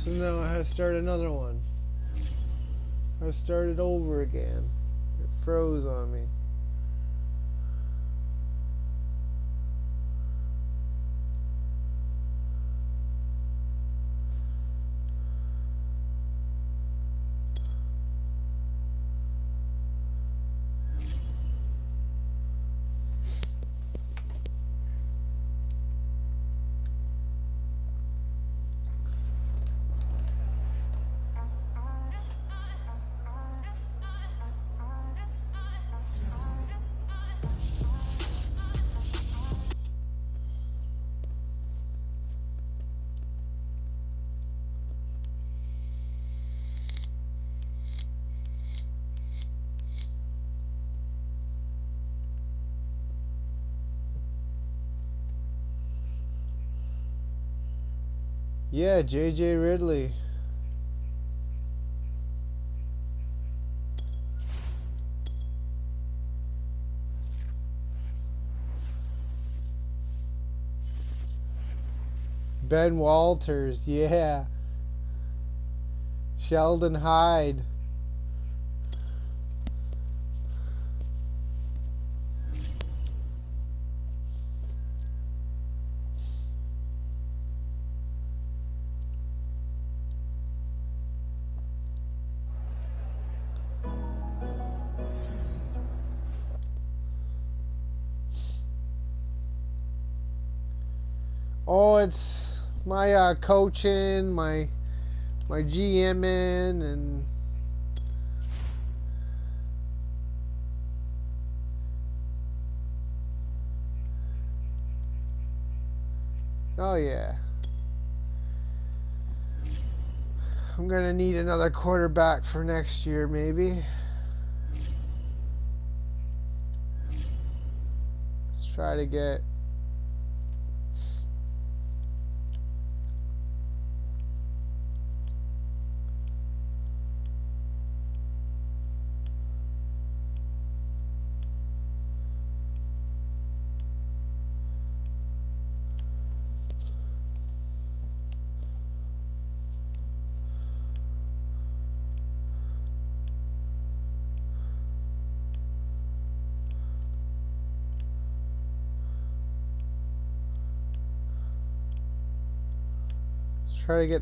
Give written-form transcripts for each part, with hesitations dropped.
So now I have to start another one. I started over again. It froze on me. Yeah, JJ Ridley. Ben Walters, yeah. Sheldon Hyde. Oh, it's my coaching, my GMing, and oh yeah. I'm gonna need another quarterback for next year, maybe. Let's try to get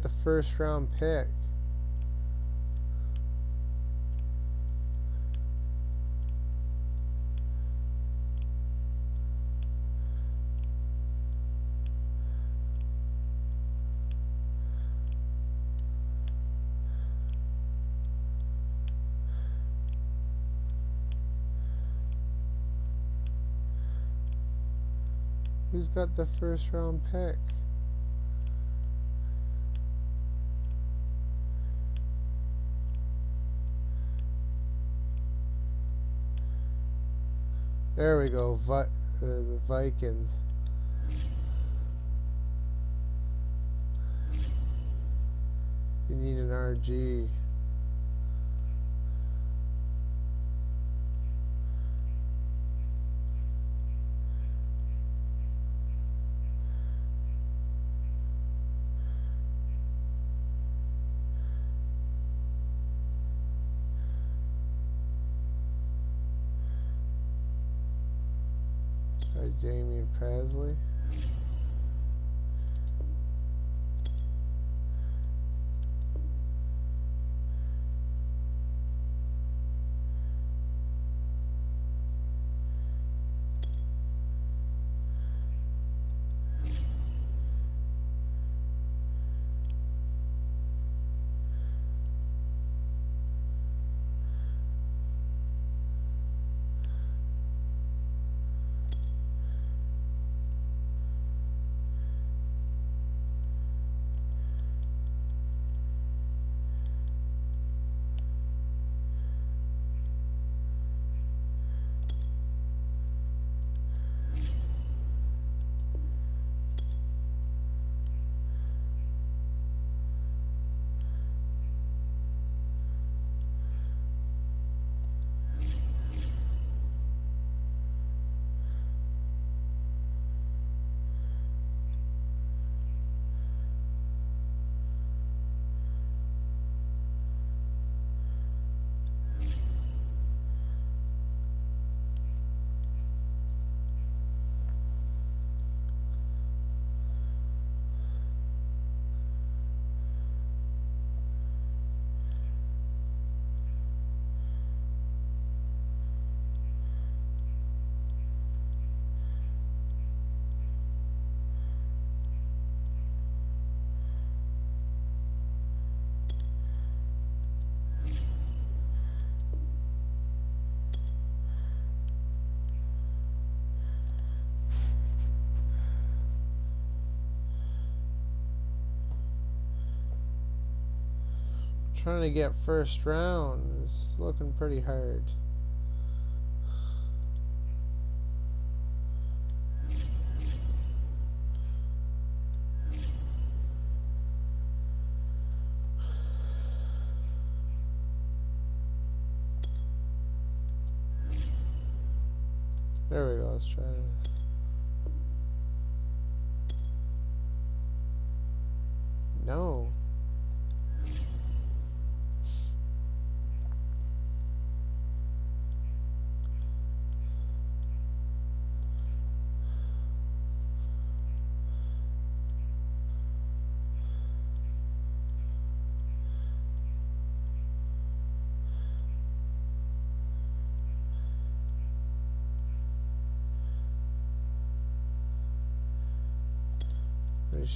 the first round pick. Who's got the first round pick? There we go. The Vikings. You need an RG. Try Jamie Presley. Trying to get first round is looking pretty hard. There we go, let's try this. No.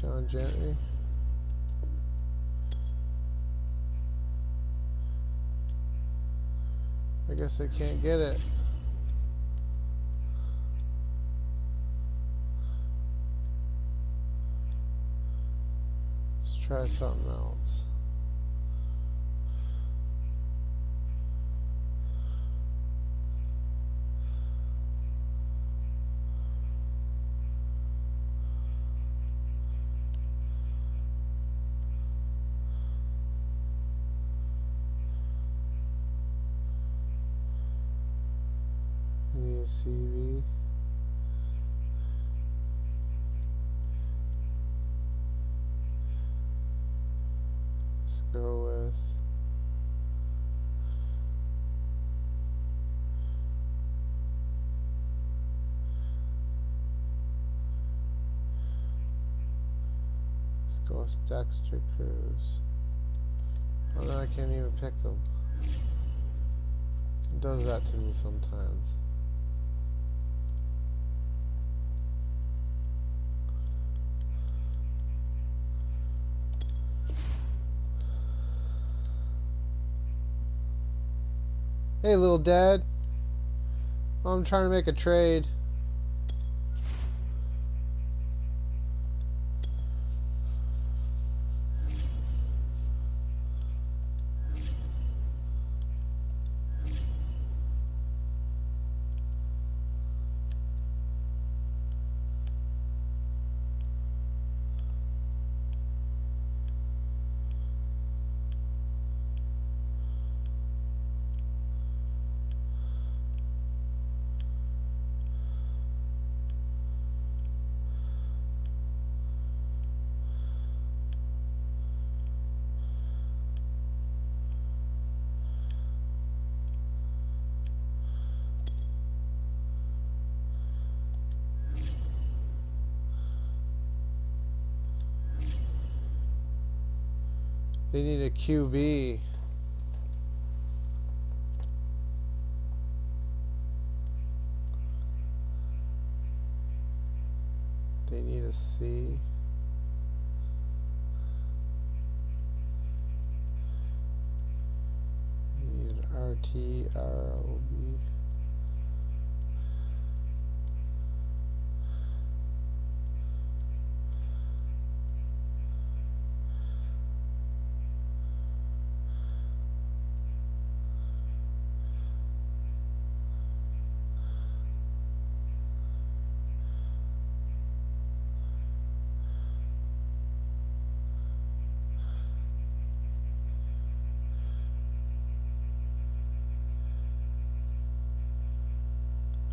Sean gently. I guess I can't get it. Let's try something else. CV. Let's go with Dexter Cruz. Oh no, I can't even pick them. It does that to me sometimes. Hey, little dad. I'm trying to make a trade. They need a QB. They need a C. They need an RT, ROB.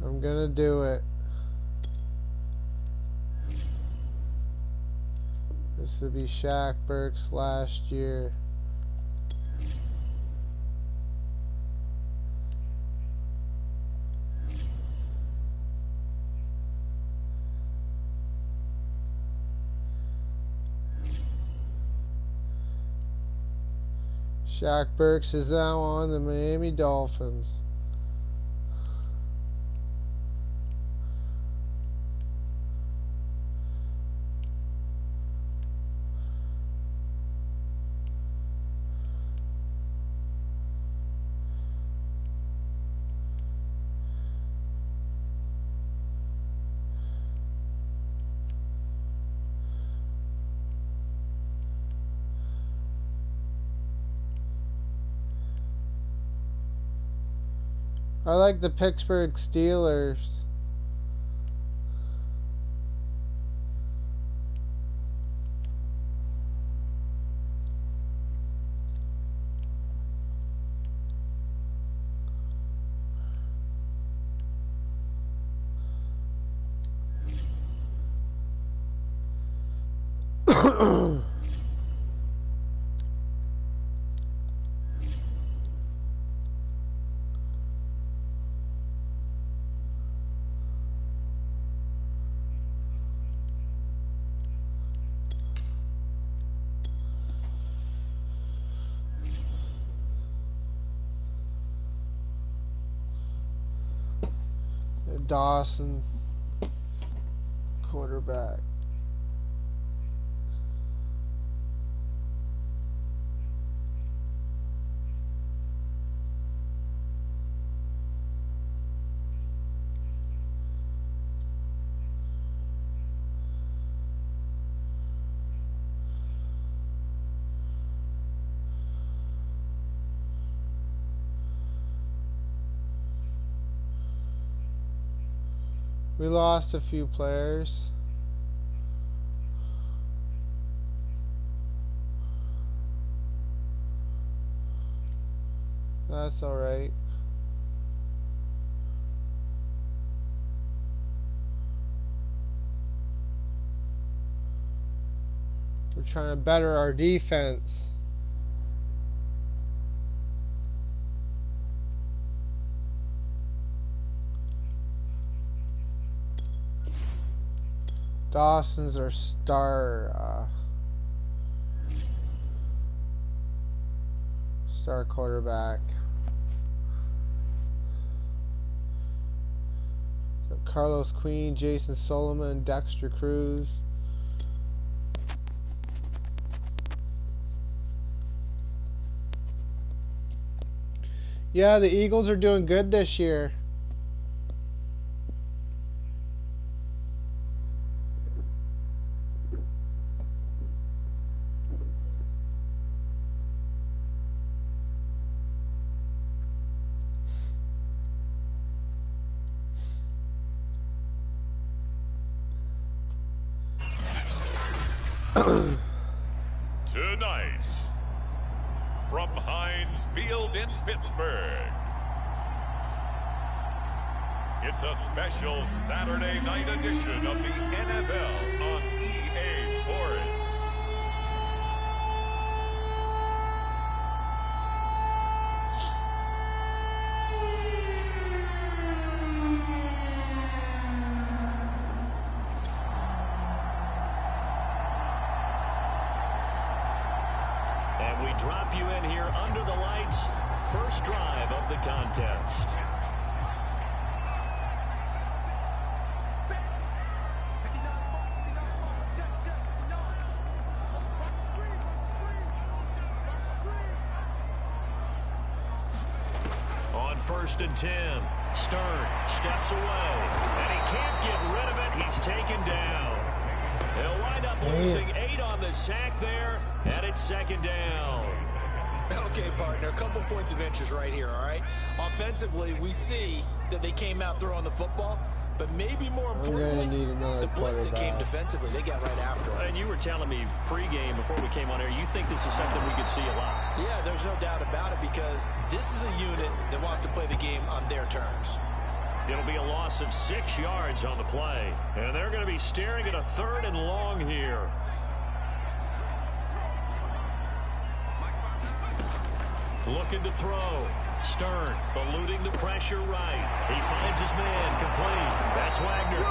I'm gonna do it. This would be Shaq Burks last year. Shaq Burks is now on the Miami Dolphins. I like the Pittsburgh Steelers. Dawson, quarterback. We lost a few players. That's alright. We're trying to better our defense. Dawson's our star quarterback. Carlos Queen, Jason Solomon, Dexter Cruz. Yeah, the Eagles are doing good this year. Tonight, from Heinz Field in Pittsburgh, it's a special Saturday night edition of the NFL on EA Sports. And we drop you in here under the lights. First drive of the contest. On 1st and 10, Stern steps away, and he can't get rid of it. He's taken down. They'll wind up losing 8 on the sack there, and it's 2nd down. Okay, partner, a couple points of interest right here, all right? Offensively, we see that they came out throwing the football, but maybe more importantly, the blitz that came defensively, they got right after it. And you were telling me pregame before we came on air, you think this is something we could see a lot? Yeah, there's no doubt about it, because this is a unit that wants to play the game on their terms. It'll be a loss of 6 yards on the play, and they're going to be staring at a 3rd and long here. Looking to throw. Stern eluding the pressure right. He finds his man complete. That's Wagner.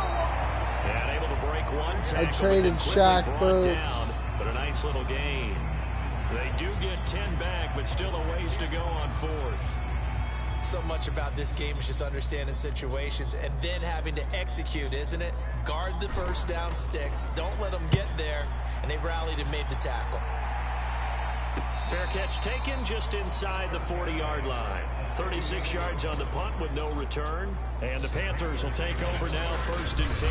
And able to break one tackle. I traded Shaq down, but a nice little gain. They do get 10 back, but still a ways to go on 4th. So much about this game is just understanding situations and then having to execute, isn't it? Guard the first down sticks. Don't let them get there. And they rallied and made the tackle. Fair catch taken just inside the 40-yard line. 36 yards on the punt with no return. And the Panthers will take over now, 1st and 10.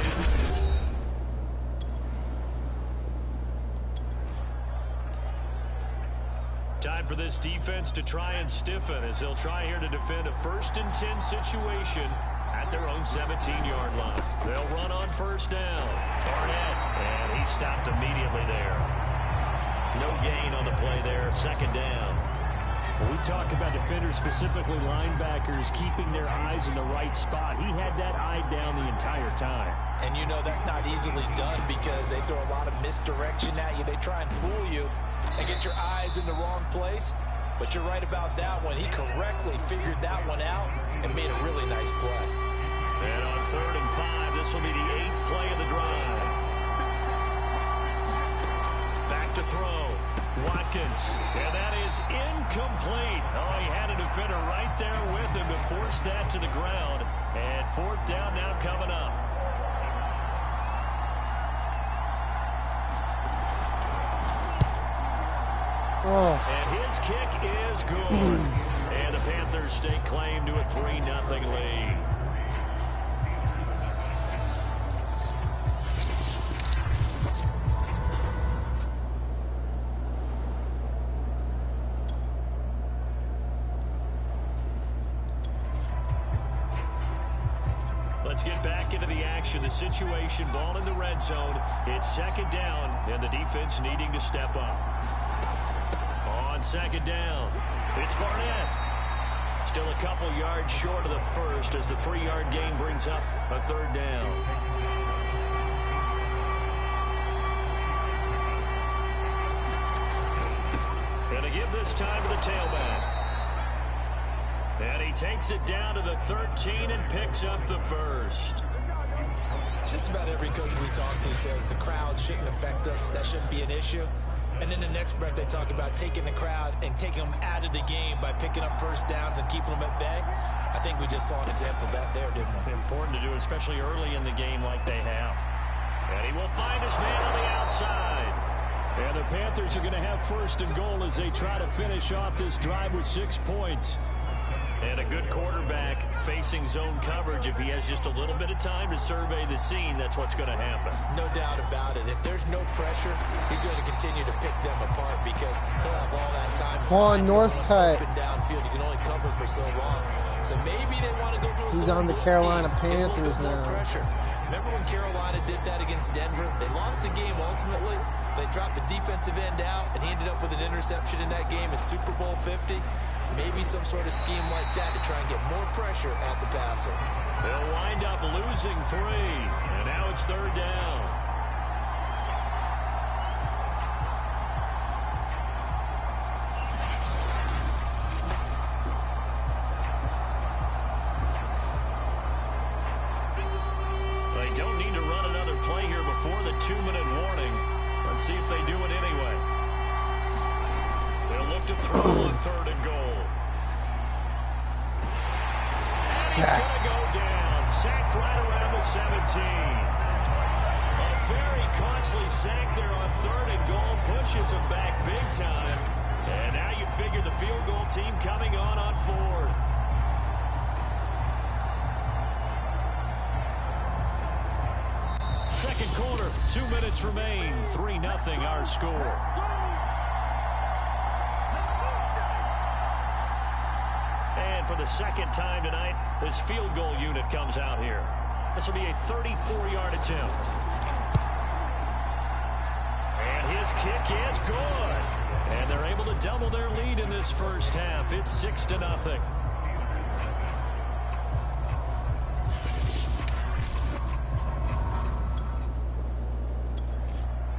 Time for this defense to try and stiffen as they'll try here to defend a 1st and 10 situation at their own 17-yard line. They'll run on 1st down. Barnett, and he stopped immediately there. No gain on the play there. 2nd down. When we talk about defenders, specifically linebackers, keeping their eyes in the right spot, he had that eye down the entire time. And you know that's not easily done because they throw a lot of misdirection at you. They try and fool you and get your eyes in the wrong place. But you're right about that one. He correctly figured that one out and made a really nice play. And on 3rd and 5, this will be the 8th play of the drive. Back to throw. Watkins. And that is incomplete. Oh, he had a defender right there with him to force that to the ground. And 4th down now coming up. Oh. And his kick is good. And the Panthers stake claim to a 3-0 lead. Let's get back into the action. The situation, ball in the red zone. It's 2nd down, and the defense needing to step up. On 2nd down, it's Barnett. Still a couple yards short of the first as the 3-yard gain brings up a 3rd down. And to give this time to the tailback. And he takes it down to the 13 and picks up the 1st. Just about every coach we talk to says the crowd shouldn't affect us. That shouldn't be an issue. And in the next breath, they talk about taking the crowd and taking them out of the game by picking up 1st downs and keeping them at bay. I think we just saw an example of that there, didn't we? Important to do, especially early in the game like they have. And he will find his man on the outside. And the Panthers are going to have 1st and goal as they try to finish off this drive with 6 points. And a good quarterback facing zone coverage. If he has just a little bit of time to survey the scene, that's what's going to happen. No doubt about it. If there's no pressure, he's going to continue to pick them apart because he'll have all that time to find North cut. open downfield. He can only cover for so long. So maybe they want to go to a He's zone on the blitz Carolina scheme, get a little Panthers bit more now. pressure. Remember when Carolina did that against Denver? They lost the game ultimately. They dropped the defensive end out, and he ended up with an interception in that game in Super Bowl 50. Maybe some sort of scheme like that to try and get more pressure at the passer. They'll wind up losing 3, and now it's 3rd down. They don't need to run another play here before the 2-minute warning. Let's see if they do it anyway. They'll look to throw on 3rd and goal. And he's going to go down. Sacked right around the 17. A very costly sack there on 3rd and goal. Pushes him back big time. And now you figure the field goal team coming on 4th. Second quarter, 2 minutes remain. 3-0 our score. And for the 2nd time tonight, this field goal unit comes out here. This will be a 34-yard attempt. And his kick is good. And they're able to double their lead in this first half. It's 6-0.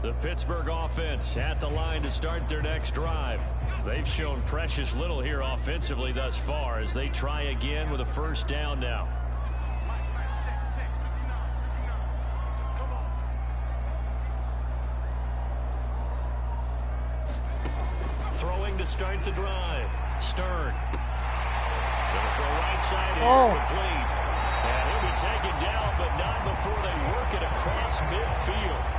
The Pittsburgh offense at the line to start their next drive. They've shown precious little here offensively thus far as they try again with a 1st down now. Throwing to start the drive. Stern. Gonna throw right side here, complete. And he'll be taken down, but not before they work it across midfield.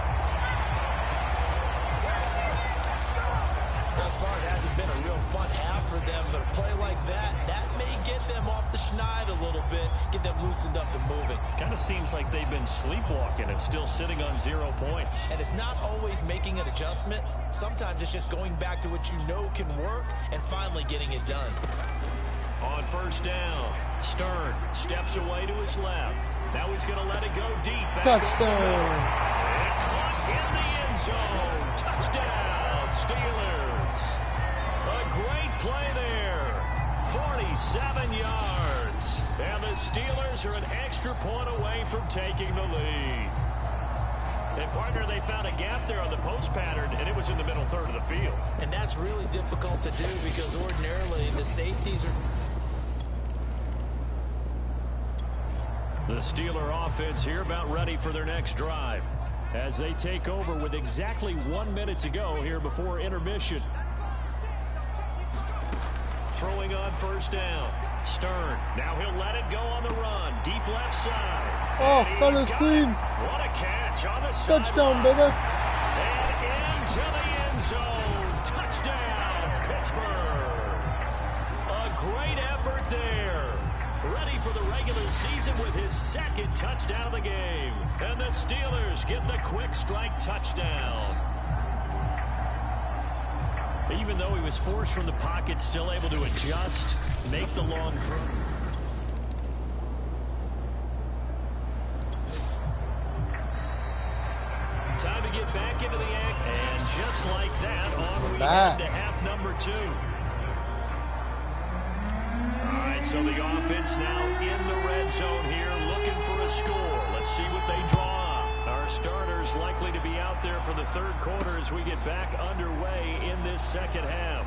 thus far, it hasn't been a real fun half for them, but a play like that may get them off the schneid a little bit, get them loosened up and moving. Kind of seems like they've been sleepwalking and still sitting on 0 points. And it's not always making an adjustment. Sometimes it's just going back to what you know can work and finally getting it done. On first down, Stern steps away to his left. Now he's going to let it go deep. Touchdown. In the end zone. Touchdown, Steelers. A great play there. 47 yards. And the Steelers are an extra point away from taking the lead. And, partner, they found a gap there on the post pattern, and it was in the middle third of the field. And that's really difficult to do because ordinarily the safeties are... The Steeler offense here about ready for their next drive as they take over with exactly 1 minute to go here before intermission. Throwing on first down. Stern. Now he'll let it go on the run. Deep left side. Oh, got a screen. What a catch on the Touchdown, baby. And into the end zone. Touchdown, Pittsburgh. A great effort there. Ready for the regular season with his second touchdown of the game. And the Steelers get the quick strike touchdown. Even though he was forced from the pocket, still able to adjust, make the long throw. Time to get back into the act. And just like that, on we head to half number 2. So the offense now in the red zone here, looking for a score. Let's see what they draw up. Our starters likely to be out there for the third quarter as we get back underway in this second half.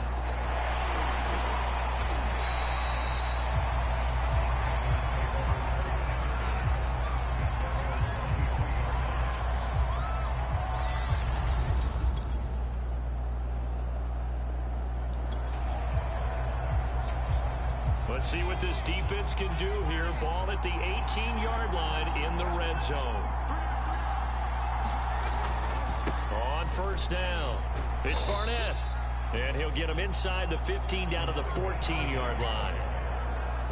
Let's see what this defense can do here. Ball at the 18-yard line in the red zone. On first down, it's Barnett. And he'll get him inside the 15 down to the 14-yard line.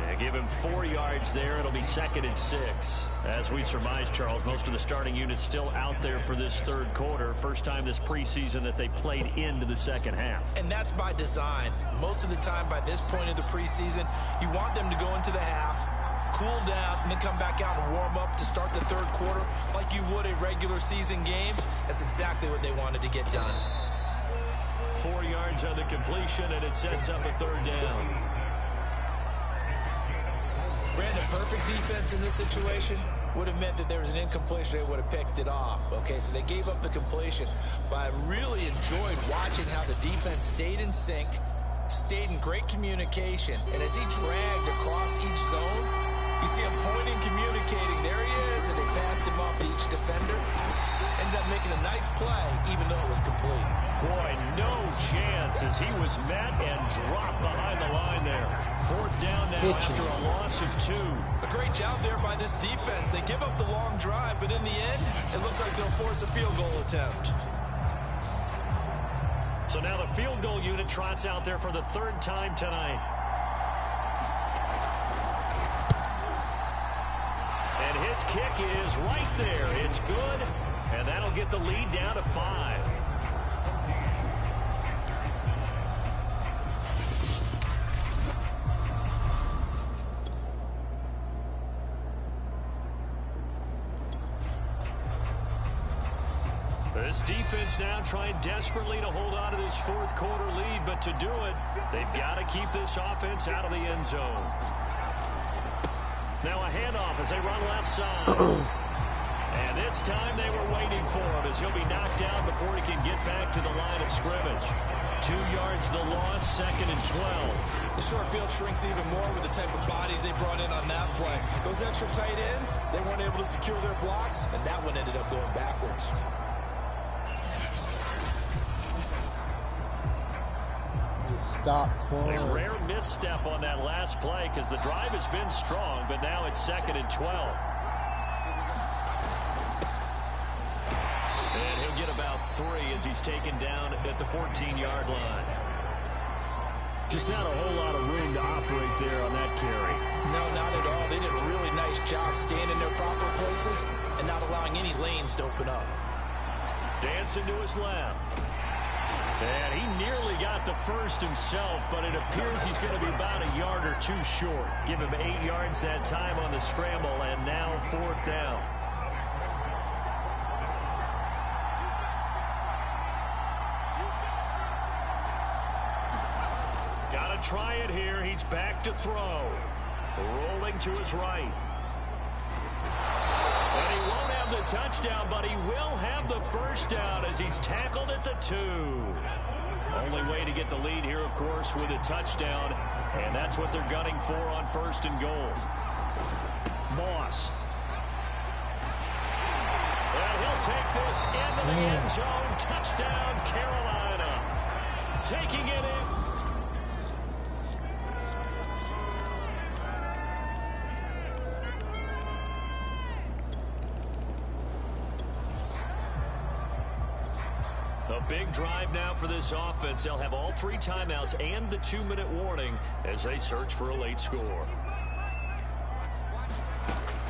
And give him 4 yards there. It'll be 2nd and 6. As we surmise, Charles, most of the starting units still out there for this third quarter. First time this preseason that they played into the second half. And that's by design. Most of the time by this point of the preseason, you want them to go into the half, cool down, and then come back out and warm up to start the third quarter like you would a regular season game. That's exactly what they wanted to get done. 4 yards on the completion, and it sets up a third down. Brandon, perfect defense in this situation would have meant that there was an incompletion. They would have picked it off. Okay, so they gave up the completion. But I really enjoyed watching how the defense stayed in sync, stayed in great communication. And as he dragged across each zone, you see him pointing, communicating. There he is, and they passed him off to each defender. Ended up making a nice play, even though it was complete. Boy, no chance as he was met and dropped behind the line there. 4th down now after a loss of 2. A great job there by this defense. They give up the long drive, but in the end, it looks like they'll force a field goal attempt. So now the field goal unit trots out there for the 3rd time tonight. And his kick is right there. It's good, and that'll get the lead down to 5. This defense now trying desperately to hold on to this 4th quarter lead, but to do it, they've got to keep this offense out of the end zone. Now a handoff as they run left side. And this time they were waiting for him as he'll be knocked down before he can get back to the line of scrimmage. 2 yards the loss, 2nd and 12. The short field shrinks even more with the type of bodies they brought in on that play. Those extra tight ends, they weren't able to secure their blocks, and that one ended up going backwards. Stop playing. A rare misstep on that last play because the drive has been strong, but now it's 2nd and 12. And he'll get about 3 as he's taken down at the 14-yard line. Just not a whole lot of room to operate there on that carry. No, not at all. They did a really nice job staying in their proper places and not allowing any lanes to open up. Dancing to his left. And he nearly got the first himself, but it appears he's going to be about a yard or two short. Give him 8 yards that time on the scramble, and now 4th down. Got to try it here. He's back to throw. Rolling to his right. And he won't have the touchdown, but he will have the first down as he's tackled at the 2. Only way to get the lead here, of course, with a touchdown, and that's what they're gunning for on 1st and goal. Moss. And he'll take this into the end zone. Touchdown, Carolina. Taking it in. A big drive now for this offense. They'll have all 3 timeouts and the 2-minute warning as they search for a late score.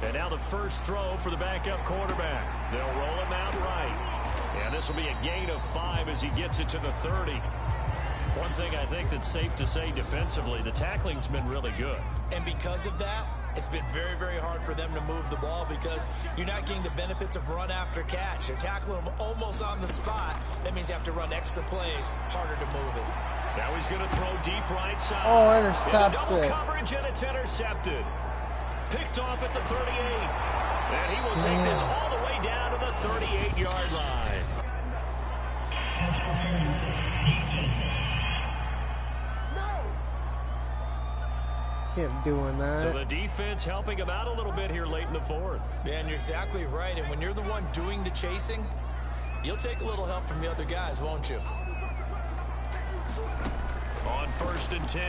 And now the first throw for the backup quarterback. They'll roll him out right. And this will be a gain of 5 as he gets it to the 30. One thing I think that's safe to say defensively, the tackling's been really good. And because of that, it's been very, very hard for them to move the ball because you're not getting the benefits of run after catch. You're tackling them almost on the spot. That means you have to run extra plays, harder to move it. Now he's going to throw deep right side. Oh, intercepted. Double coverage, and it's intercepted. Picked off at the 38. And he will take this all the way down to the 38-yard line. Kept doing that. So the defense helping him out a little bit here late in the 4th. Yeah, and you're exactly right. And when you're the one doing the chasing, you'll take a little help from the other guys, won't you? On 1st and 10,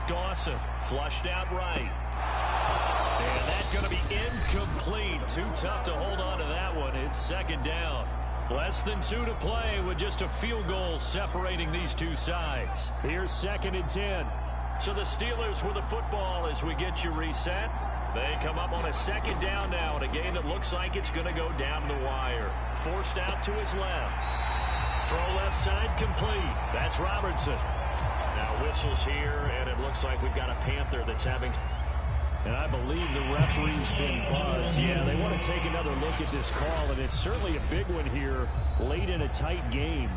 Dawson flushed out right. And that's going to be incomplete. Too tough to hold on to that one. It's 2nd down. Less than 2 to play with just a field goal separating these two sides. Here's 2nd and 10. So the Steelers with the football as we get you reset. They come up on a 2nd down now in a game that looks like it's going to go down the wire. Forced out to his left. Throw left side complete. That's Robertson. Now whistles here, and it looks like we've got a Panther that's having... And I believe the referee's been buzzed. Yeah, they want to take another look at this call, and it's certainly a big one here late in a tight game.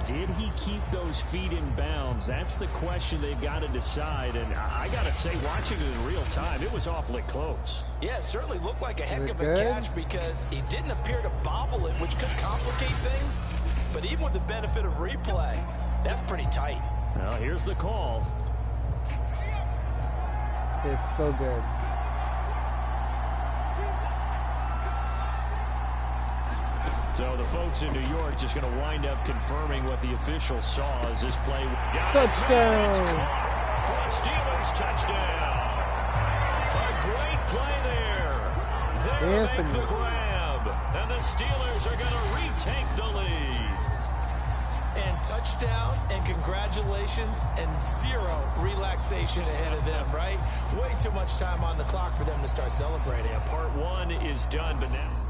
Did he keep those feet in bounds? That's the question they've got to decide. And I got to say, watching it in real time, it was awfully close. Yeah, it certainly looked like a heck of a catch because he didn't appear to bobble it, which could complicate things. But even with the benefit of replay, that's pretty tight. Now, here's the call. It's still good. So the folks in New York just going to wind up confirming what the official saw as this play. Touchdown! For a Steelers touchdown. A great play there. They'll make the grab. And the Steelers are going to retake the lead. And touchdown and congratulations and 0 relaxation ahead of them, right? Way too much time on the clock for them to start celebrating. Yeah, part 1 is done, but now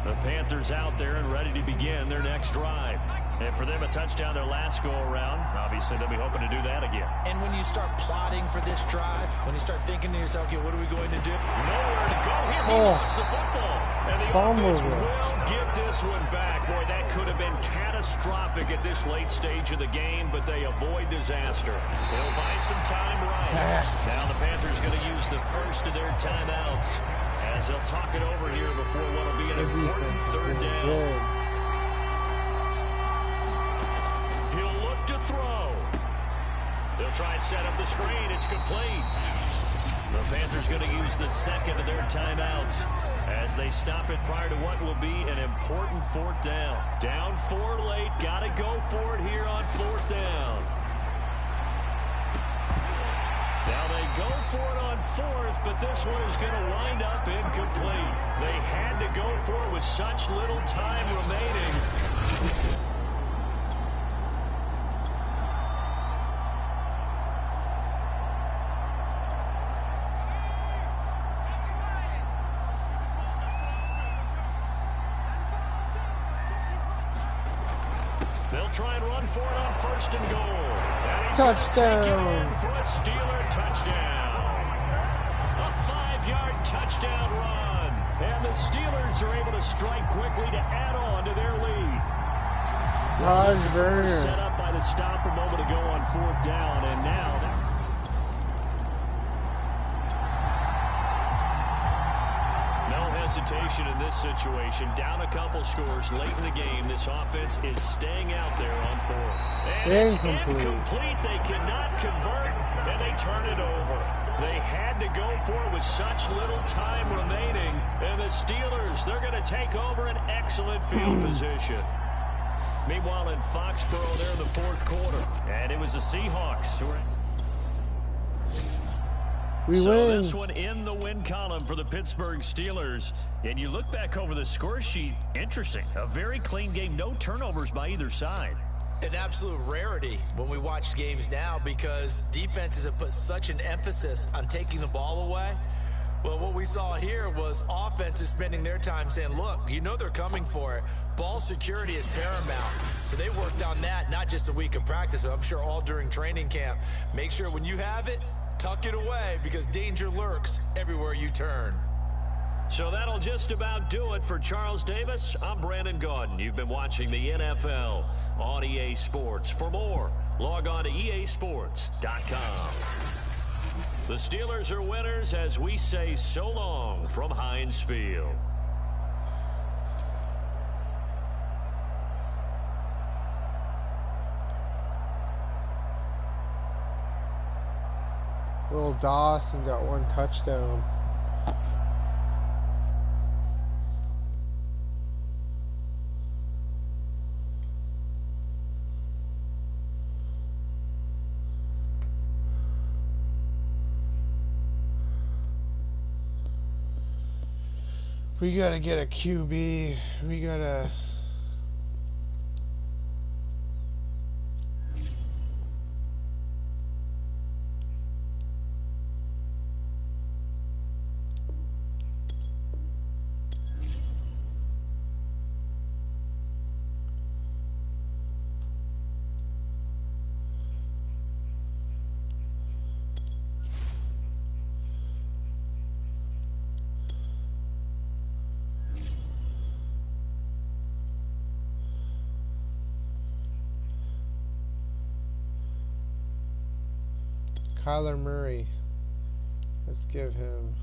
the Panthers out there and ready to begin their next drive. And for them, a touchdown their last go-around. Obviously, they'll be hoping to do that again. And when you start plotting for this drive, when you start thinking to yourself, okay, what are we going to do? Nowhere to go here. He lost the football. And the offense will get this one back. Boy, that could have been catastrophic at this late stage of the game, but they avoid disaster. They'll buy some time right. Now the Panthers going to use the first of their timeouts as they'll talk it over here before what will be an important 3rd down. He'll look to throw. They'll try and set up the screen. It's complete. The Panthers going to use the 2nd of their timeouts as they stop it prior to what will be an important 4th down. Down 4 late. Got to go for it here on 4th down. Now they go for it on 4th, but this one is going to wind up incomplete. They had to go for it with such little time remaining. They'll try and run for it on 1st and goal. And he's touchdown for a Steeler touchdown. A 5-yard touchdown run. And the Steelers are able to strike quickly to add on to their lead. Rosberg Set up by the stop a moment ago on 4th down, and now no hesitation in this situation. Down a couple scores late in the game. This offense is staying out there on 4th. And it's incomplete. They cannot convert, and they turn it over. They had to go for it with such little time remaining. And the Steelers, they're going to take over an excellent field position. Meanwhile, in Foxborough, they're in the 4th quarter. And it was the Seahawks who were... We win. This one in the win column for the Pittsburgh Steelers. And you look back over the score sheet, interesting. A very clean game, no turnovers by either side. An absolute rarity when we watch games now because defenses have put such an emphasis on taking the ball away. Well, what we saw here was offenses spending their time saying, look, you know they're coming for it. Ball security is paramount. So they worked on that, not just a week of practice, but I'm sure all during training camp. Make sure when you have it, tuck it away because danger lurks everywhere you turn. So that'll just about do it for Charles Davis. I'm Brandon Gaudin. You've been watching the NFL on EA Sports. For more, log on to easports.com. The Steelers are winners as we say so long from Heinz Field. Little Dawson got 1 touchdown. We gotta get a QB. We gotta... Kyler Murray. Let's give him...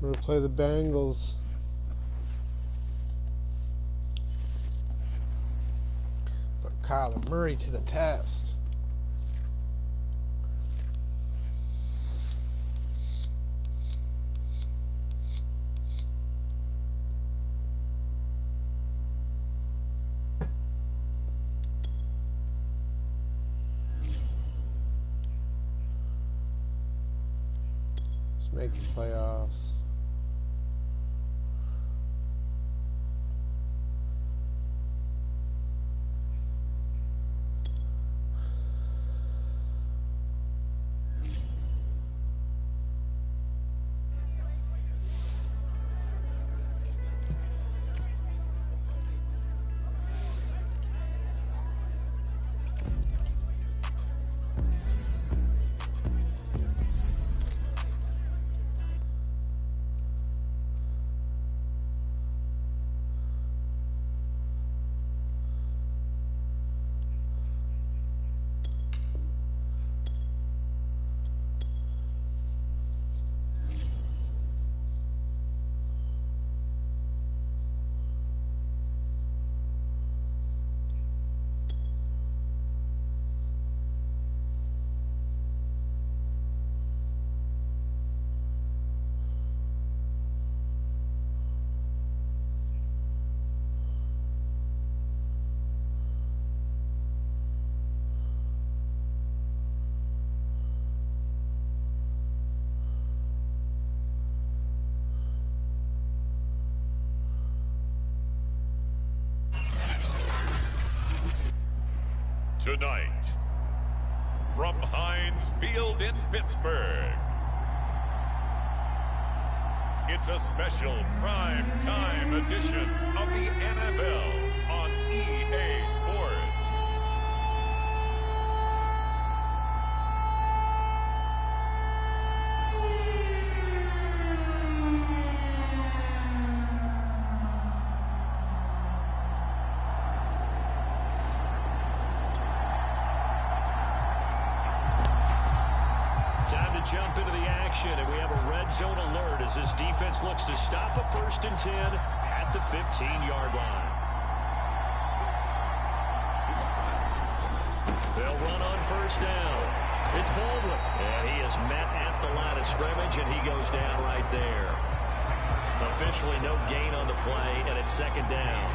We're gonna play the Bengals. But Kyler Murray to the test. Let's make the playoffs. Tonight, from Heinz Field in Pittsburgh, it's a special prime time edition of the NFL on EA Sports. Time to jump into the action, and we have a red zone alert as this defense looks to stop a 1st and 10 at the 15-yard line. They'll run on 1st down. It's Baldwin, and he is met at the line of scrimmage, and he goes down right there. Officially no gain on the play, and it's 2nd down.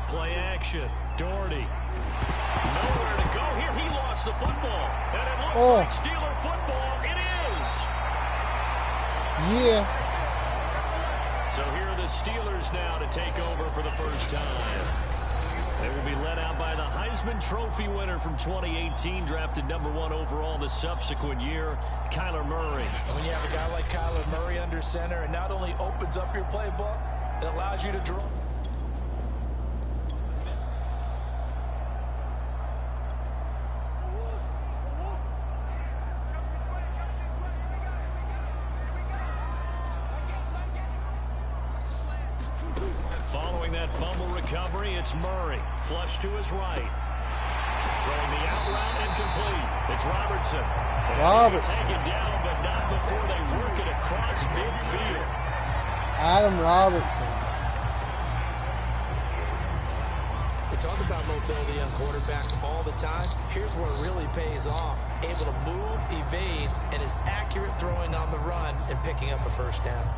Play action. Doherty. Nowhere to go here. He lost the football. And it looks like Steeler football. It is. Yeah. So here are the Steelers now to take over for the first time. They will be led out by the Heisman Trophy winner from 2018, drafted #1 overall the subsequent year, Kyler Murray. When you have a guy like Kyler Murray under center, it not only opens up your playbook, it allows you to draw. Following that fumble recovery, it's Murray. Flush to his right. Throwing the out route incomplete. It's Robertson. Take it down, but not before they work it across midfield. Adam Robertson. We talk about mobility on quarterbacks all the time. Here's where it really pays off. Able to move, evade, and is accurate throwing on the run and picking up a 1st down.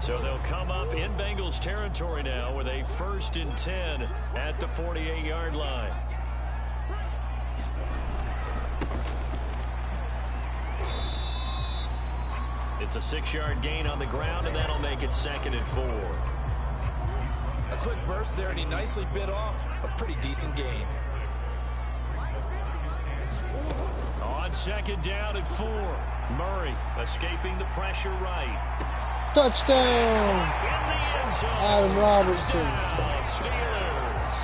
So they'll come up in Bengals territory now with a 1st and 10 at the 48-yard line. It's a 6-yard gain on the ground, and that'll make it 2nd and 4. A quick burst there, and he nicely bit off a pretty decent gain. On 2nd down and 4. Murray escaping the pressure right. Touchdown! Adam Robertson. Touchdown, Steelers.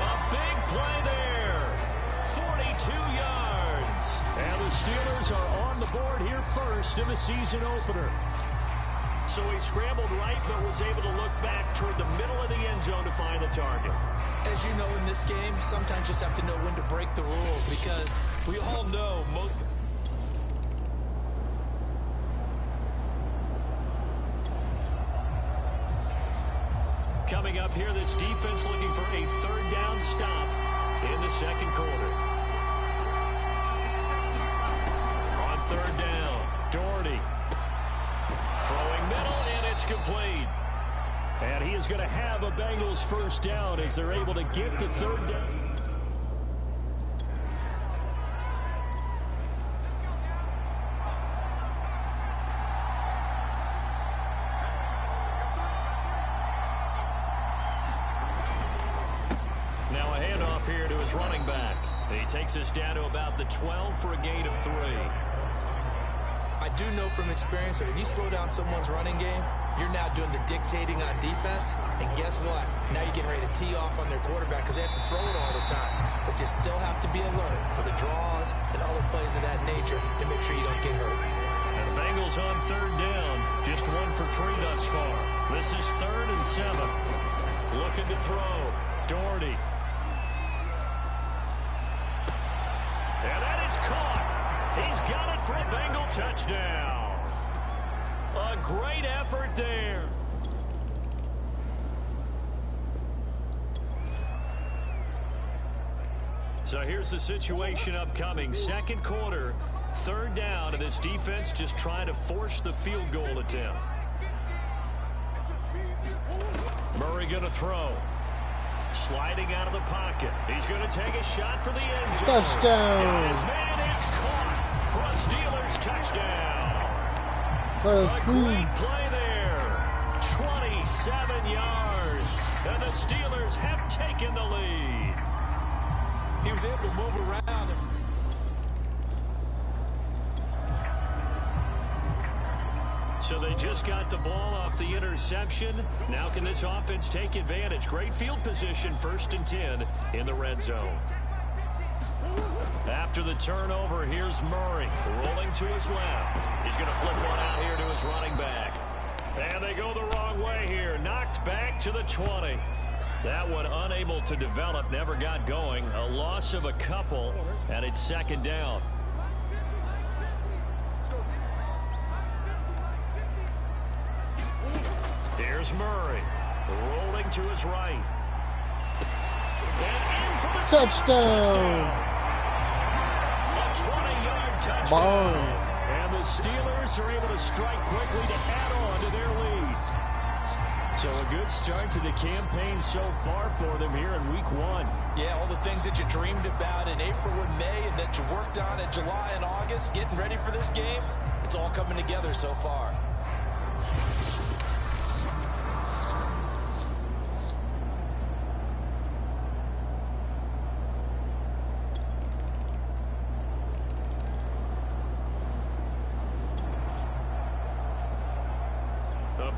A big play there. 42 yards. And the Steelers are on the board here first in the season opener. So he scrambled right, but was able to look back toward the middle of the end zone to find the target. As you know, in this game, sometimes you just have to know when to break the rules, because we all know most... Coming up here, this defense looking for a third down stop in the second quarter. On third down, Doherty throwing middle, and it's complete. And he is going to have a Bengals first down as they're able to get the third down. Now a handoff here to his running back. He takes us down to about the 12 for a gain of 3. I do know from experience that when you slow down someone's running game, you're now doing the dictating on defense. And guess what? Now you're getting ready to tee off on their quarterback because they have to throw it all the time. But you still have to be alert for the draws and other plays of that nature to make sure you don't get hurt. And the Bengals on third down. Just 1 for 3 thus far. This is 3rd and 7. Looking to throw. Doherty. And that is caught. He's got it for a Bengal touchdown. A great effort there. So here's the situation upcoming. Second quarter, third down, and this defense just trying to force the field goal attempt. Murray going to throw. Sliding out of the pocket. He's going to take a shot for the end zone. Touchdown. And his man is caught for a Steelers touchdown. A great play there. 27 yards. And the Steelers have taken the lead. He was able to move around. So they just got the ball off the interception. Now can this offense take advantage? Great field position, 1st and 10 in the red zone. After the turnover, here's Murray rolling to his left. He's going to flip one out here to his running back. And they go the wrong way here. Knocked back to the 20. That one unable to develop, never got going. A loss of a couple, and it's 2nd down. Here's Murray, rolling to his right. And in for the touchdown. A 20-yard touchdown. And the Steelers are able to strike quickly to add on to their lead. So a good start to the campaign so far for them here in week 1. Yeah, all the things that you dreamed about in April and May and that you worked on in July and August, getting ready for this game, it's all coming together so far.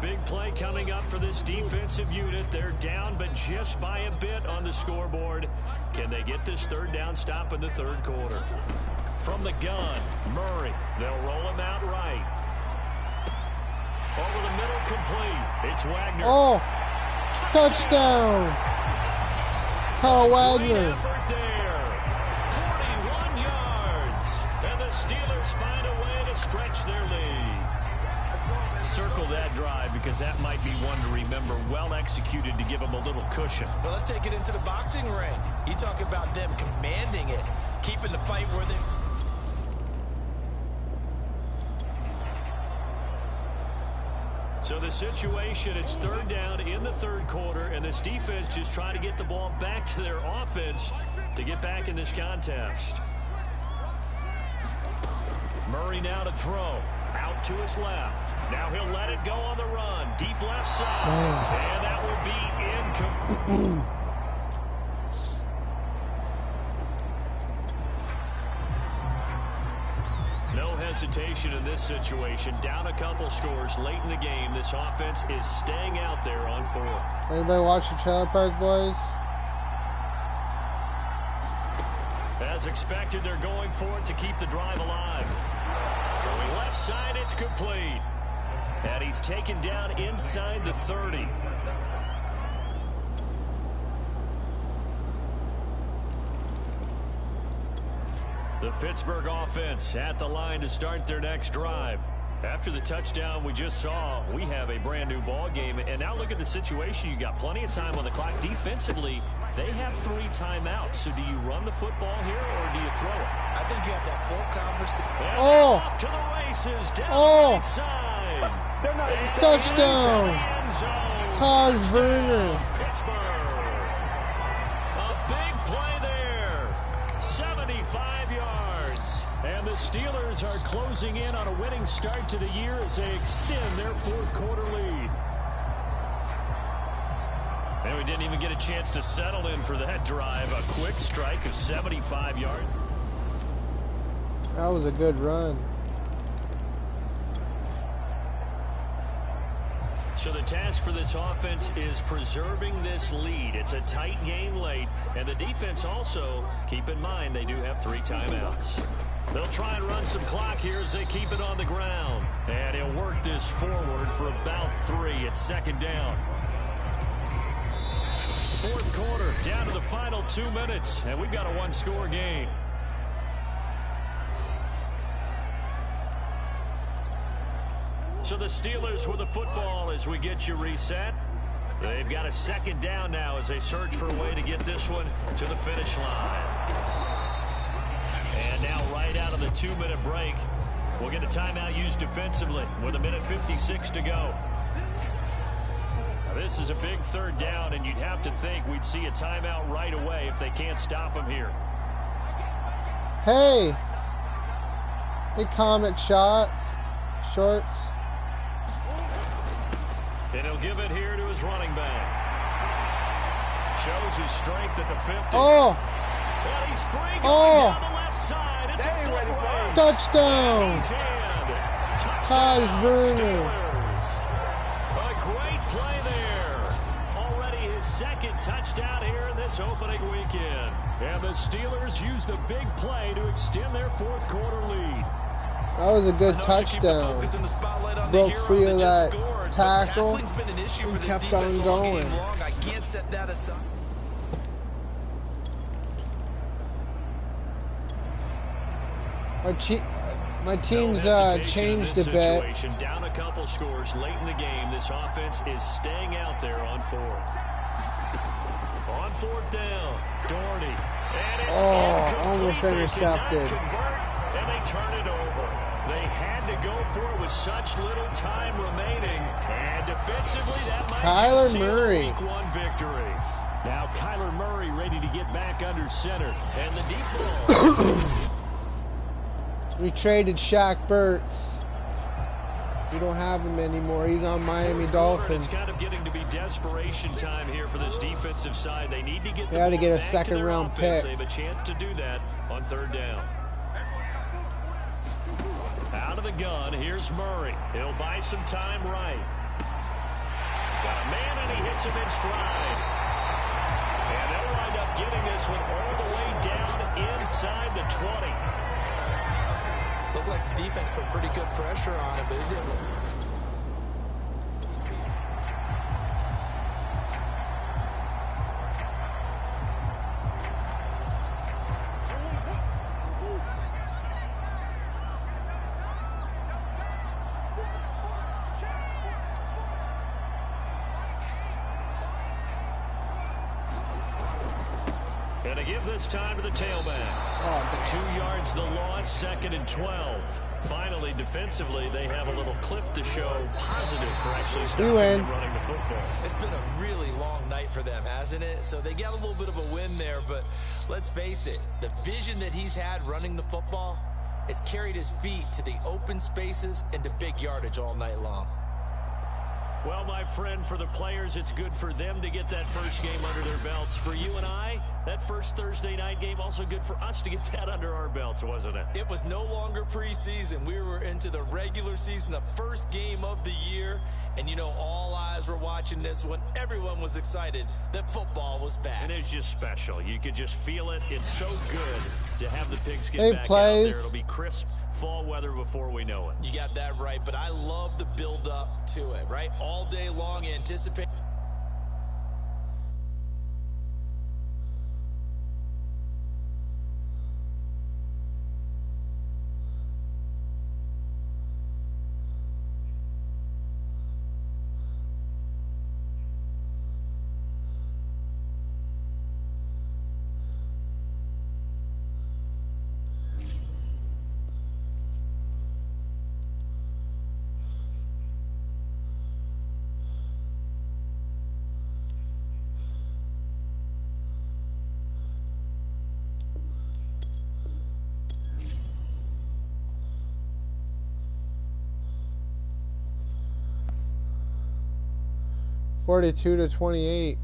Big play coming up for this defensive unit. They're down, but just by a bit on the scoreboard. Can they get this third down stop in the third quarter? From the gun, Murray. They'll roll him out right. Over the middle, complete. It's Wagner. Oh, touchdown. Carl Wagner. Great effort there. 41 yards. And the Steelers find a way to stretch their lead. Circle that drive because that might be one to remember. Well executed to give them a little cushion. Well, let's take it into the boxing ring. You talk about them commanding it, keeping the fight where they... So the situation, it's third down in the third quarter, and this defense just trying to get the ball back to their offense to get back in this contest. Murray now to throw. Out to his left. Now he'll let it go on the run. Deep left side. And that will be incomplete. No hesitation in this situation. Down a couple scores late in the game. This offense is staying out there on 4th. Anybody watch the Trailer Park Boys? As expected, they're going for it to keep the drive alive. Throwing left side, it's complete. And he's taken down inside the 30. The Pittsburgh offense at the line to start their next drive. After the touchdown we just saw, we have a brand new ball game. And now look at the situation. You got plenty of time on the clock. Defensively, they have 3 timeouts. So do you run the football here or do you throw it? I think you have that full conversation. Off to the races down the right side. Touchdown. Taj Verner. Pittsburgh. A big play there. 75 yards. And the Steelers are closing in on a winning start to the year as they extend their 4th quarter lead. And we didn't even get a chance to settle in for that drive. A quick strike of 75 yards. That was a good run. So the task for this offense is preserving this lead. It's a tight game late. And the defense also, keep in mind, they do have 3 timeouts. They'll try and run some clock here as they keep it on the ground. And he'll work this forward for about 3 at 2nd down. 4th quarter, down to the final 2 minutes. And we've got a 1-score game. So the Steelers with the football as we get you reset. They've got a 2nd down now as they search for a way to get this one to the finish line. And now right out of the 2-minute break, we'll get a timeout used defensively with 1:56 to go. Now this is a big 3rd down, and you'd have to think we'd see a timeout right away if they can't stop him here. Hey, Comet Shorts. And he'll give it here to his running back. Shows his strength at the 50. Oh! And he's free going down the left side. It's a foot race. Touchdown! Taj Verner. A great play there. Already his 2nd touchdown here in this opening weekend. And the Steelers use the big play to extend their 4th quarter lead. That was a good touchdown. Broke free of that tackle and kept on going. I can't set that aside. My team's changed a bit. Down a couple scores late in the game. This offense is staying out there on 4th. On 4th down, Doherty. And it's almost intercepted. And they turn it over. They had to go for it with such little time remaining. And defensively, that might Kyler just seal Murray. a Week 1 victory. Now Kyler Murray ready to get back under center. And the deep ball. We traded Shaq Burks. We don't have him anymore. He's on Miami Dolphins. It's kind of getting to be desperation time here for this defensive side. They need to get They had to get a 2nd round pick. They have a chance to do that on 3rd down. Out of the gun, here's Murray. He'll buy some time right. Got a man and he hits him in stride. And they'll wind up getting this one all the way down inside the 20. Looked like the defense put pretty good pressure on it, but he's able to. And to give this time to the tailback. 2 yards the loss, 2nd and 12. Finally, defensively, they have a little clip to show positive for actually stopping and running the football. It's been a really long night for them, hasn't it? So they got a little bit of a win there, but let's face it, the vision that he's had running the football has carried his feet to the open spaces and to big yardage all night long. Well, my friend, for the players, it's good for them to get that first game under their belts. For you and I, that first Thursday night game, also good for us to get that under our belts, wasn't it? It was no longer preseason. We were into the regular season, the first game of the year. And, you know, all eyes were watching this when everyone was excited that football was back. And it's just special. You could just feel it. It's so good to have the Pigskin back out there. It'll be crisp fall weather before we know it. You got that right, but I love the build-up to it, right? All day long, anticipate. Forty-two to 28.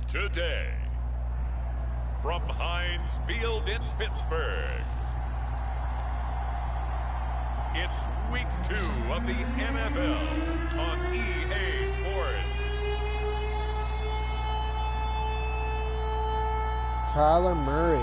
Today, from Heinz Field in Pittsburgh, it's week 2 of the NFL on EA Sports. Kyler Murray.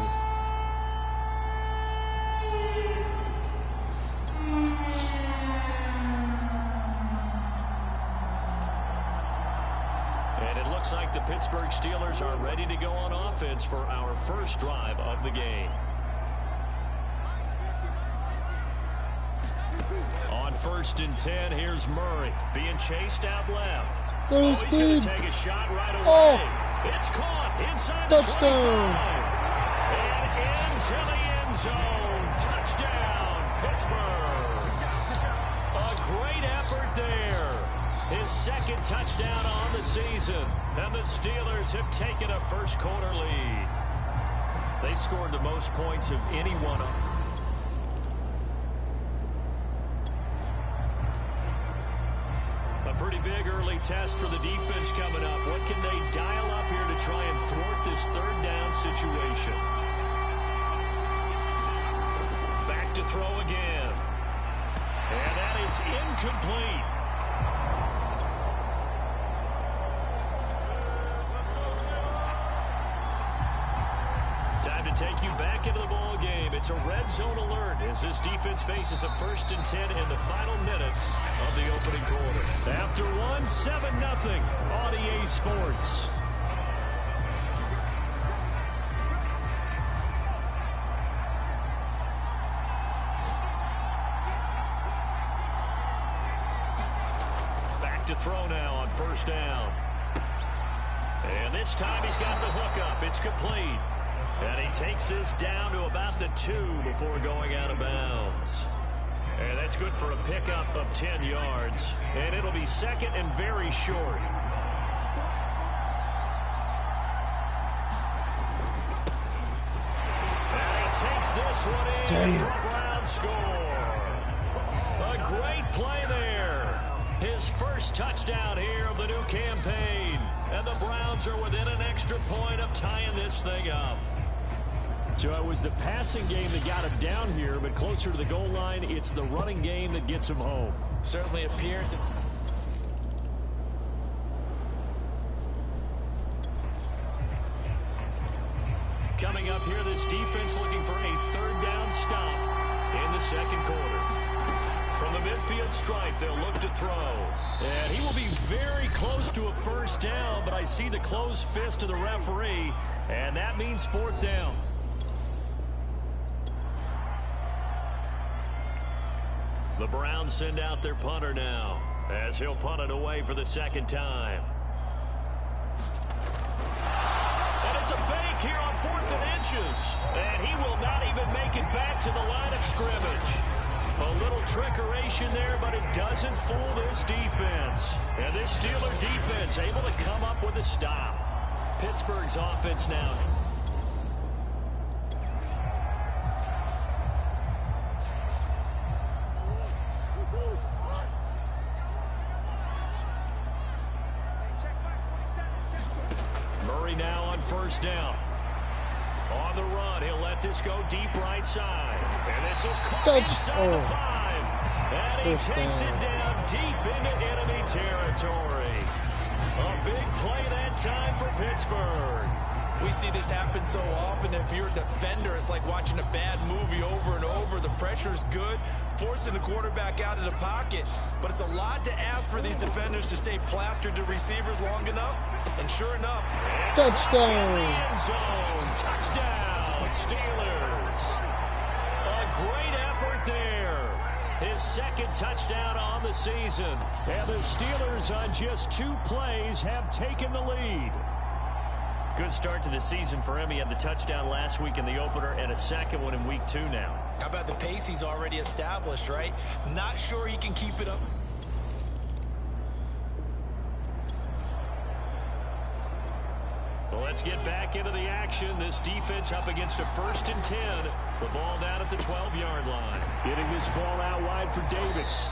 Looks like the Pittsburgh Steelers are ready to go on offense for our first drive of the game. On 1st and 10, here's Murray being chased out left. He's going to take a shot right away. It's caught inside the 25. And into the end zone. Touchdown, Pittsburgh. A great effort there. His second touchdown on the season. And the Steelers have taken a first quarter lead. They scored the most points of anyone. A Pretty big early test for the defense coming up. What can they dial up here to try and thwart this third down situation? Back to throw again. And that is incomplete. Time to take you back into the ball game. It's a red zone alert as this defense faces a 1st and 10 in the final minute of the opening quarter. After one, 7-0 on EA Sports. Back to throw now on 1st down. And this time he's got the hook up. It's complete. And he takes this down to about the 2 before going out of bounds. And that's good for a pickup of 10 yards. And it'll be 2nd and very short. And he takes this one in for a Brown score. A great play there. His first touchdown here of the new campaign. And the Browns are within an extra point of tying this thing up. So it was the passing game that got him down here, but closer to the goal line, it's the running game that gets him home. Certainly appeared to... Coming up here, this defense looking for a 3rd down stop in the 2nd quarter. From the midfield stripe, they'll look to throw. And he will be very close to a 1st down, but I see the closed fist of the referee, and that means 4th down. The Browns send out their punter now as he'll punt it away for the 2nd time. And it's a fake here on 4th and inches. And he will not even make it back to the line of scrimmage. A little trickeration there, but it doesn't fool this defense. And this Steeler defense able to come up with a stop. Pittsburgh's offense now. Now on 1st down. On the run, he'll let this go deep right side. And this is caught inside the 5. And he takes it down deep into enemy territory. A big play that time for Pittsburgh. We see this happen so often. If you're a defender, it's like watching a bad movie over and over. The pressure's good, forcing the quarterback out of the pocket. But it's a lot to ask for these defenders to stay plastered to receivers long enough. And sure enough, touchdown. End zone. Touchdown, Steelers. A great effort there. His 2nd touchdown on the season. And the Steelers on just 2 plays have taken the lead. Good start to the season for him. He had the touchdown last week in the opener and a 2nd one in week 2 now. How about the pace he's already established, right? Not sure he can keep it up. Well, let's get back into the action. This defense up against a 1st and 10. The ball down at the 12-yard line. Getting this ball out wide for Davis.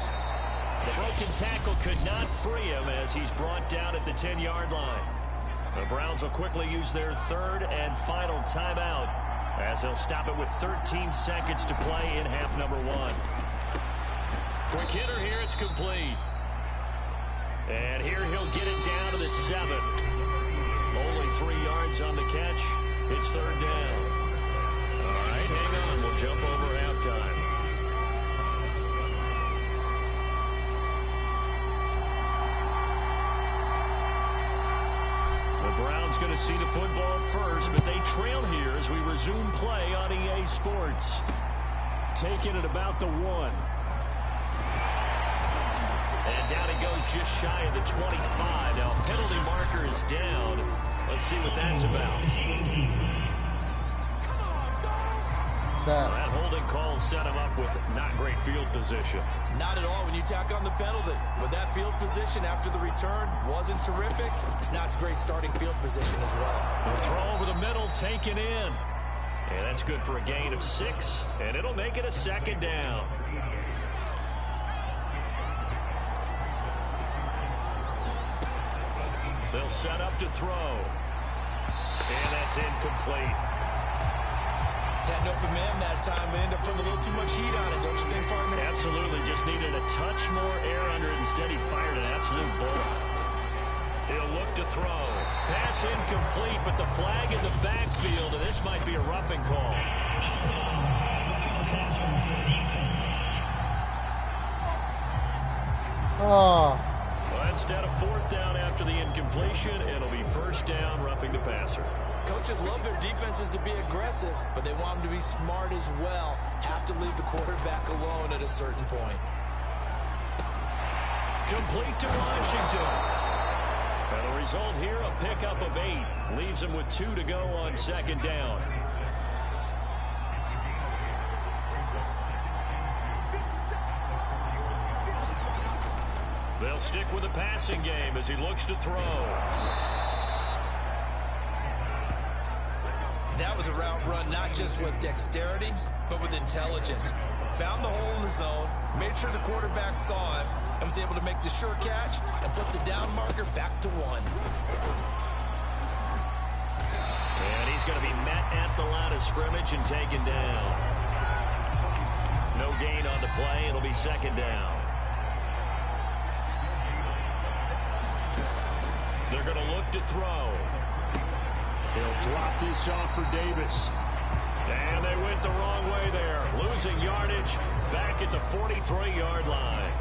The broken tackle could not free him as he's brought down at the 10-yard line. The Browns will quickly use their 3rd and final timeout as they'll stop it with 13 seconds to play in half number 1. Quick hitter here, it's complete. And here he'll get it down to the 7. Only 3 yards on the catch. It's 3rd down. All right, hang on. We'll jump over halftime. The Browns going to see the football first, but they trail here as we resume play on EA Sports. Taking it about the 1. And down he goes just shy of the 25. Now penalty marker is down. Let's see what that's about. That holding call set him up with not great field position. Not at all when you tack on the penalty. With that field position after the return wasn't terrific. It's not a great starting field position as well. The throw over the middle taken in. And that's good for a gain of 6. And it'll make it a 2nd down. He'll set up to throw. And that's incomplete. Had an open man that time, but ended up putting a little too much heat on it, don't you think, partner? Absolutely. Just needed a touch more air under it. Instead, he fired an absolute bullet. He'll look to throw. Pass incomplete, but the flag in the backfield, and this might be a roughing call. Oh. Well, instead of fourth down after the incompletion, it'll be first down, roughing the passer. Coaches love their defenses to be aggressive, but they want them to be smart as well. Have to leave the quarterback alone at a certain point. Complete to Washington. And the result here, a pickup of 8. Leaves them with 2 to go on second down. They'll stick with the passing game as he looks to throw. That was a route run not just with dexterity, but with intelligence. Found the hole in the zone, made sure the quarterback saw him, and was able to make the sure catch and flip the down marker back to 1. And he's going to be met at the line of scrimmage and taken down. No gain on the play. It'll be second down. They're going to look to throw. He'll drop this off for Davis. And they went the wrong way there. Losing yardage back at the 43-yard line.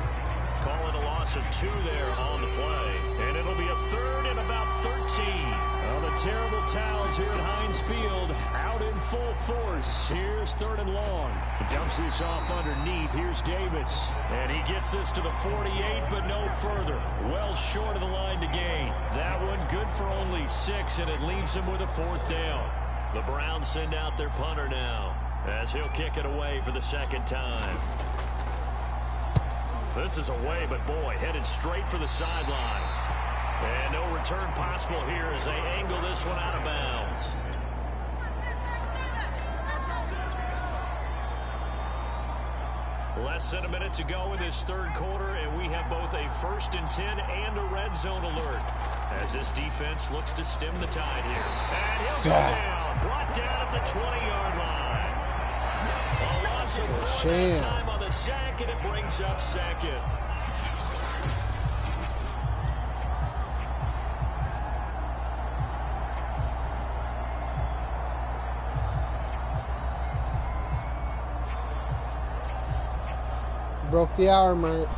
Calling a loss of 2 there on the play. And it'll be a third and about 13. Well, the terrible towels here at Heinz Field out in full force. Here's third and long. He dumps this off underneath. Here's Davis. And he gets this to the 48, but no further. Well short of the line to gain. That one good for only 6, and it leaves him with a fourth down. The Browns send out their punter now as he'll kick it away for the second time. This is away, but boy, headed straight for the sidelines. And no return possible here as they angle this one out of bounds. Less than a minute to go in this third quarter, and we have both a 1st and 10 and a red zone alert as this defense looks to stem the tide here. And he'll go down, brought down at the 20-yard line. A loss of 4 that time on the sack, and it brings up second. Broke the hour mark.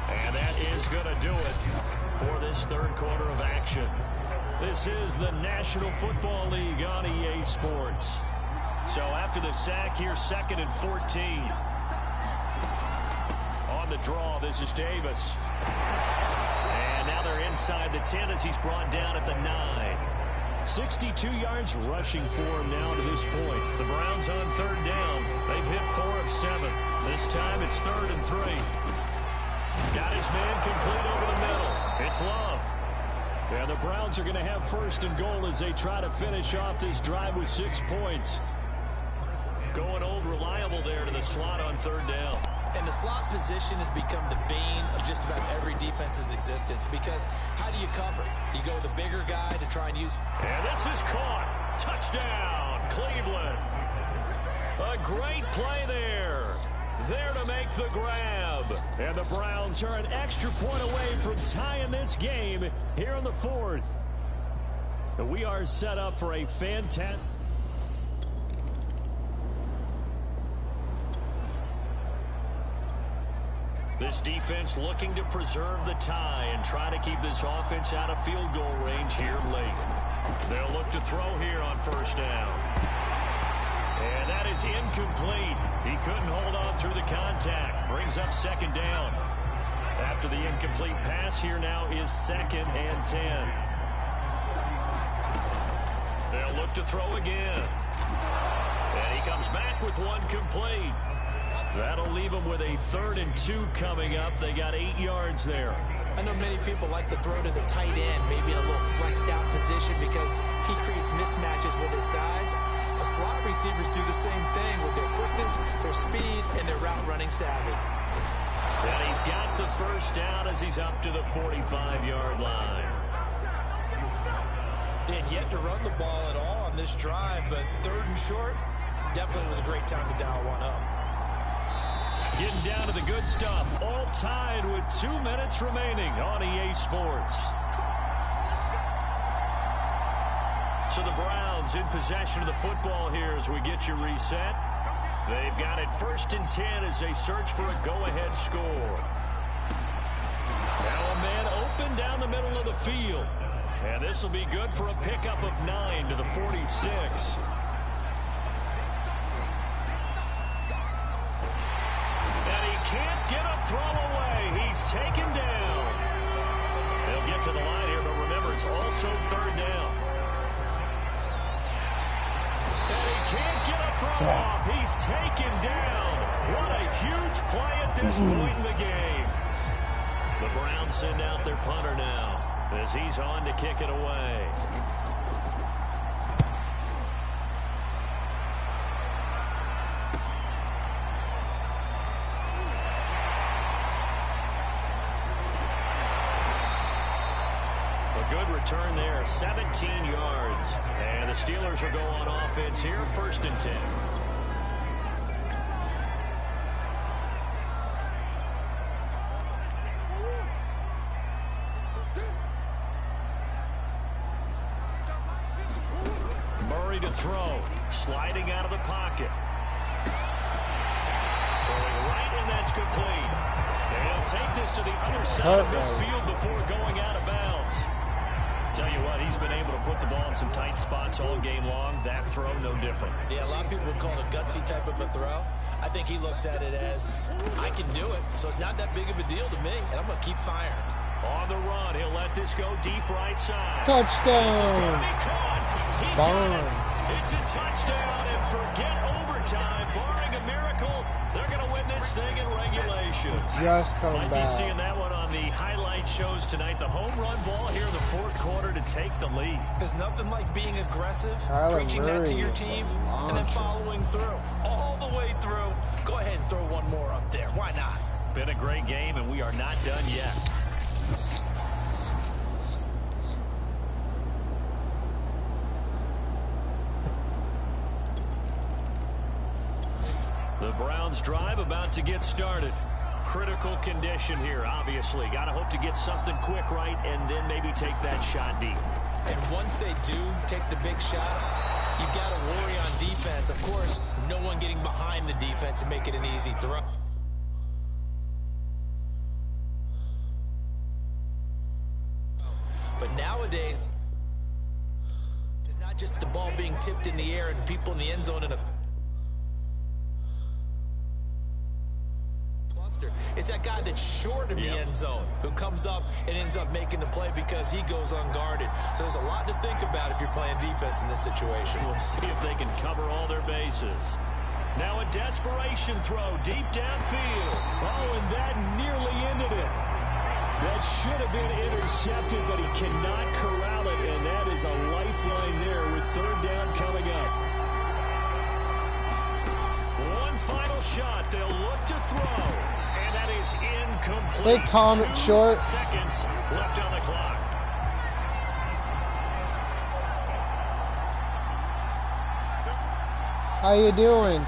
And that is going to do it for this third quarter of action. This is the National Football League on EA Sports. So after the sack here, 2nd and 14. On the draw, this is Davis. And now they're inside the 10 as he's brought down at the 9. 62 yards rushing for him now to this point. The Browns on third down. They've hit 4 of 7. This time it's 3rd and 3. Got his man complete over the middle. It's Love. And the Browns are going to have 1st and goal as they try to finish off this drive with 6 points. Going old reliable there to the slot on third down. And the slot position has become the bane of just about every defense's existence, because how do you cover? Do you go with the bigger guy to try and use? And this is caught. Touchdown, Cleveland. A great play there. There to make the grab. And the Browns are an extra point away from tying this game here in the 4th. And we are set up for a fantastic... This defense looking to preserve the tie and try to keep this offense out of field goal range here late. They'll look to throw here on 1st down. And that is incomplete. He couldn't hold on through the contact. Brings up 2nd down. After the incomplete pass, here now is 2nd and 10. They'll look to throw again. And he comes back with one complete. That'll leave them with a 3rd and 2 coming up. They got 8 yards there. I know many people like to throw to the tight end, maybe in a little flexed out position because he creates mismatches with his size. The slot receivers do the same thing with their quickness, their speed, and their route running savvy. And he's got the first down as he's up to the 45-yard line. They had yet to run the ball at all on this drive, but 3rd and short definitely was a great time to dial one up. Getting down to the good stuff. All tied with 2 minutes remaining on EA Sports. So the Browns in possession of the football here as we get you reset. They've got it 1st and 10 as they search for a go-ahead score. Now a man open down the middle of the field. And this will be good for a pickup of 9 to the 46. And he can't get a throw away. He's taken down. They'll get to the line here, but remember, it's also 3rd down. And he can't get a throw off. He's taken down. What a huge play at this point in the game. The Browns send out their punter now as he's on to kick it away. A good return there, 17 yards. And the Steelers will go on offense here, 1st and 10. Murray to throw, sliding out of the pocket. Throwing right, and that's complete. And he'll take this to the other side of midfield before going out of bounds. Tell you what, he's been able to put the ball in some tight spots all game long. That throw, no different. Yeah, a lot of people would call it a gutsy type of a throw. I think he looks at it as, I can do it, so it's not that big of a deal to me, and I'm going to keep firing. On the run, he'll let this go deep right side. Touchdown. This is going to be caught. He got it. It's a touchdown, and forget overtime. Barring a miracle, they're going to win this thing in regulation. Just come Might back. be seeing that one on the highlight shows tonight. The home run ball here in the 4th quarter to take the lead. There's nothing like being aggressive, preaching that to your team, and then following through. All the way through. Go ahead and throw one more up there. Why not? Been a great game, and we are not done yet. The Browns drive about to get started. Critical condition here, obviously. Got to hope to get something quick right and then maybe take that shot deep. And once they do take the big shot, you got to worry on defense. Of course, no one getting behind the defense and make it an easy throw. But nowadays, it's not just the ball being tipped in the air and people in the end zone in a cluster. It's that guy that's short of the end zone who comes up and ends up making the play because he goes unguarded. So there's a lot to think about if you're playing defense in this situation. We'll see if they can cover all their bases. Now a desperation throw deep downfield. Oh, and that nearly ended it. That should have been intercepted, but he cannot corral it, and that is a lifeline there with 3rd down coming up. One final shot. They'll look to throw, and that is incomplete. They calm it short. 2 seconds left on the clock. How you doing?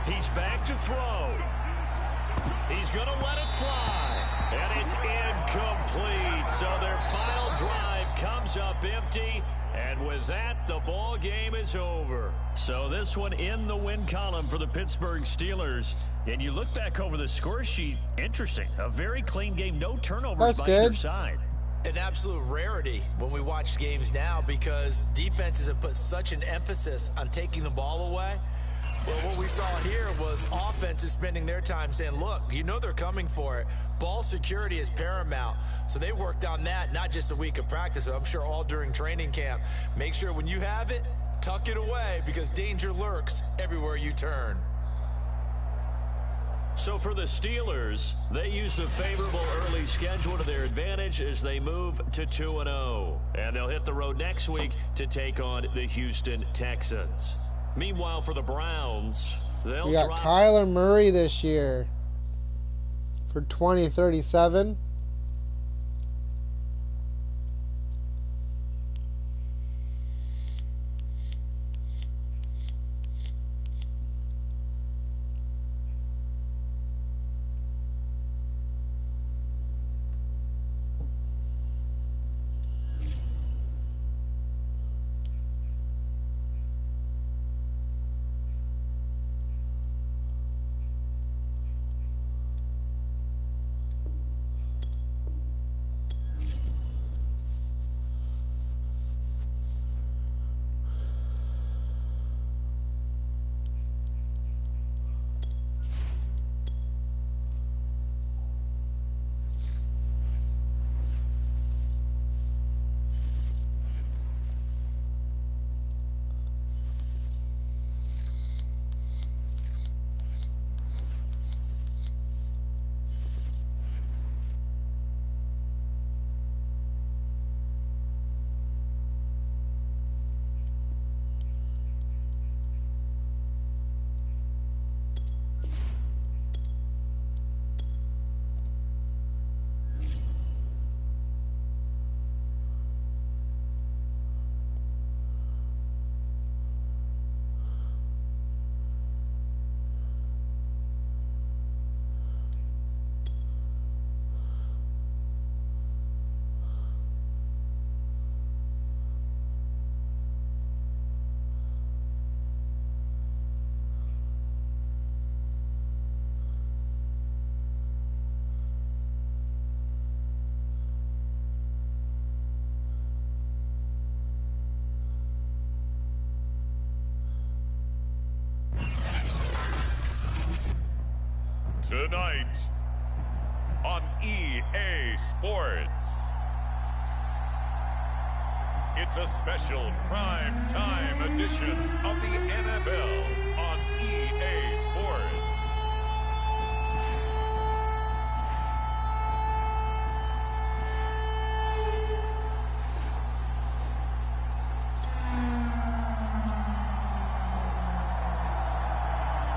He's back to throw. He's going to let it fly. And it's incomplete. So their final drive comes up empty. And with that, the ball game is over. So this one in the win column for the Pittsburgh Steelers. And you look back over the score sheet, interesting. A very clean game, no turnovers by either side. An absolute rarity when we watch games now because defenses have put such an emphasis on taking the ball away. Well, what we saw here was offenses spending their time saying, look, you know they're coming for it. Ball security is paramount. So they worked on that, not just a week of practice, but I'm sure all during training camp. Make sure when you have it, tuck it away because danger lurks everywhere you turn. So for the Steelers, they use the favorable early schedule to their advantage as they move to 2-0. And they'll hit the road next week to take on the Houston Texans. Meanwhile, for the Browns, they'll we got Kyler Murray this year. for 2037. Tonight on EA Sports, it's a special prime time edition of the NFL on EA Sports.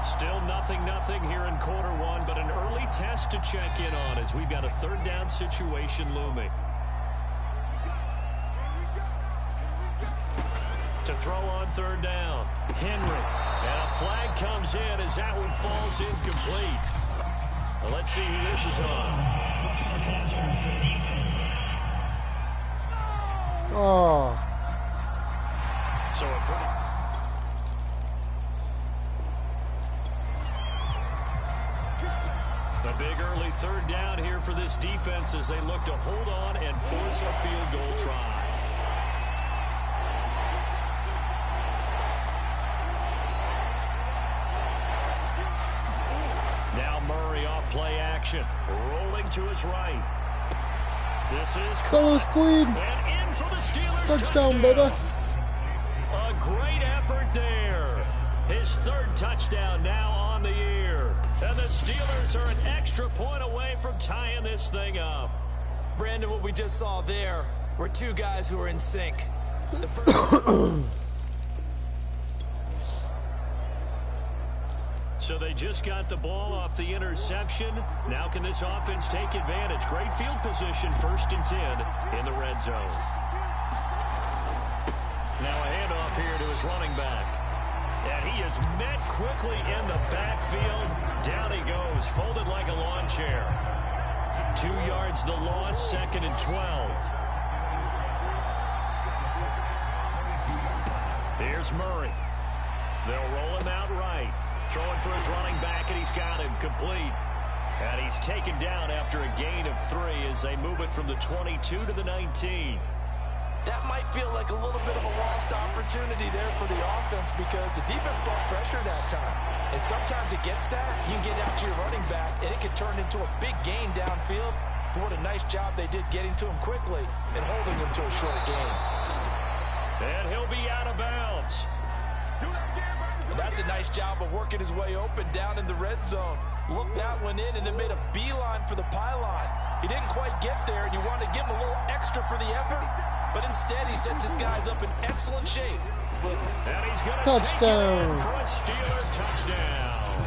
Still 0-0 here in quarter one, but an early test to check in on as we've got a third down situation looming. To throw on third down, Henry. And a flag comes in as that one falls incomplete. Well, let's see who this is on. Oh. So a pretty... A big early third down here for this defense as they look to hold on and force a field goal try. Now Murray off play action, rolling to his right. This is Carlos Queen. And in for the Steelers. Touchdown, baby. A great effort there. His third touchdown now on the year. And the Steelers are an extra point away from tying this thing up. Brandon, what we just saw there were two guys who were in sync. The So they just got the ball off the interception. Now can this offense take advantage? Great field position, 1st and 10 in the red zone. Now a handoff here to his running back. And he is met quickly in the backfield. Down he goes, folded like a lawn chair. 2 yards the loss, 2nd and 12. Here's Murray. They'll roll him out right. Throwing for his running back, and he's got him complete. And he's taken down after a gain of 3 as they move it from the 22 to the 19. That might feel like a little bit of a lost opportunity there for the offense because the defense brought pressure that time. And sometimes against that, you can get out to your running back, and it can turn into a big gain downfield. But what a nice job they did getting to him quickly and holding him to a short gain. And he'll be out of bounds. And that's a nice job of working his way open down in the red zone. Looked that one in and then made a beeline for the pylon. He didn't quite get there, and you wanted to give him a little extra for the effort. But instead, he sets his guys up in excellent shape. And he's going to Touchdown. take it for a Steeler touchdown.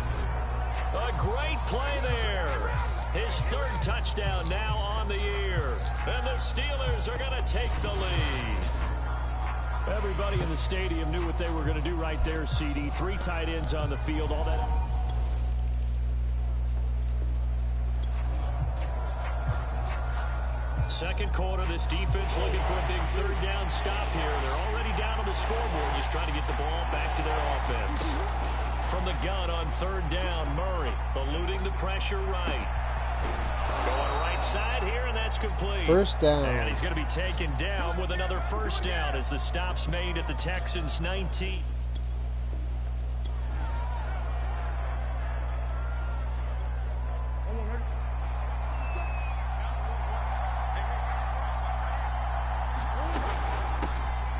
A great play there. His third touchdown now on the year. And the Steelers are going to take the lead. Everybody in the stadium knew what they were going to do right there, CD. 3 tight ends on the field. All that. Second quarter, this defense looking for a big third down stop here. They're already down on the scoreboard, just trying to get the ball back to their offense. From the gun on third down, Murray eluding the pressure right. Going right side here, and that's complete. First down. And he's going to be taken down with another first down as the stop's made at the Texans' 19.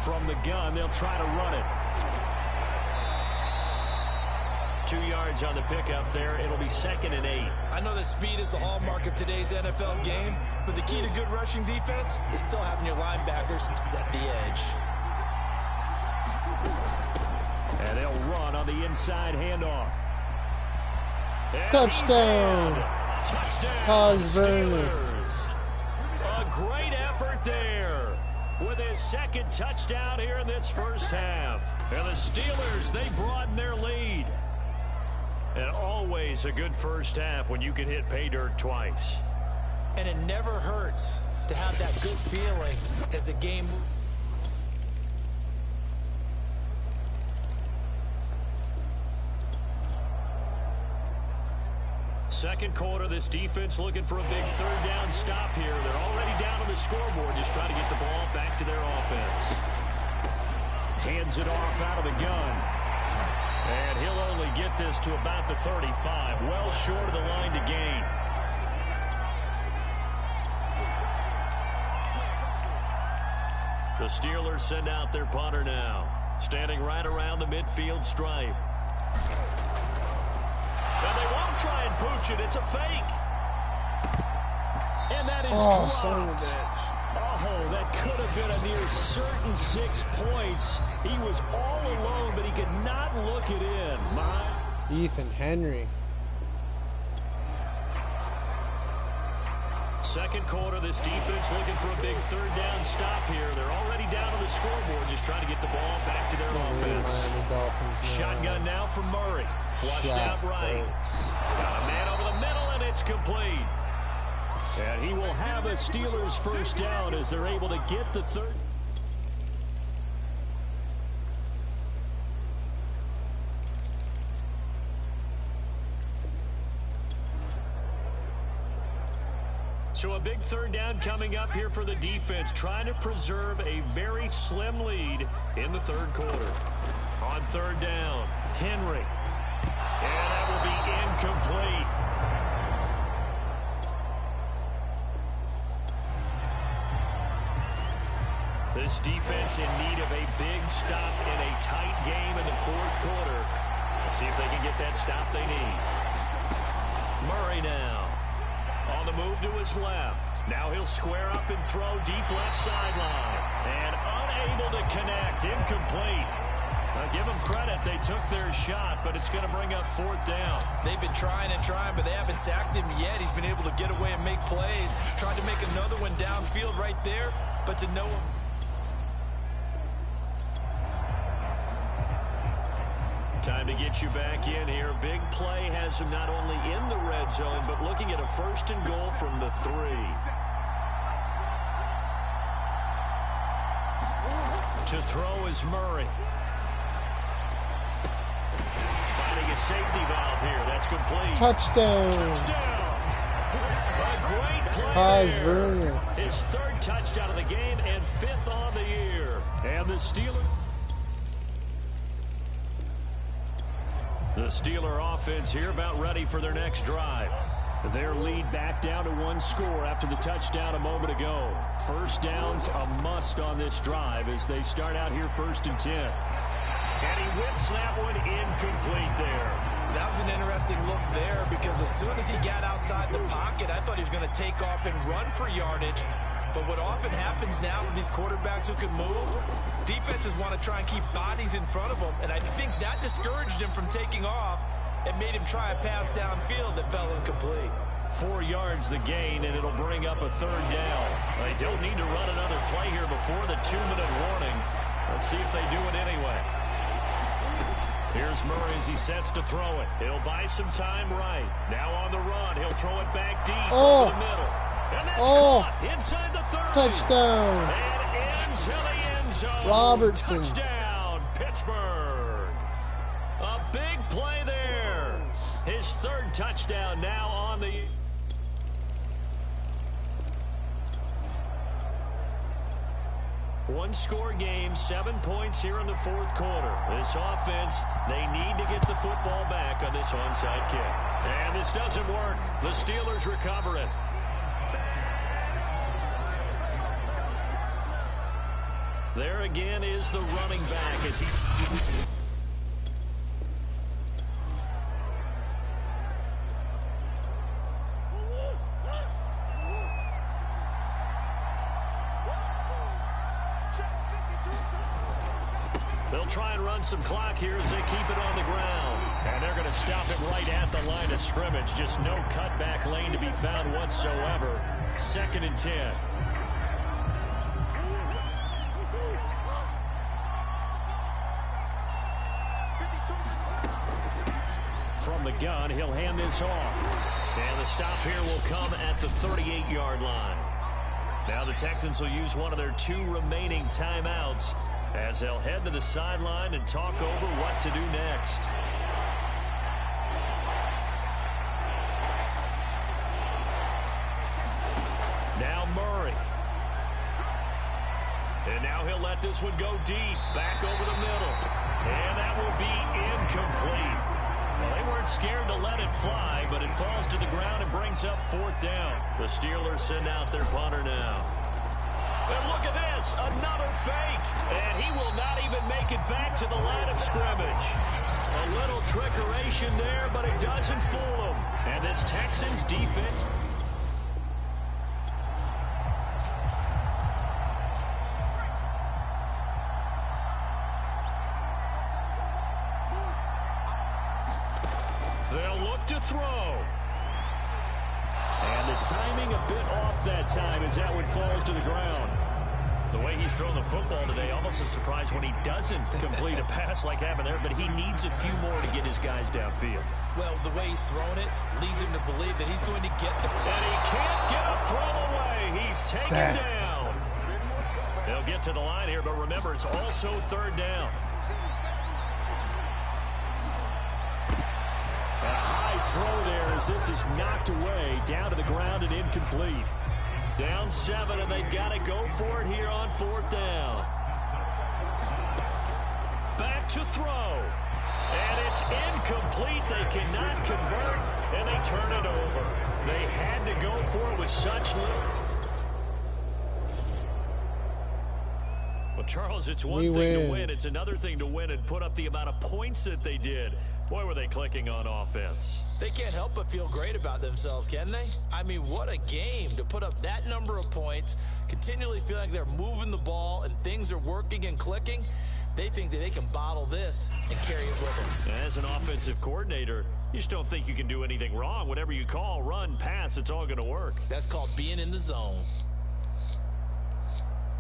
From the gun, they'll try to run it. 2 yards on the pickup there. It'll be 2nd and 8. I know that speed is the hallmark of today's NFL game, but the key to good rushing defense is still having your linebackers set the edge. And they'll run on the inside handoff. And Touchdown! Touchdown, Steelers. Steelers. A great effort there with his second touchdown here in this first half. And the Steelers, they broaden their lead. And always a good first half when you can hit pay dirt twice. And it never hurts to have that good feeling as the game moves. Second quarter, this defense looking for a big third down stop here. They're already down on the scoreboard, just trying to get the ball back to their offense. Hands it off out of the gun. And he'll only get this to about the 35, well short of the line to gain. The Steelers send out their punter now, standing right around the midfield stripe. And they won't try and pooch it. It's a fake. And that is dropped. Oh, that could have been a near certain 6 points. He was all alone, but he could not look it in. Ethan Henry. Second quarter, this defense looking for a big third down stop here. They're already down on the scoreboard, just trying to get the ball back to their offense. Shotgun now from Murray. Flushed out right. Got a man over the middle, and it's complete. And he will have a Steelers first down as they're able to get the third. So a big third down coming up here for the defense, trying to preserve a very slim lead in the third quarter. On third down, Henry. And that will be incomplete. This defense in need of a big stop in a tight game in the fourth quarter. Let's see if they can get that stop they need. Murray now. On the move to his left. Now he'll square up and throw deep left sideline. And unable to connect. Incomplete. Give them credit. They took their shot, but it's going to bring up fourth down. They've been trying and trying, but they haven't sacked him yet. He's been able to get away and make plays. Tried to make another one downfield right there, but to no one. Time to get you back in here. Big play has him not only in the red zone, but looking at a 1st and goal from the 3. To throw is Murray. Finding a safety valve here. That's complete. Touchdown. Touchdown. A great play there. Werner. His 3rd touchdown of the game and 5th on the year. And the Steelers. The Steeler offense here about ready for their next drive. Their lead back down to 1 score after the touchdown a moment ago. First down's a must on this drive as they start out here 1st and 10. And he whips that one incomplete there. That was an interesting look there because as soon as he got outside the pocket, I thought he was going to take off and run for yardage. But what often happens now with these quarterbacks who can move, defenses want to try and keep bodies in front of them, and I think that discouraged him from taking off and made him try a pass downfield that fell incomplete. 4 yards the gain, and it'll bring up a 3rd down. They don't need to run another play here before the 2-minute warning. Let's see if they do it anyway. Here's Murray as he sets to throw it. He'll buy some time right. Now on the run. He'll throw it back deep over the middle. And that's caught inside the 30. Touchdown. And into the end zone. Robertson. Touchdown, Pittsburgh. A big play there. His 3rd touchdown now on the... One-score game, 7 points here in the 4th quarter. This offense, they need to get the football back on this onside kick. And this doesn't work. The Steelers recover it. There again is the running back as he... They'll try and run some clock here as they keep it on the ground. And they're going to stop it right at the line of scrimmage. Just no cutback lane to be found whatsoever. 2nd and 10. From the gun, he'll hand this off. And the stop here will come at the 38-yard line. Now the Texans will use one of their 2 remaining timeouts as they'll head to the sideline and talk over what to do next. Now Murray. And now he'll let this one go deep, back over the middle. And that will be incomplete. Well, they weren't scared to let it fly, but it falls to the ground and brings up 4th down. The Steelers send out their punter now. And look at this, another fake. And he will not even make it back to the line of scrimmage. A little trickeration there, but it doesn't fool him. And this Texans defense... They'll look to throw. And the timing a bit off that time as that one falls to the ground. The way he's thrown the football today, almost a surprise when he doesn't complete a pass like happened there, but he needs a few more to get his guys downfield. Well, the way he's thrown it leads him to believe that he's going to get the... And he can't get a throw away. He's taken down. They'll get to the line here, but remember, it's also 3rd down. A high throw there as this is knocked away, down to the ground and incomplete. Down 7, and they've got to go for it here on 4th down. Back to throw. And it's incomplete. They cannot convert, and they turn it over. They had to go for it with such little... Well, Charles, it's one thing to win. It's another thing to win and put up the amount of points that they did. Boy, were they clicking on offense. They can't help but feel great about themselves, can they? I mean, what a game to put up that number of points, continually feeling like they're moving the ball and things are working and clicking. They think that they can bottle this and carry it with them. As an offensive coordinator, you just don't think you can do anything wrong. Whatever you call, run, pass, it's all going to work. That's called being in the zone.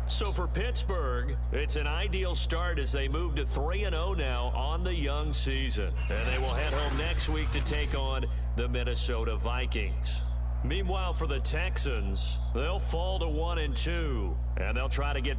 So for Pittsburgh, it's an ideal start as they move to 3-0 now on the young season. And they will head home next week to take on the Minnesota Vikings. Meanwhile, for the Texans, they'll fall to 1-2, and they'll try to get...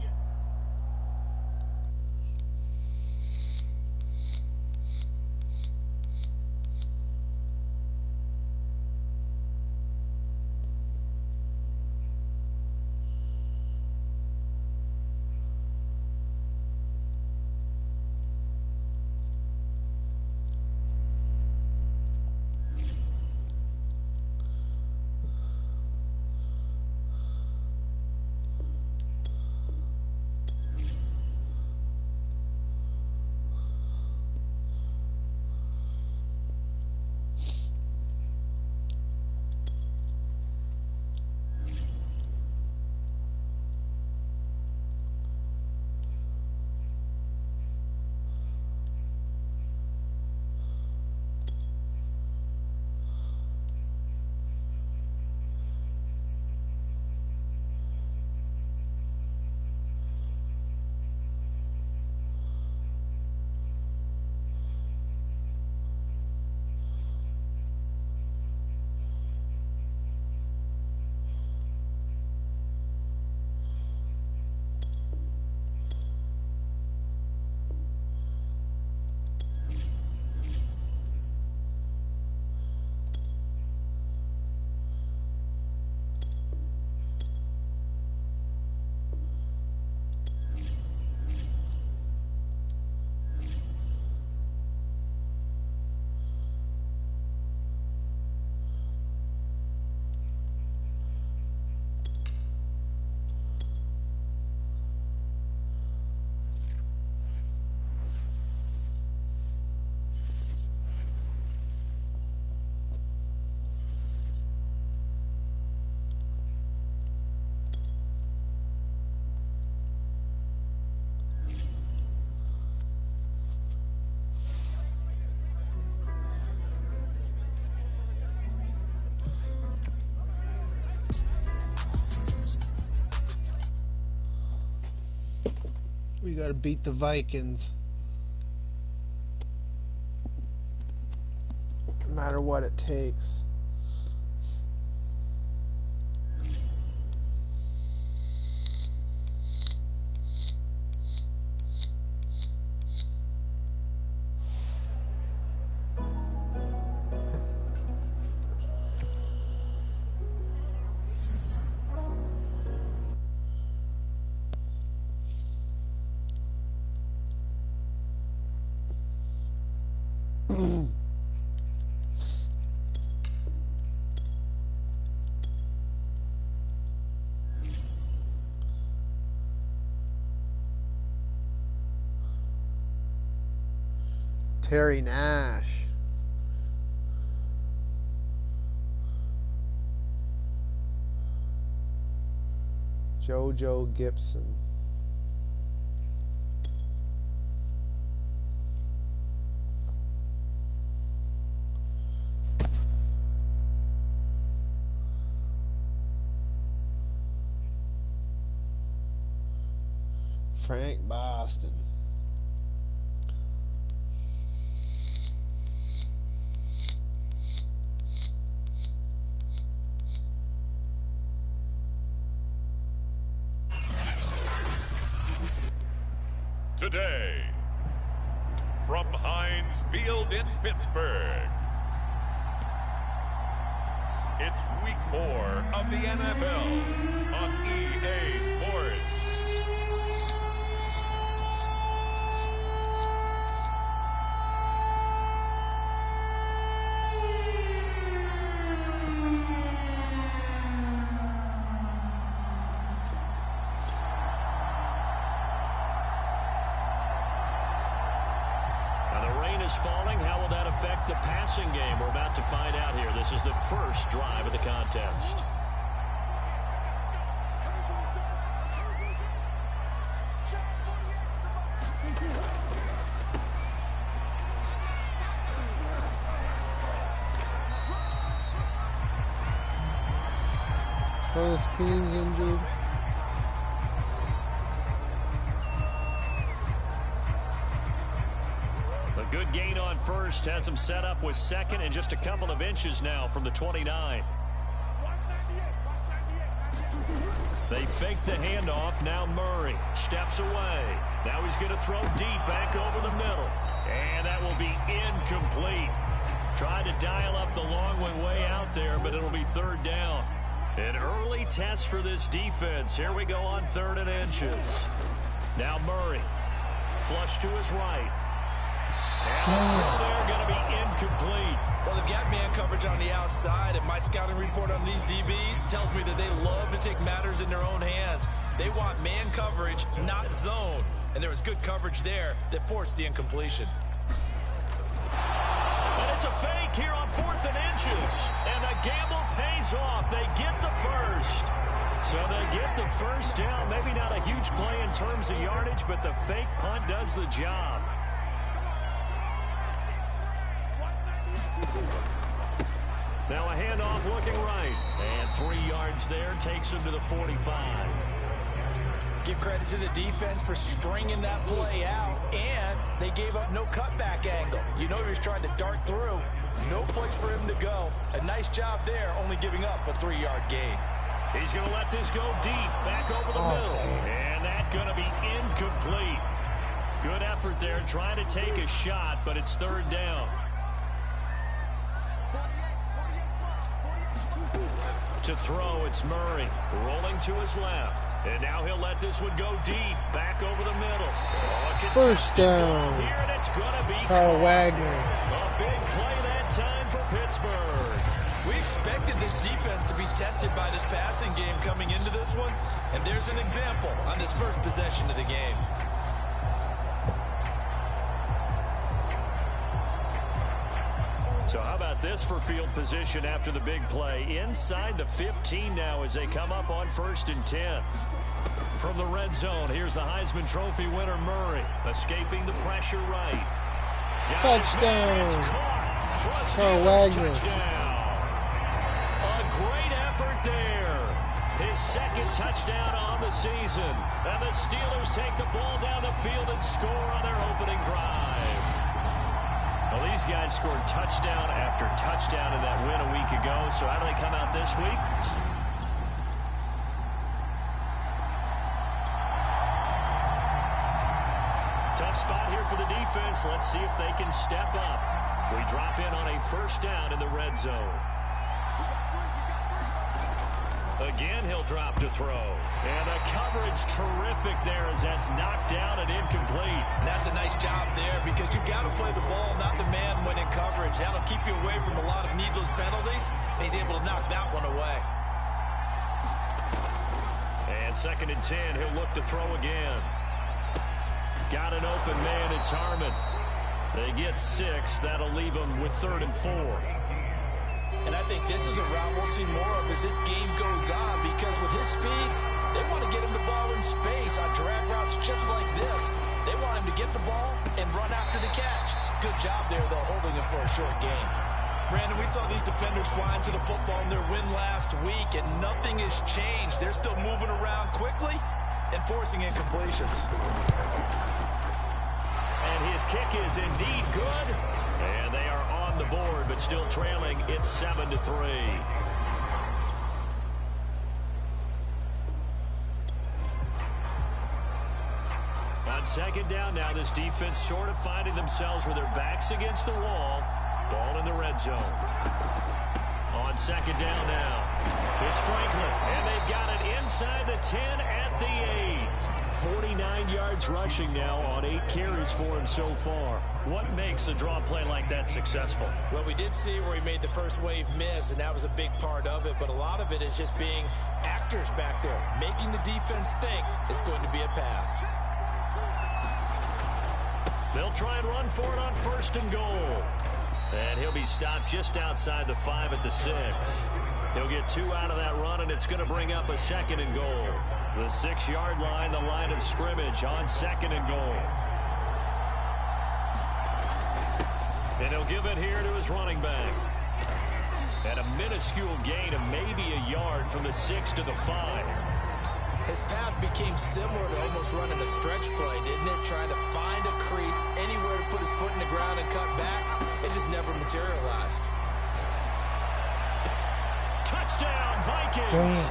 We gotta beat the Vikings. No matter what it takes. Terry Nash. JoJo Gibson. Frank Boston. Today, from Heinz Field in Pittsburgh, it's Week 4 of the NFL on EA Sports. Falling. How will that affect the passing game? We're about to find out here. This is the first drive of the contest. First Queen's injured. Good gain on first, has him set up with second and just a couple of inches now from the 29. They fake the handoff. Now Murray steps away. Now he's going to throw deep back over the middle. And that will be incomplete. Tried to dial up the long one way out there, but it'll be third down. An early test for this defense. Here we go on 3rd and inches. Now Murray. Flush to his right. And the throw there going to be incomplete. Well, they've got man coverage on the outside, and my scouting report on these DBs tells me that they love to take matters in their own hands. They want man coverage, not zone. And there was good coverage there that forced the incompletion. And it's a fake here on 4th and inches. And the gamble pays off. They get the first. So they get the first down. Maybe not a huge play in terms of yardage, but the fake punt does the job. Now a handoff looking right. And 3 yards there takes him to the 45. Give credit to the defense for stringing that play out. And they gave up no cutback angle. You know he was trying to dart through. No place for him to go. A nice job there, only giving up a 3-yard gain. He's going to let this go deep, back over the middle. And that's going to be incomplete. Good effort there, trying to take a shot, but it's 3rd down. To throw, it's Murray, rolling to his left. And now he'll let this one go deep, back over the middle. First down. Here, and it's going to be Carl Wagner. A big play that time for Pittsburgh. We expected this defense to be tested by this passing game coming into this one. And there's an example on this first possession of the game. So how about this for field position after the big play? Inside the 15 now as they come up on 1st and 10. From the red zone, here's the Heisman Trophy winner Murray, escaping the pressure right. Touchdown. Carl Wagner. Touchdown. A great effort there. his second touchdown on the season. And the Steelers take the ball down the field and score on their opening drive. Well, these guys scored touchdown after touchdown in that win a week ago. So how do they come out this week? Tough spot here for the defense. Let's see if they can step up. We drop in on a first down in the red zone. Again, he'll drop to throw. And the coverage terrific there as that's knocked down and incomplete. And that's a nice job there because you've got to play the ball, not the man when in coverage. That'll keep you away from a lot of needless penalties. And he's able to knock that one away. And 2nd and 10, he'll look to throw again. Got an open man, it's Harmon. They get 6. That'll leave them with 3rd and 4. And I think this is a route we'll see more of as this game goes on because with his speed, they want to get him the ball in space on drag routes just like this. They want him to get the ball and run after the catch. Good job there, though, holding him for a short game. Brandon, we saw these defenders flying to the football in their win last week, and nothing has changed. They're still moving around quickly and forcing incompletions. And his kick is indeed good. And they are on the board, but still trailing. It's 7-3. On 2nd down now, this defense sort of finding themselves with their backs against the wall. Ball in the red zone. On 2nd down now, it's Franklin. And they've got it inside the 10 at the 8. 49 yards rushing now on 8 carries for him so far. What makes a draw play like that successful? Well, we did see where he made the first wave miss, and that was a big part of it. But a lot of it is just being actors back there, making the defense think it's going to be a pass. They'll try and run for it on 1st and goal. And he'll be stopped just outside the 5 at the 6. He'll get 2 out of that run, and it's going to bring up a 2nd and goal. The 6-yard line, the line of scrimmage on 2nd and goal. And he'll give it here to his running back. And a minuscule gain of maybe a yard from the 6 to the 5. His path became similar to almost running a stretch play, didn't it? Trying to find a crease, anywhere to put his foot in the ground and cut back. It just never materialized. Touchdown, Vikings!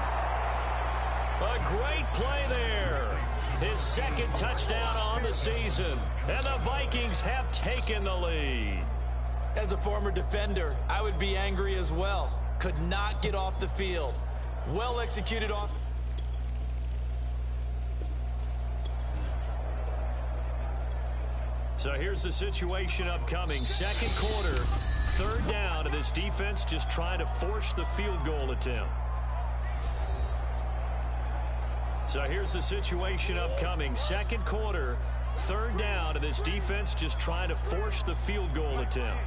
A great play there. His 2nd touchdown on the season. And the Vikings have taken the lead. As a former defender, I would be angry as well. Could not get off the field. Well executed off. So here's the situation upcoming. 2nd quarter, 3rd down, and this defense just trying to force the field goal attempt. So here's the situation upcoming. 2nd quarter, 3rd down, and this defense just trying to force the field goal attempt.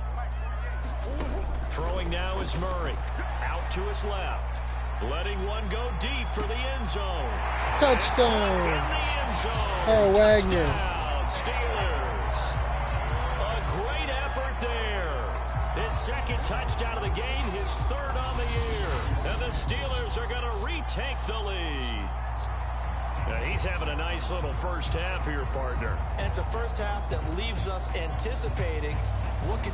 Throwing now is Murray. Out to his left. Letting one go deep for the end zone. Touchdown. In the end zone. Oh, Wagner. Touchdown, Steelers. A great effort there. His 2nd touchdown of the game, his 3rd on the year. And the Steelers are going to retake the lead. He's having a nice little first half here, partner. And it's a first half that leaves us anticipating what can...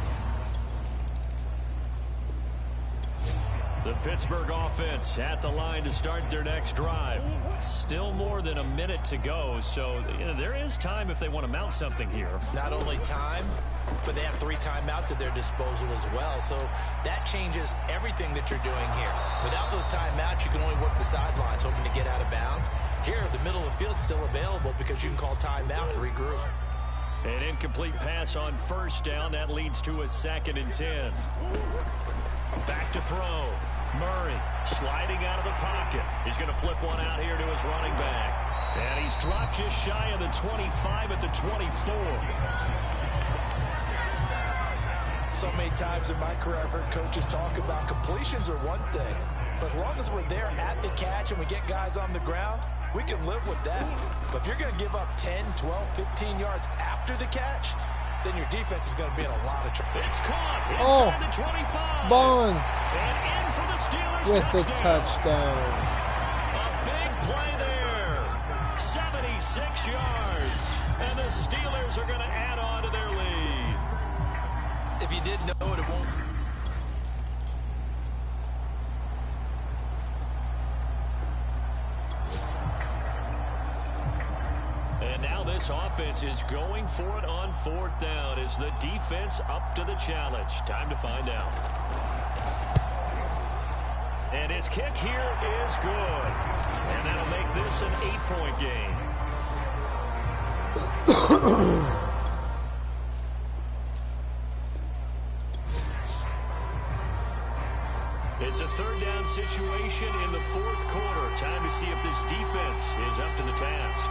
The Pittsburgh offense at the line to start their next drive. Still more than a minute to go, so there is time if they want to mount something here. Not only time, but they have 3 timeouts at their disposal as well, so that changes everything that you're doing here. Without those timeouts, you can only work the sidelines, hoping to get out of bounds. Here, the middle of the field's still available because you can call timeout and regroup. An incomplete pass on 1st down. That leads to a 2nd and 10. Back to throw. Murray sliding out of the pocket. He's going to flip one out here to his running back. And he's dropped just shy of the 25 at the 24. So many times in my career, I've heard coaches talk about completions are one thing. But as long as we're there at the catch and we get guys on the ground, we can live with that. But if you're going to give up 10, 12, 15 yards after the catch, then your defense is going to be in a lot of trouble. It's caught inside the 25. Bond. And in for the Steelers with touchdown. the touchdown. A 6 yards. And the Steelers are going to add on to their lead. If you didn't know it, it won't. And now this offense is going for it on 4th down. Is the defense up to the challenge? Time to find out. And his kick here is good. And that'll make this an 8-point game. It's a 3rd down situation in the 4th quarter. Time to see if this defense is up to the task.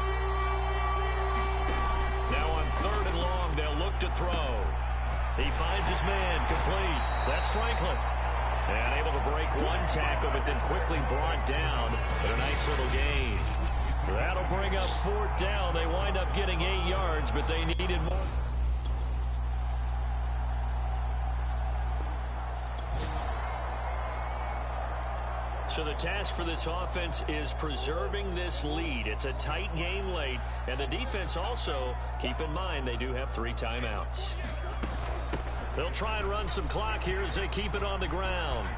Now on 3rd and long, they'll look to throw. He finds his man, complete. That's Franklin. And able to break one tackle, but then quickly brought down. But a nice little gain. That'll bring up 4th down. They wind up getting 8 yards, but they needed more. So the task for this offense is preserving this lead. It's a tight game late, and the defense also, keep in mind, they do have 3 timeouts. They'll try and run some clock here as they keep it on the ground.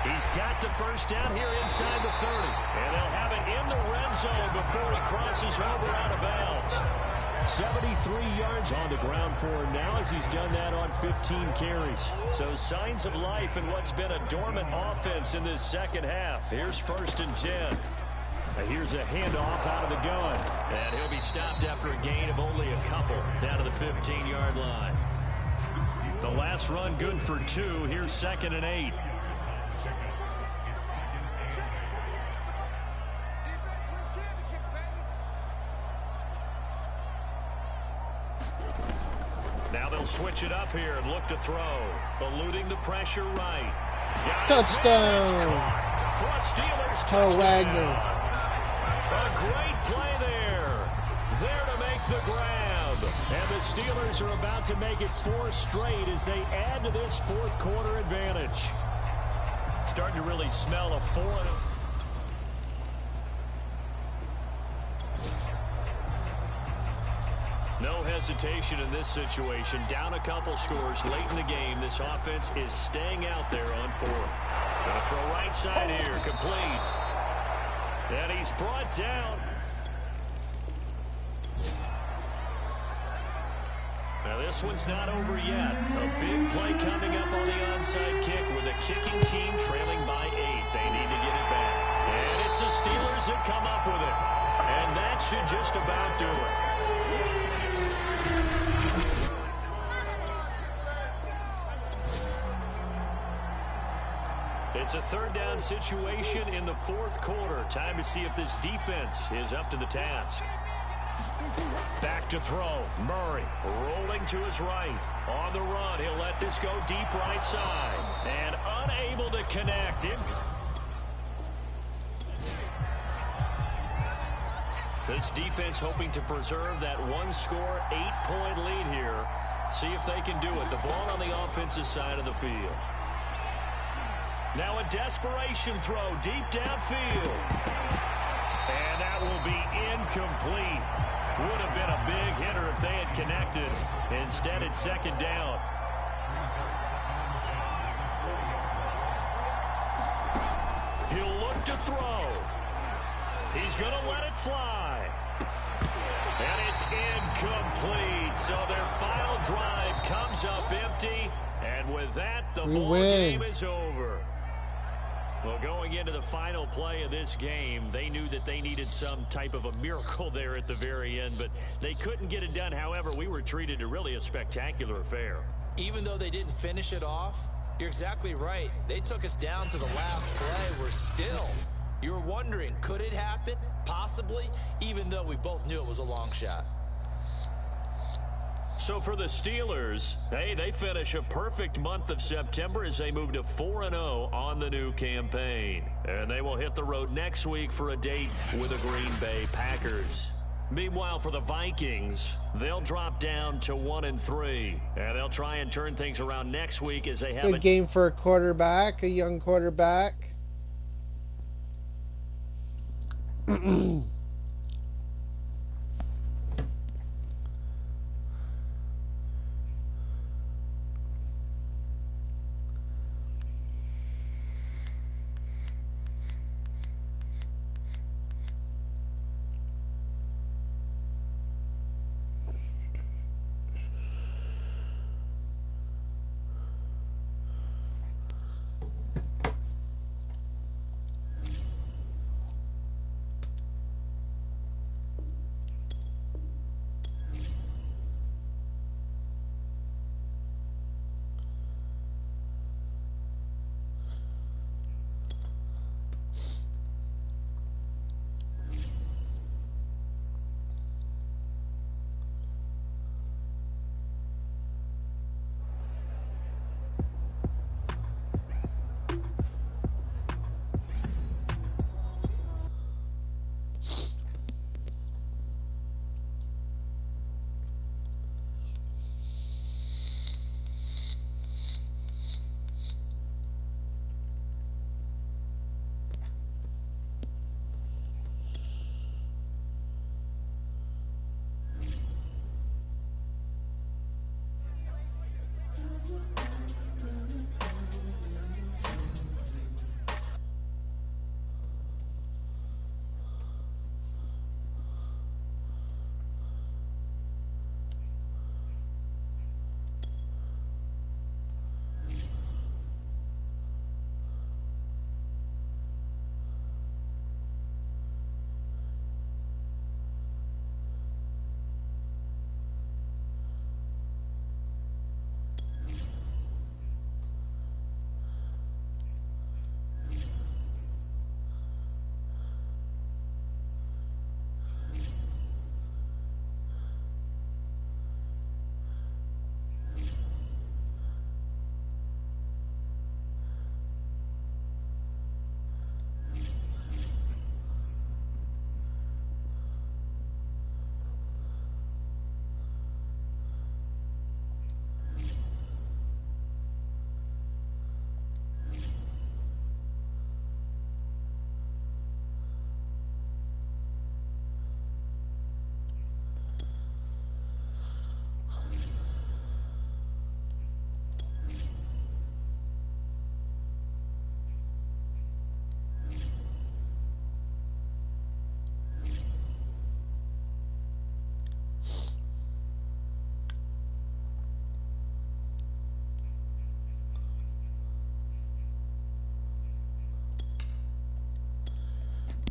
He's got the 1st down here inside the 30. And they'll have it in the red zone before he crosses over out of bounds. 73 yards on the ground for him now as he's done that on 15 carries. So signs of life in what's been a dormant offense in this 2nd half. Here's 1st and 10. Here's a handoff out of the gun. And he'll be stopped after a gain of only a couple down to the 15-yard line. The last run good for 2. Here's 2nd and 8. Now they'll switch it up here and look to throw. Eluding the pressure right. Touchdown. For a Steelers touchdown. Wagner. A great play there. There to make the grab. And the Steelers are about to make it 4 straight as they add to this 4th quarter advantage. Starting to really smell a 4. No hesitation in this situation. Down a couple scores late in the game. This offense is staying out there on 4th. Gonna throw right side here, complete. And he's brought down. Now this one's not over yet. A big play coming up on the onside kick with a kicking team trailing by 8. They need to get it back. And it's the Steelers that come up with it. And that should just about do it. It's a 3rd down situation in the 4th quarter. Time to see if this defense is up to the task. Back to throw. Murray rolling to his right. On the run, he'll let this go deep right side. And unable to connect him. This defense hoping to preserve that 1-score, 8-point lead here. See if they can do it. The ball on the offensive side of the field. Now a desperation throw deep downfield. And that will be incomplete. Would have been a big hitter if they had connected. Instead, it's 2nd down. He'll look to throw. He's going to let it fly. And it's incomplete. So their final drive comes up empty. And with that, the ball game is over. Well, going into the final play of this game, they knew that they needed some type of a miracle there at the very end, but they couldn't get it done. However, we were treated to really a spectacular affair. Even though they didn't finish it off, you're exactly right. They took us down to the last play. We're still. You were wondering, could it happen? Possibly, even though we both knew it was a long shot. So for the Steelers, hey, they finish a perfect month of September as they move to 4-0 on the new campaign. And they will hit the road next week for a date with the Green Bay Packers. Meanwhile, for the Vikings, they'll drop down to 1-3. And they'll try and turn things around next week as they have a game for a quarterback, a young quarterback.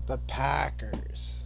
The Packers.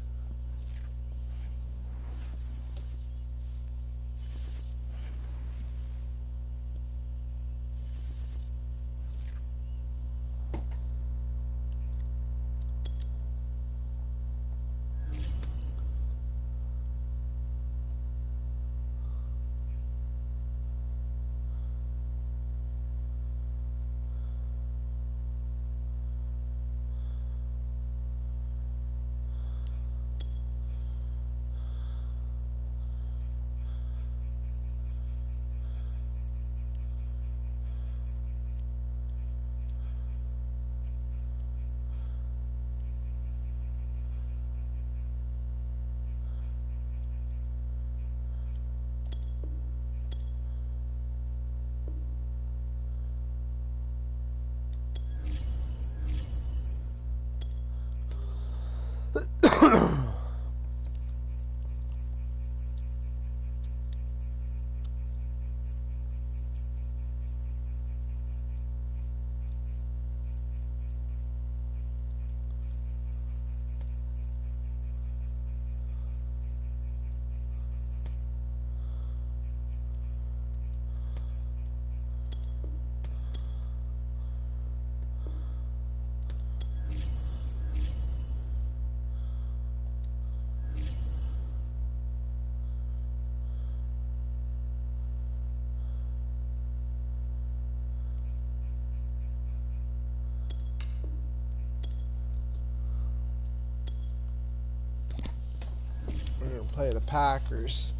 We're gonna play the Packers.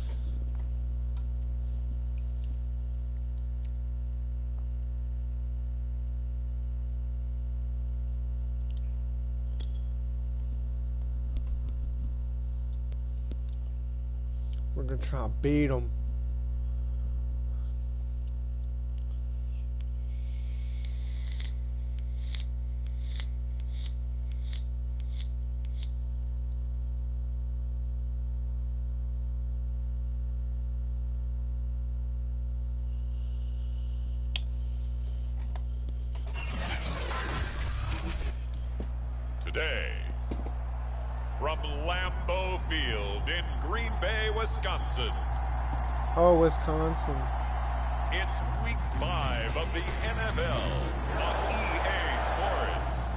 We're gonna try and beat them. Today, from Lambeau Field in Green Bay, Wisconsin. Oh, Wisconsin. It's week 5 of the NFL on EA Sports.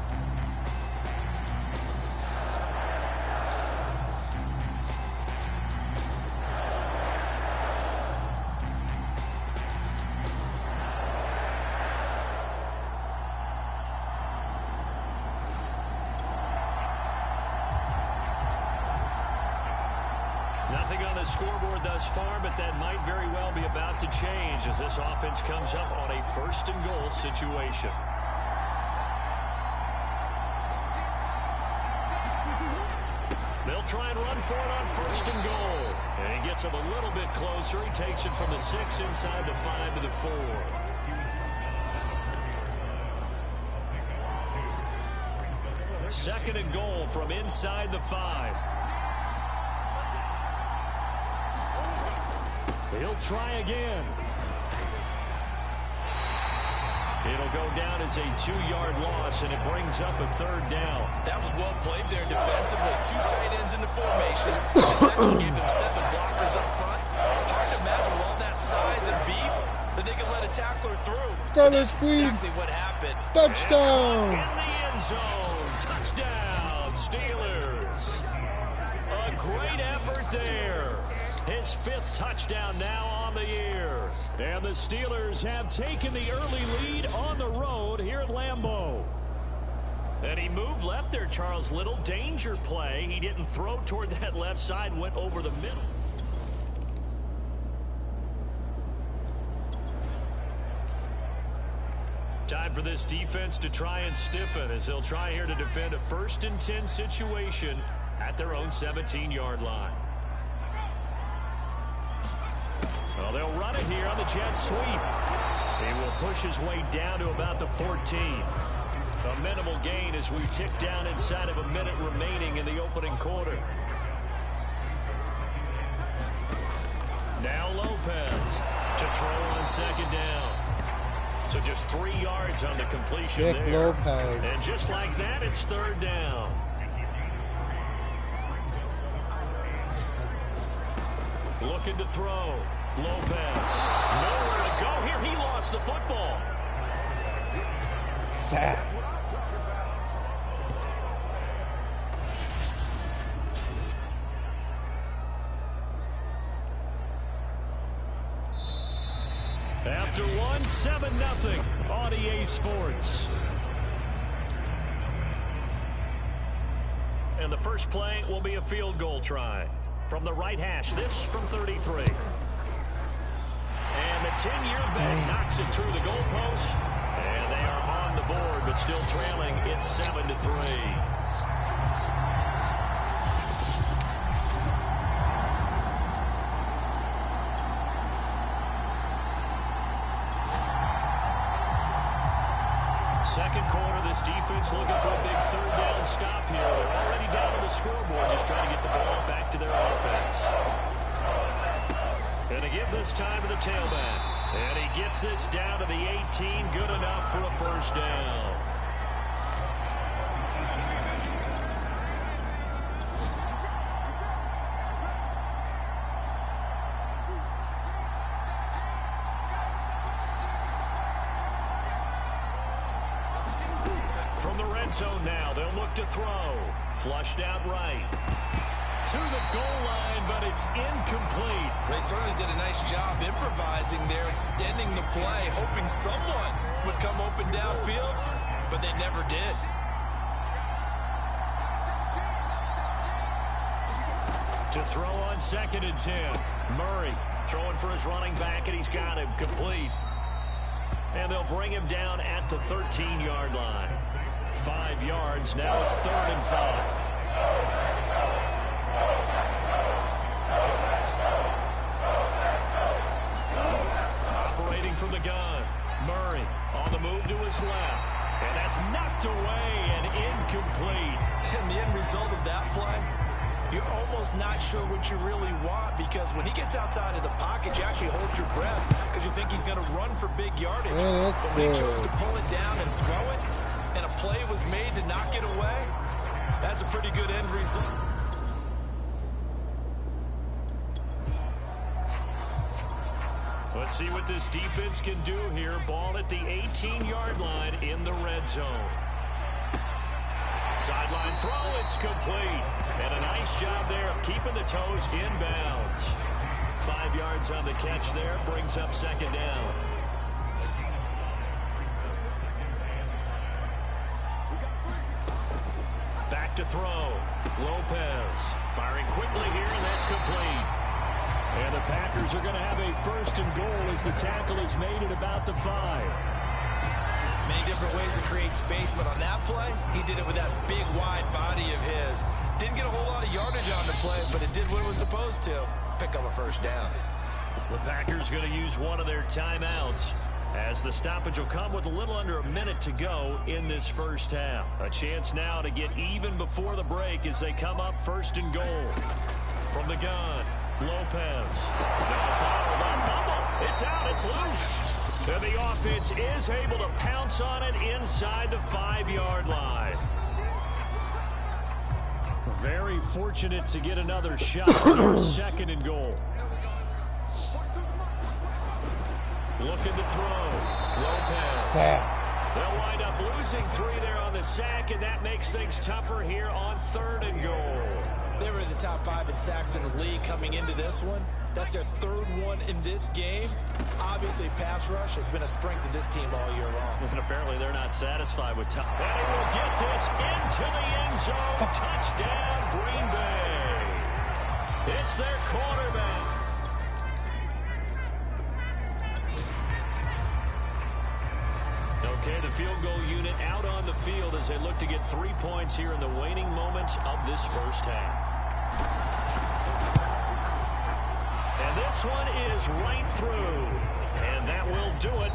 Nothing on the scoreboard thus far, but that might very well be about to change as this offense comes up on a 1st and goal situation. They'll try try and run for it on 1st and goal. And he gets him a little bit closer. He takes it from the 6 inside the 5 to the 4. 2nd and goal from inside the 5. He'll try again. It'll go down as a 2-yard loss, and it brings up a 3rd down. That was well played there defensively. 2 tight ends in the formation, which essentially gave them 7 blockers up front. Hard to imagine with all that size and beef that they could let a tackler through. That's exactly what happened. Touchdown! In the end zone. Touchdown, Steelers. A great effort there. His 5th touchdown now on the year. And the Steelers have taken the early lead on the road here at Lambeau. And he moved left there, Charles. Little danger play. He didn't throw toward that left side, went over the middle. Time for this defense to try and stiffen as they'll try here to defend a 1st and 10 situation at their own 17-yard line. Well, they'll run it here on the jet sweep. He will push his way down to about the 14. A minimal gain as we tick down inside of a minute remaining in the opening quarter. Now Lopez to throw on 2nd down. So just 3 yards on the completion there. Lopez. And just like that, it's 3rd down. Looking to throw. Lopez. Nowhere to go here. He lost the football. Sad. After one, 7-0 on EA Sports. And the first play will be a field goal try. From the right hash, this from 33. And the 10-year bet knocks it through the goalpost. And they are on the board, but still trailing. It's 7-3. Second quarter, this defense looking for a big 3rd down stop here. They're already down on the scoreboard, just trying to get the ball back to their offense. And they give this time to the tailback. And he gets this down to the 18. Good enough for a 1st down. From the red zone now, they'll look to throw. Flushed out right. To the goal line, but it's incomplete. They certainly did a nice job improvising there, extending the play, hoping someone would come open downfield, but they never did. To throw on 2nd and 10. Murray throwing for his running back, and he's got him complete. And they'll bring him down at the 13-yard line. 5 yards. Now it's 3rd and 5. Operating from the gun. Murray on the move to his left. And that's knocked away and incomplete. And the end result of that play, you're almost not sure what you really want, because when he gets outside of the pocket, you actually hold your breath because you think he's going to run for big yardage. Yeah, but when he chose to pull it down and throw it, and a play was made to knock it away, that's a pretty good end result. Let's see what this defense can do here. Ball at the 18-yard line in the red zone. Sideline throw, it's complete. And a nice job there of keeping the toes inbounds. 5 yards on the catch there, brings up 2nd down. Back to throw. Lopez firing quickly here, and that's complete. And the Packers are going to have a 1st and goal as the tackle is made at about the 5. Many different ways to create space, but on that play, he did it with that big, wide body of his. Didn't get a whole lot of yardage on the play, but it did what it was supposed to. Pick up a first down. The Packers going to use one of their timeouts, as the stoppage will come with a little under a minute to go in this first half. A chance now to get even before the break as they come up 1st and goal. From the gun, Lopez. It's out, it's loose. And the offense is able to pounce on it inside the 5-yard line. Very fortunate to get another shot. 2nd and goal. Looking to throw. Lopez. They'll wind up losing 3 there on the sack, and that makes things tougher here on 3rd and goal. They were in the top 5 in sacks in the league coming into this one. That's their 3rd one in this game. Obviously, pass rush has been a strength of this team all year long. And apparently they're not satisfied with time. And he will get this into the end zone. Touchdown, Green Bay. It's their quarterback. Okay, the field goal unit out on the field as they look to get 3 points here in the waning moments of this first half. And this one is right through. And that will do it.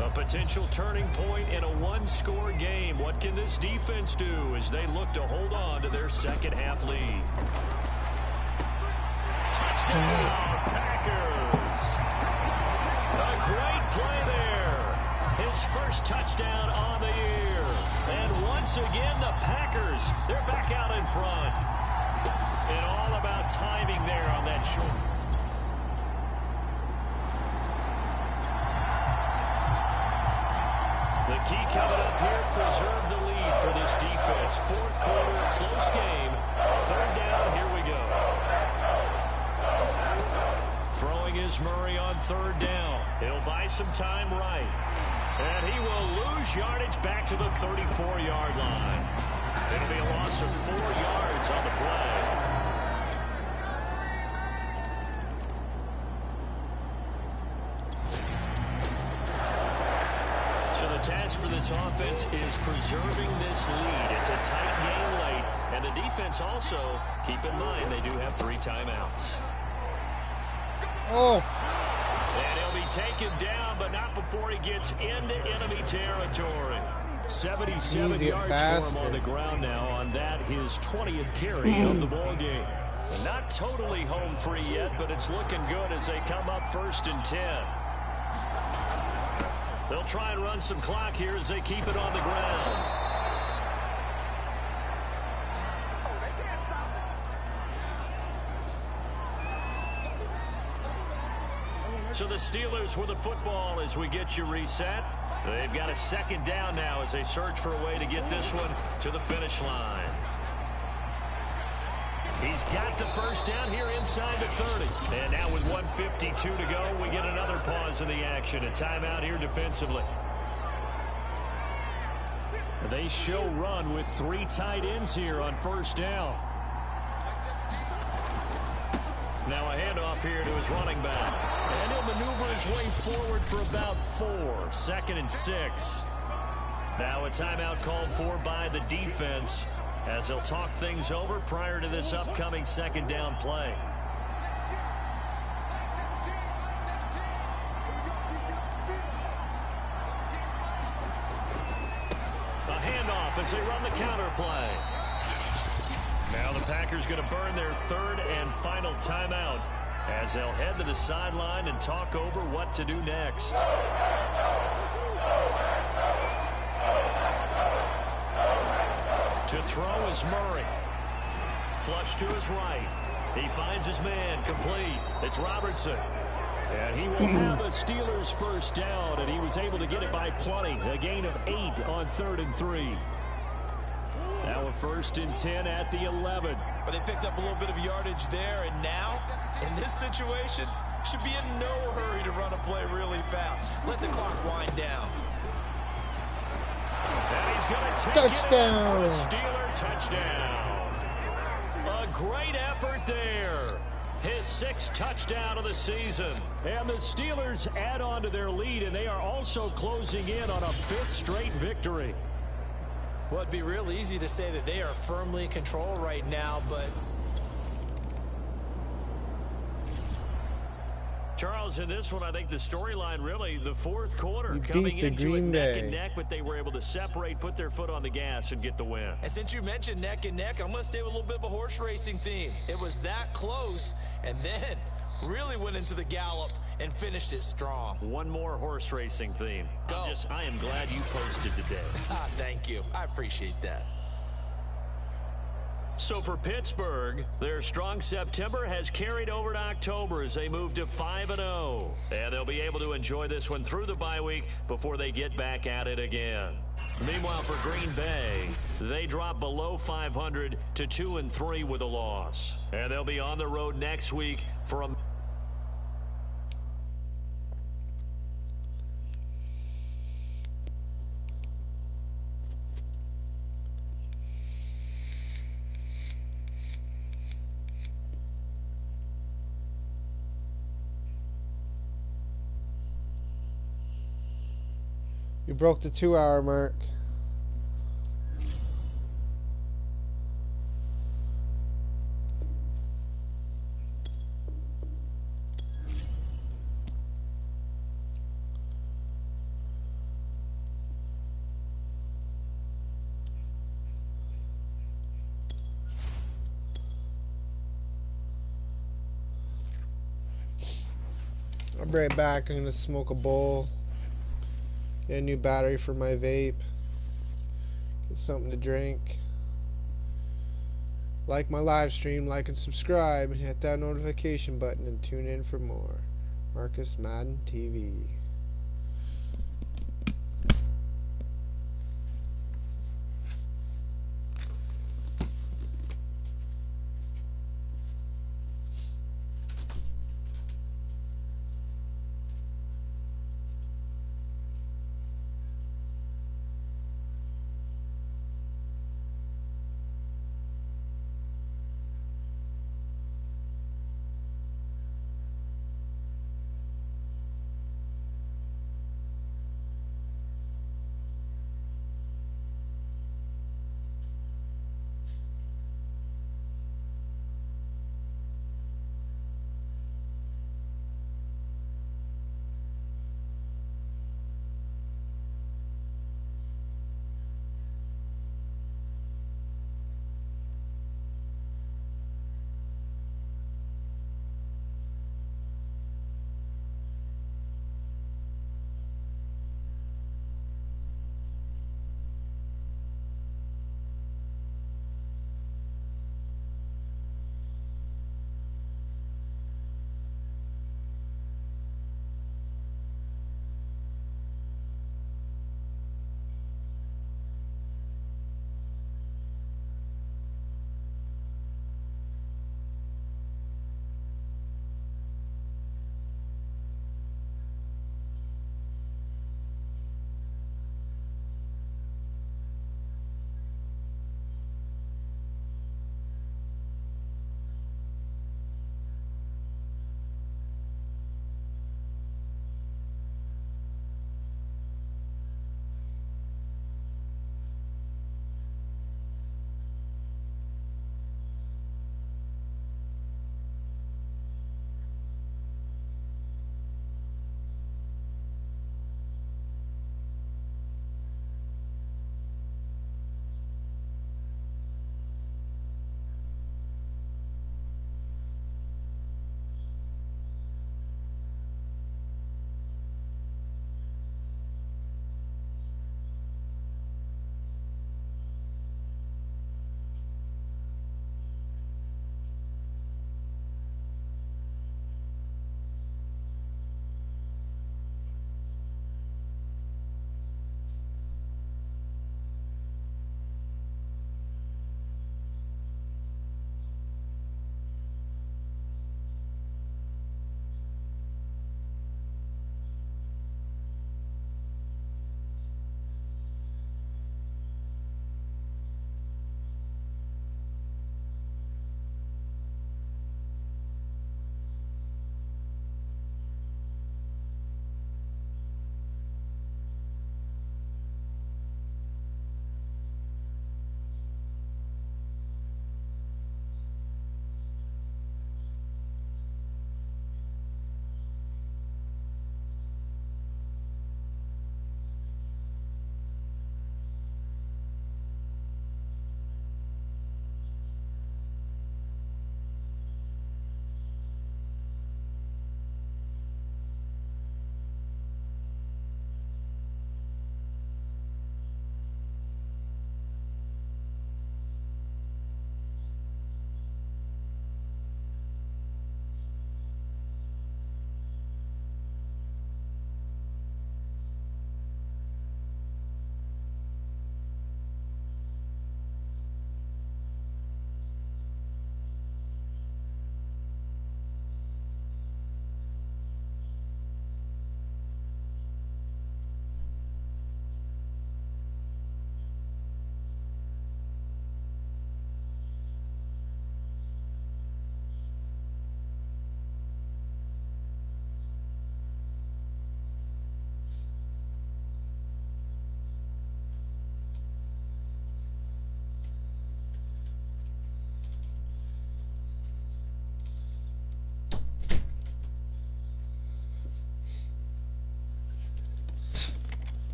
A potential turning point in a 1-score game. What can this defense do as they look to hold on to their second half lead? Touchdown, Packers. A great play there. His first touchdown on the year. And once again, the Packers, they're back out in front. And all about timing there on that short. The key coming up here, preserve the lead for this defense. 4th quarter, close game. 3rd down, here we go. Throwing is Murray on 3rd down. He'll buy some time right. And he will lose yardage back to the 34-yard line. It'll be a loss of 4 yards on the play. So the task for this offense is preserving this lead. It's a tight game late. And the defense also, keep in mind, they do have 3 timeouts. Oh. And he'll be taken down, but not before he gets into enemy territory. 77 yards for him on the ground now on that, his 20th carry of the ball game. Not totally home free yet, but it's looking good as they come up 1st and 10. They'll try and run some clock here as they keep it on the ground. So the Steelers with the football as we get you reset. They've got a 2nd down now as they search for a way to get this one to the finish line. He's got the first down here inside the 30. And now with 1:52 to go, we get another pause in the action. A timeout here defensively. They show run with 3 tight ends here on 1st down. Now a handoff here to his running back. And he'll maneuver his way forward for about 4. 2nd and 6. Now a timeout called for by the defense as they'll talk things over prior to this upcoming 2nd down play. A handoff as they run the counter play. Now the Packers going to burn their 3rd and final timeout as they'll head to the sideline and talk over what to do next. To throw is Murray. Flush to his right. He finds his man complete. It's Robertson. And he will have a Steelers first down, and he was able to get it by plenty. A gain of 8 on 3rd and 3. Now a 1st and 10 at the 11. But they picked up a little bit of yardage there, and now, in this situation, should be in no hurry to run a play really fast. Let the clock wind down. And he's going to take touchdown. it for a Steeler touchdown. A great effort there. His 6th touchdown of the season. And the Steelers add on to their lead, and they are also closing in on a 5th straight victory. Well, it'd be real easy to say that they are firmly in control right now, but... Charles, in this one, I think the storyline really, the 4th quarter, coming into it neck and neck, but they were able to separate, put their foot on the gas, and get the win. And since you mentioned neck and neck, I'm going to stay with a little bit of a horse racing theme. It was that close, and then really went into the gallop and finished it strong. One more horse racing theme. Go. I am glad you posted today. Thank you. I appreciate that. So for Pittsburgh, their strong September has carried over to October as they move to 5-0. And they'll be able to enjoy this one through the bye week before they get back at it again. Meanwhile, for Green Bay, they drop below 500 to 2-3 with a loss. And they'll be on the road next week for a... You broke the 2-hour mark. I'll be right back. I'm gonna smoke a bowl. Get a new battery for my vape. Get something to drink. Like my live stream, like and subscribe, and hit that notification button and tune in for more. Marcus Madden TV.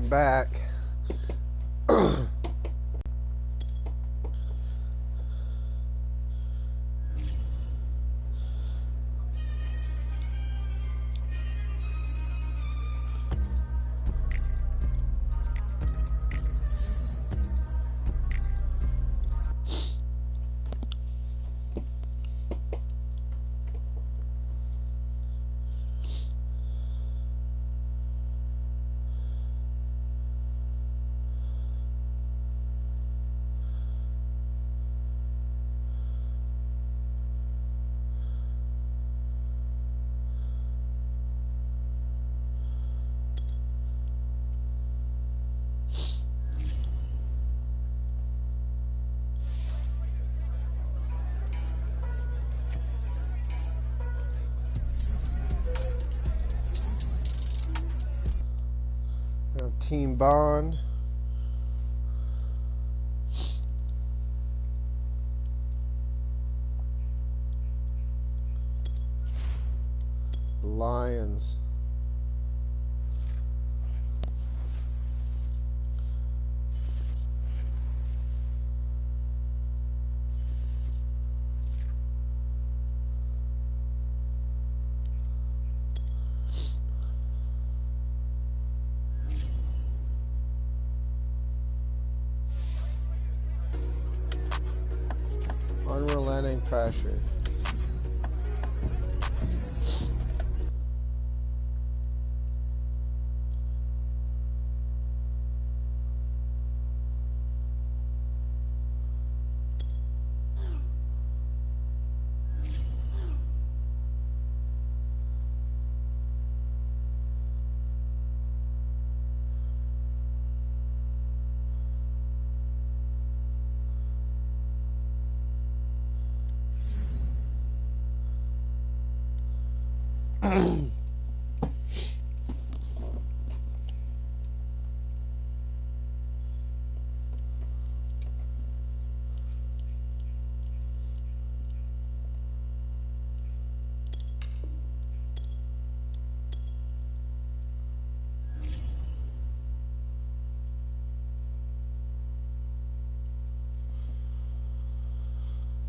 I'm back. Team Bond. Lions. Unrelenting pressure.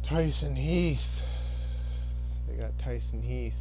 Tyson Heath. They got Tyson Heath.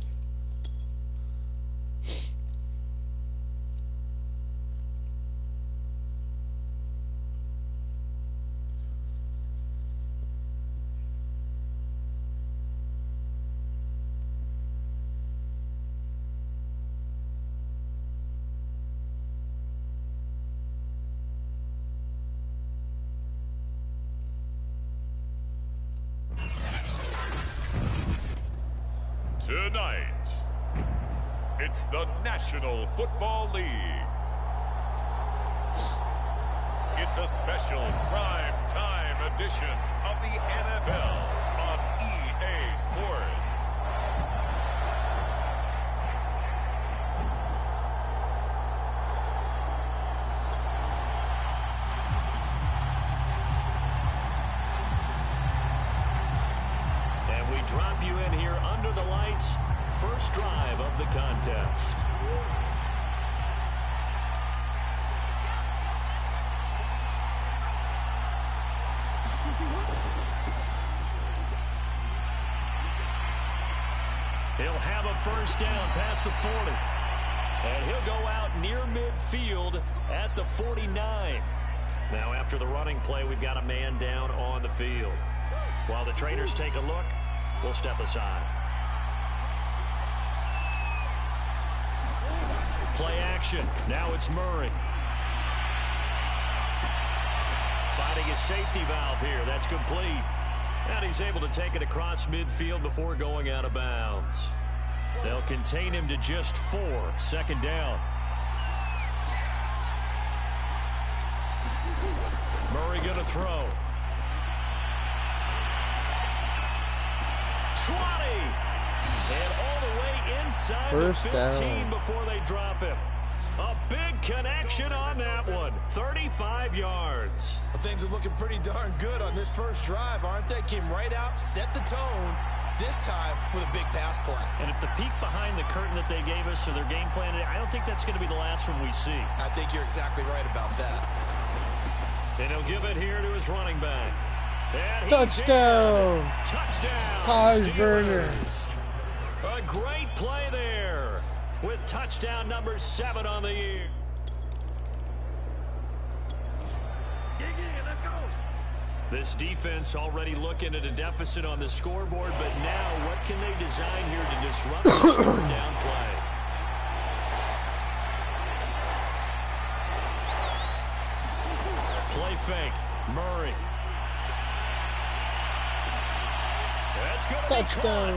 Tonight, it's the National Football League. It's a special prime time edition of the NFL on EA Sports. And we drop you in here under the lights. First drive of the contest. He'll have a first down past the 40. And he'll go out near midfield at the 49. Now after the running play, we've got a man down on the field. While the trainers take a look, we'll step aside. Play action. Now it's Murray. Finding his safety valve here. That's complete. And he's able to take it across midfield before going out of bounds. They'll contain him to just 4. Second down. Murray going to throw. 20. And all the way inside First the 15 down. before they drop him. A big connection on that one. 35 yards. Well, things are looking pretty darn good on this first drive, aren't they? Came right out, set the tone, this time with a big pass play. And if the peek behind the curtain that they gave us or their game plan, I don't think that's going to be the last one we see. I think you're exactly right about that. And he'll give it here to his running back. And touchdown! Touchdown! Taj Burner. A great play there with touchdown number 7 on the year. This defense already looking at a deficit on the scoreboard, but now what can they design here to disrupt this third down play? Play fake. Murray. That's going to be caught.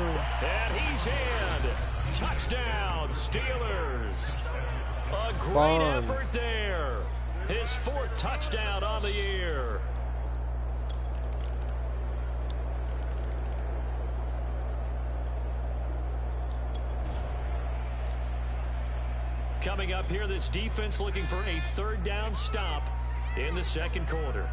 And he's in. Touchdown, Steelers. A great effort there. His 4th touchdown on the year. Coming up here, this defense looking for a 3rd down stop in the 2nd quarter.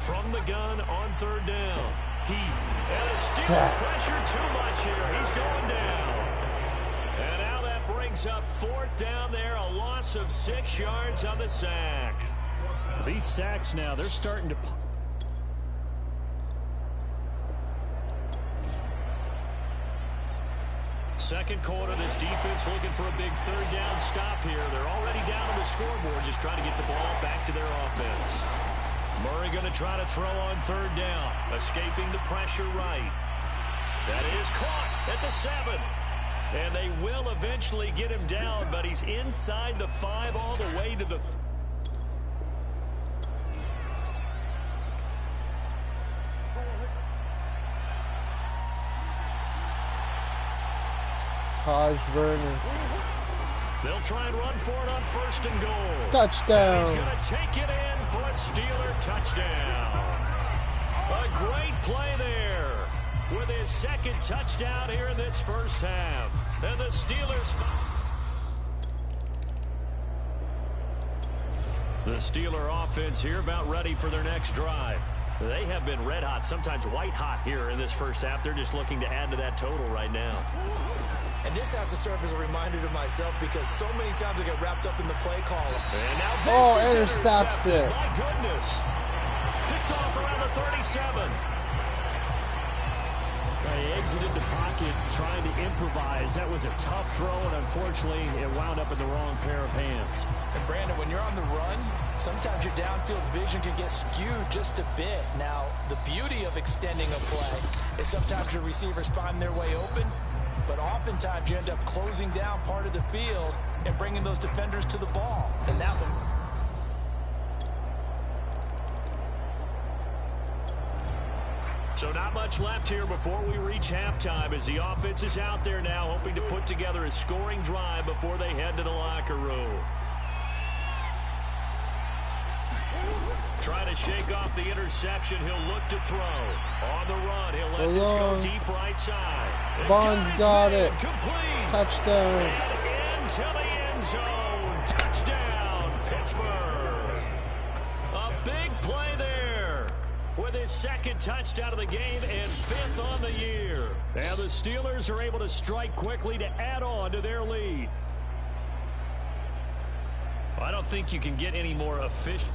From the gun on 3rd down. And a Steeler pressure too much here. He's going down. And now that brings up 4th down there. A loss of 6 yards on the sack. These sacks now, they're starting to... Second quarter, this defense looking for a big 3rd down stop here. They're already down on the scoreboard, just trying to get the ball back to their offense. Murray going to try to throw on 3rd down, escaping the pressure right. That is caught at the 7. And they will eventually get him down, but he's inside the 5 all the way to the... Taj Burner. They'll try and run for it on 1st and goal. Touchdown. And he's going to take it in for a Steeler touchdown. A great play there with his 2nd touchdown here in this first half. And the Steelers... The Steeler offense here about ready for their next drive. They have been red hot, sometimes white hot here in this first half. They're just looking to add to that total right now. And this has to serve as a reminder to myself because so many times I get wrapped up in the play call. And now this is intercepted. It. My goodness. Picked off around the 37. He exited the pocket trying to improvise. That was a tough throw, and unfortunately, it wound up in the wrong pair of hands. And Brandon, when you're on the run, sometimes your downfield vision can get skewed just a bit. Now, the beauty of extending a play is sometimes your receivers find their way open, but oftentimes you end up closing down part of the field and bringing those defenders to the ball. And that one... So not much left here before we reach halftime as the offense is out there now hoping to put together a scoring drive before they head to the locker room. Trying to shake off the interception. He'll look to throw. On the run, he'll let this go deep right side. Bond's got it. Complete. Touchdown. And into the end zone. Touchdown, Pittsburgh. A big play there with his 2nd touchdown of the game and 5th on the year. And the Steelers are able to strike quickly to add on to their lead. I don't think you can get any more efficient.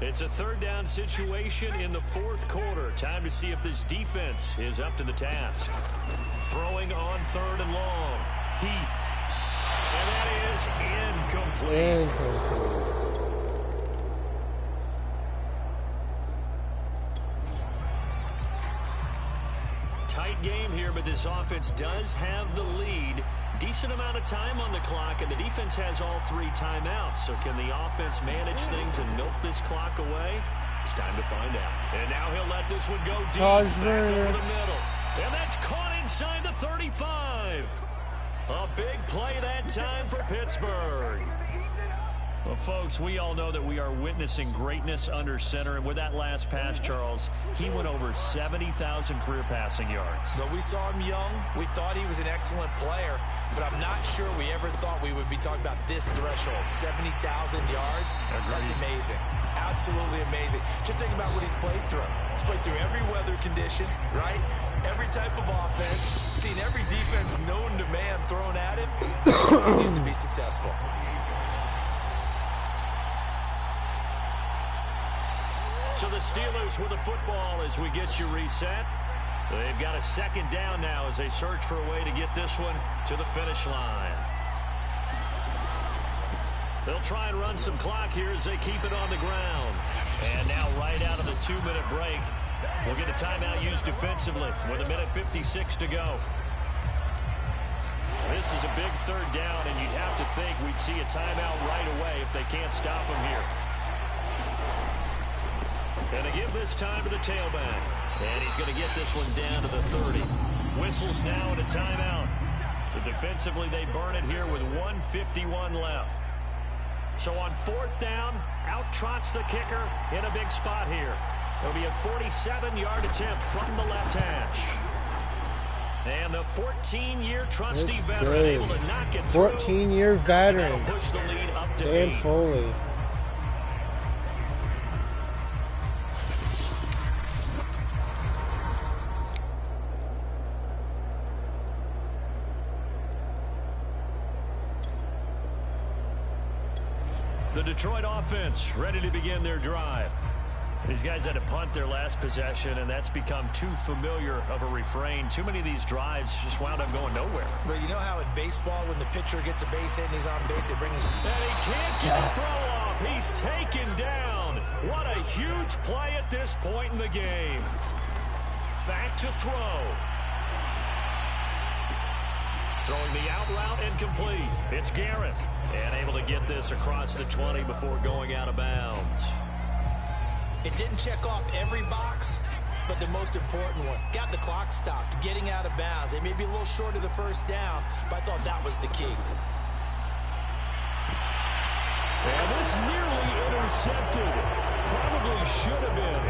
It's a 3rd down situation in the 4th quarter. Time to see if this defense is up to the task. Throwing on 3rd and long. Heath. And that is incomplete. Tight game here, but this offense does have the lead. Decent amount of time on the clock, and the defense has all 3 timeouts. So can the offense manage things and milk this clock away? It's time to find out. And now he'll let this one go deep, back over the middle. And that's caught inside the 35. A big play that time for Pittsburgh. Well, folks, we all know that we are witnessing greatness under center. And with that last pass, Charles, he went over 70,000 career passing yards. Though we saw him young, we thought he was an excellent player, but I'm not sure we ever thought we would be talking about this threshold, 70,000 yards. Agreed. That's amazing. Absolutely amazing. Just think about what he's played through. He's played through every weather condition, right? Every type of offense, seen every defense known to man thrown at him, and continues to be successful. So the Steelers with the football as we get you reset. They've got a second down now as they search for a way to get this one to the finish line. They'll try and run some clock here as they keep it on the ground. And now right out of the 2-minute break, we'll get a timeout used defensively with 1:56 to go. This is a big third down, and you'd have to think we'd see a timeout right away if they can't stop them here. Going to give this time to the tailback. And he's going to get this one down to the 30. Whistles now and a timeout. So defensively, they burn it here with 1:51 left. So on fourth down, out trots the kicker in a big spot here. It'll be a 47-yard attempt from the left hash. And the 14-year trusty veteran able to knock it through. 14-year veteran. Push the lead up to Dan 8. Foley. The Detroit offense ready to begin their drive. These guys had to punt their last possession, and that's become too familiar of a refrain. Too many of these drives just wound up going nowhere. But you know how in baseball, when the pitcher gets a base hit and he's on base, they bring his... And he can't get a throw off. He's taken down. What a huge play at this point in the game. Back to throw. Throwing the out route incomplete. It's Garrett. And able to get this across the 20 before going out of bounds. It didn't check off every box, but the most important one. Got the clock stopped, getting out of bounds. They may be a little short of the first down, but I thought that was the key. And this nearly intercepted. Probably should have been.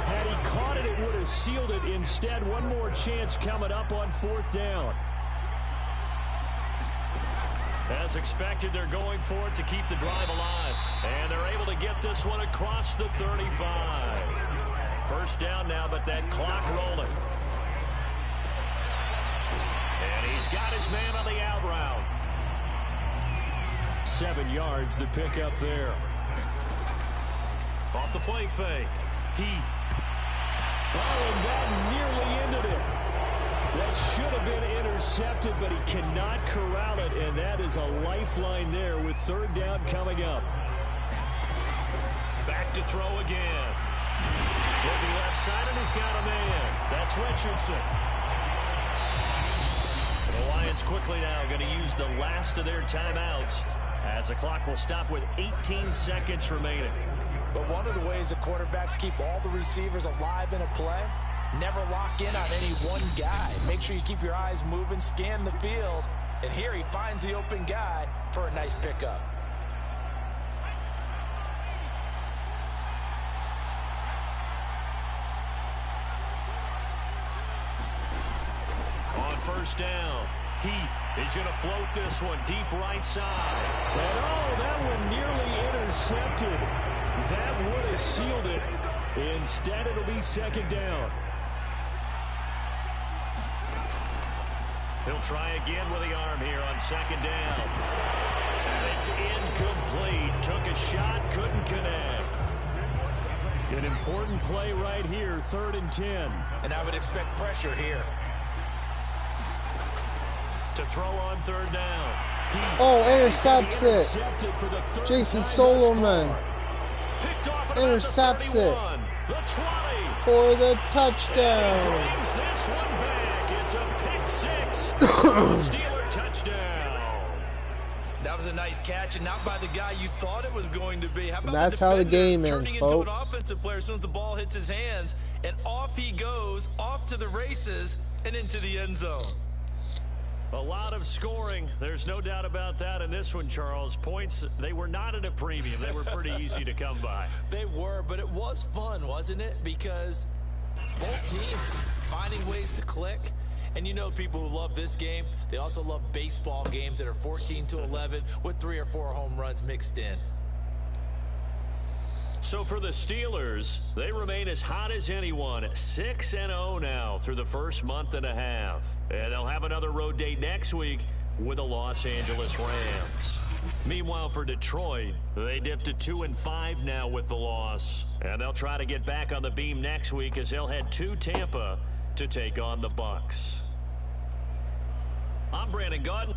Had he caught it, it would have sealed it. Instead, one more chance coming up on fourth down. As expected, they're going for it to keep the drive alive. And they're able to get this one across the 35. First down now, but that clock rolling. And he's got his man on the out route. 7 yards, the pickup there. Off the play fake. Heath. Oh, and that nearly ended it. That should have been intercepted, but he cannot corral it, and that is a lifeline there with third down coming up. Back to throw again. Looking left side, and he's got a man. That's Richardson. The Lions quickly now going to use the last of their timeouts as the clock will stop with 18 seconds remaining. But one of the ways the quarterbacks keep all the receivers alive in a play, never lock in on any one guy. Make sure you keep your eyes moving, scan the field, and here he finds the open guy for a nice pickup. On first down, Heath is going to float this one deep right side. And oh, that one nearly intercepted. That would have sealed it. Instead, it'll be second down. He'll try again with the arm here on second down. And it's incomplete. Took a shot, couldn't connect. An important play right here, 3rd and 10. And I would expect pressure here. To throw on third down. Oh, intercepts it. Jason Solomon intercepts it for the touchdown. Brings this one back. It's a pick 6. Steeler touchdown. That was a nice catch, and not by the guy you thought it was going to be. How about that's how the game ends, turning folks. into an offensive player as soon as the ball hits his hands, and off he goes, off to the races, and into the end zone. A lot of scoring. There's no doubt about that in this one, Charles. Points, they were not at a premium. They were pretty easy to come by. They were, but it was fun, wasn't it? Because both teams finding ways to click. And you know people who love this game, they also love baseball games that are 14-11 with 3 or 4 home runs mixed in. So for the Steelers, they remain as hot as anyone, 6-0 now through the first month and a half. And they'll have another road date next week with the Los Angeles Rams. Meanwhile, for Detroit, they dipped to 2-5 now with the loss. And they'll try to get back on the beam next week as they'll head to Tampa to take on the Bucs. I'm Brandon Gaudin.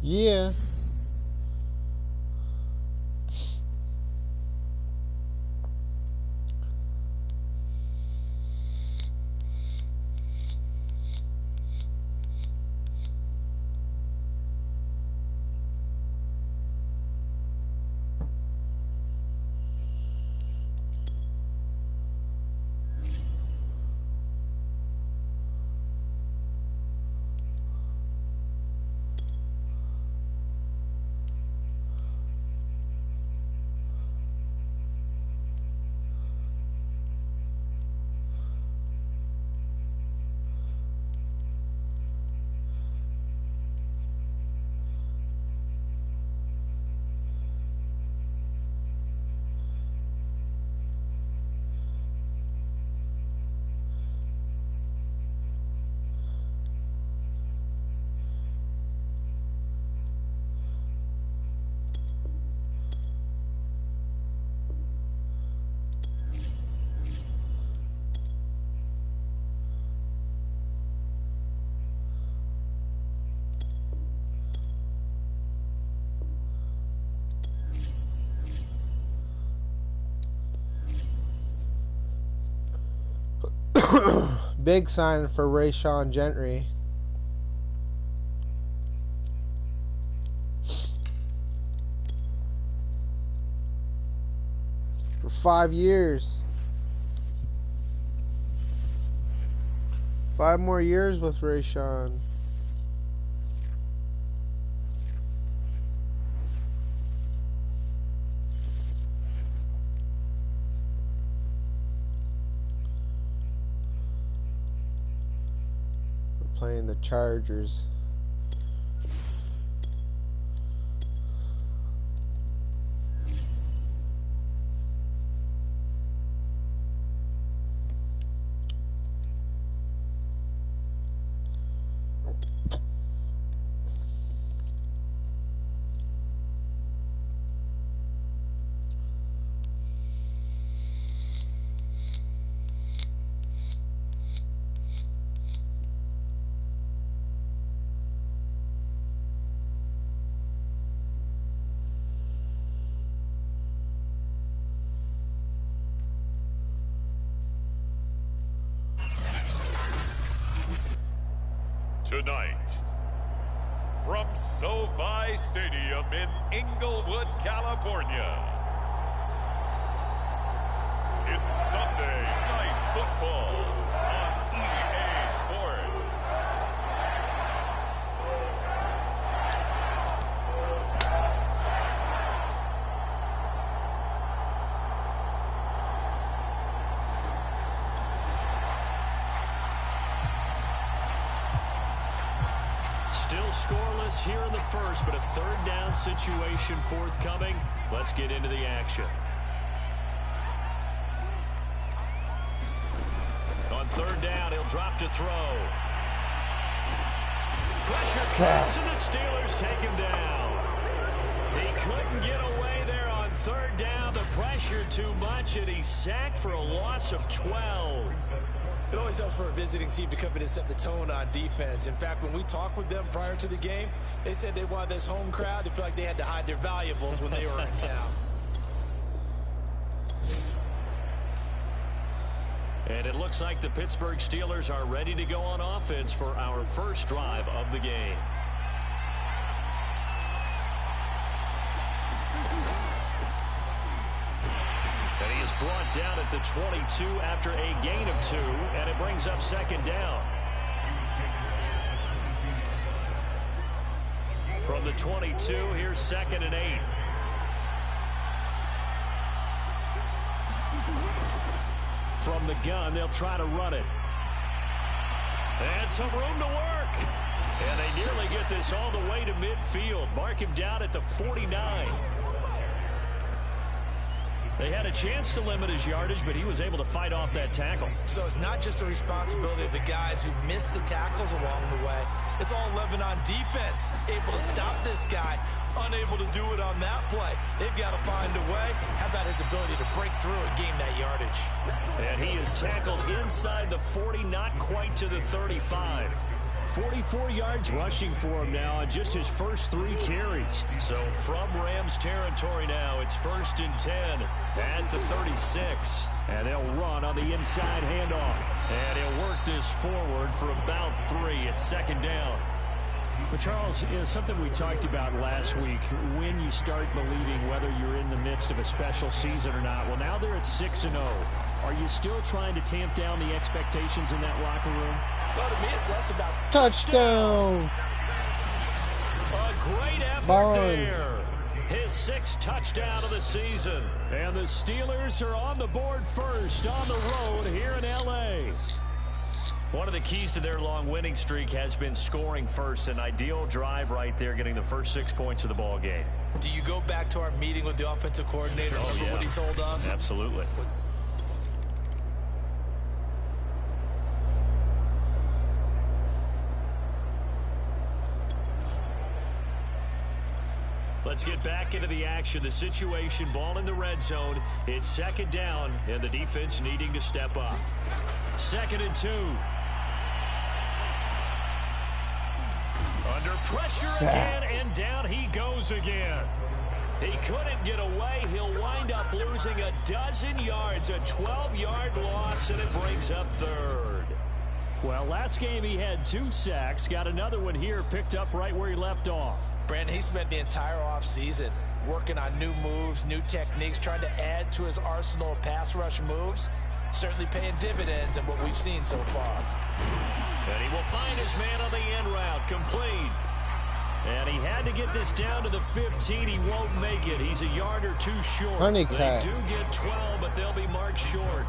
Yeah. Big sign for Rayshon Gentry. For 5 years. 5 more years with Rayshon. Playing the Chargers. tonight. From SoFi Stadium in Inglewood, California, it's Sunday Night Football on EA Sports. Still scoreless here in the first, but a third down situation forthcoming. Let's get into the action. On third down, he'll drop to throw. Pressure comes, and the Steelers take him down. He couldn't get away there on third down. The pressure too much, and he's sacked for a loss of 12. It always helps for a visiting team to come in and set the tone on defense. In fact, when we talked with them prior to the game, they said they wanted this home crowd to feel like they had to hide their valuables when they were in town. And it looks like the Pittsburgh Steelers are ready to go on offense for our first drive of the game. And he is brought down at the 22 after a gain of 2, and it brings up second down. From the 22, here's 2nd and 8. From the gun, they'll try to run it. And some room to work. And they nearly get this all the way to midfield. Mark him down at the 49. They had a chance to limit his yardage, but he was able to fight off that tackle. So it's not just the responsibility of the guys who missed the tackles along the way. It's all 11 on defense. Able to stop this guy. Unable to do it on that play. They've got to find a way. How about his ability to break through and gain that yardage? And he is tackled inside the 40, not quite to the 35. 44 yards rushing for him now on just his first 3 carries. So from Rams territory now, it's 1st and 10 at the 36. And they'll run on the inside handoff. And he'll work this forward for about 3 at 2nd down. But Charles, something we talked about last week, when you start believing whether you're in the midst of a special season or not. Well, now they're at 6-0. Are you still trying to tamp down the expectations in that locker room? Well, to me, it's less about touchdown. A great effort there. His 6th touchdown of the season. And the Steelers are on the board first on the road here in L.A. One of the keys to their long winning streak has been scoring first. An ideal drive right there, getting the first 6 points of the ball game. Do you go back to our meeting with the offensive coordinator? Remember what he told us? Absolutely. Let's get back into the action. The situation, ball in the red zone. It's 2nd down, and the defense needing to step up. 2nd and 2. Under pressure again, and down he goes again. He couldn't get away. He'll wind up losing a dozen yards, a 12-yard loss, and it brings up 3rd. Well, last game he had 2 sacks. Got another one here, picked up right where he left off. Brandon, he spent the entire offseason working on new moves, new techniques, trying to add to his arsenal of pass rush moves. Certainly paying dividends in what we've seen so far. And he will find his man on the end route, complete. And he had to get this down to the 15. He won't make it. He's a yard or 2 short. They do get 12, but they'll be marked short.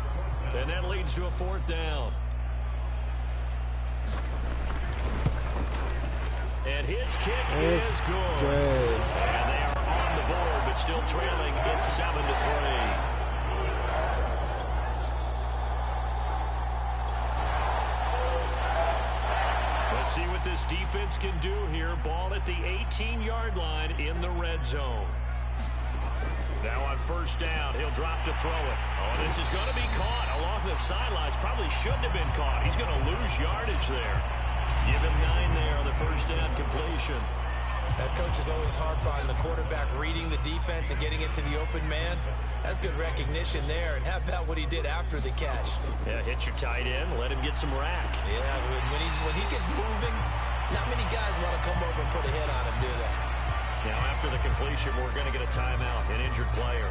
And that leads to a 4th down. And his kick is good. And they are on the board, but still trailing. It's 7-3. Let's see what this defense can do here. Ball at the 18-yard line in the red zone. Now on 1st down, he'll drop to throw it. Oh, this is going to be caught along the sidelines. Probably shouldn't have been caught. He's going to lose yardage there. Give him 9 there on the 1st down completion. That coach is always harp on the quarterback reading the defense and getting it to the open man. That's good recognition there. And how about what he did after the catch? Yeah, hit your tight end, let him get some rack. Yeah, when he gets moving, Not many guys want to come over and put a hit on him, do they? Now, after the completion, we're going to get a timeout, an injured player.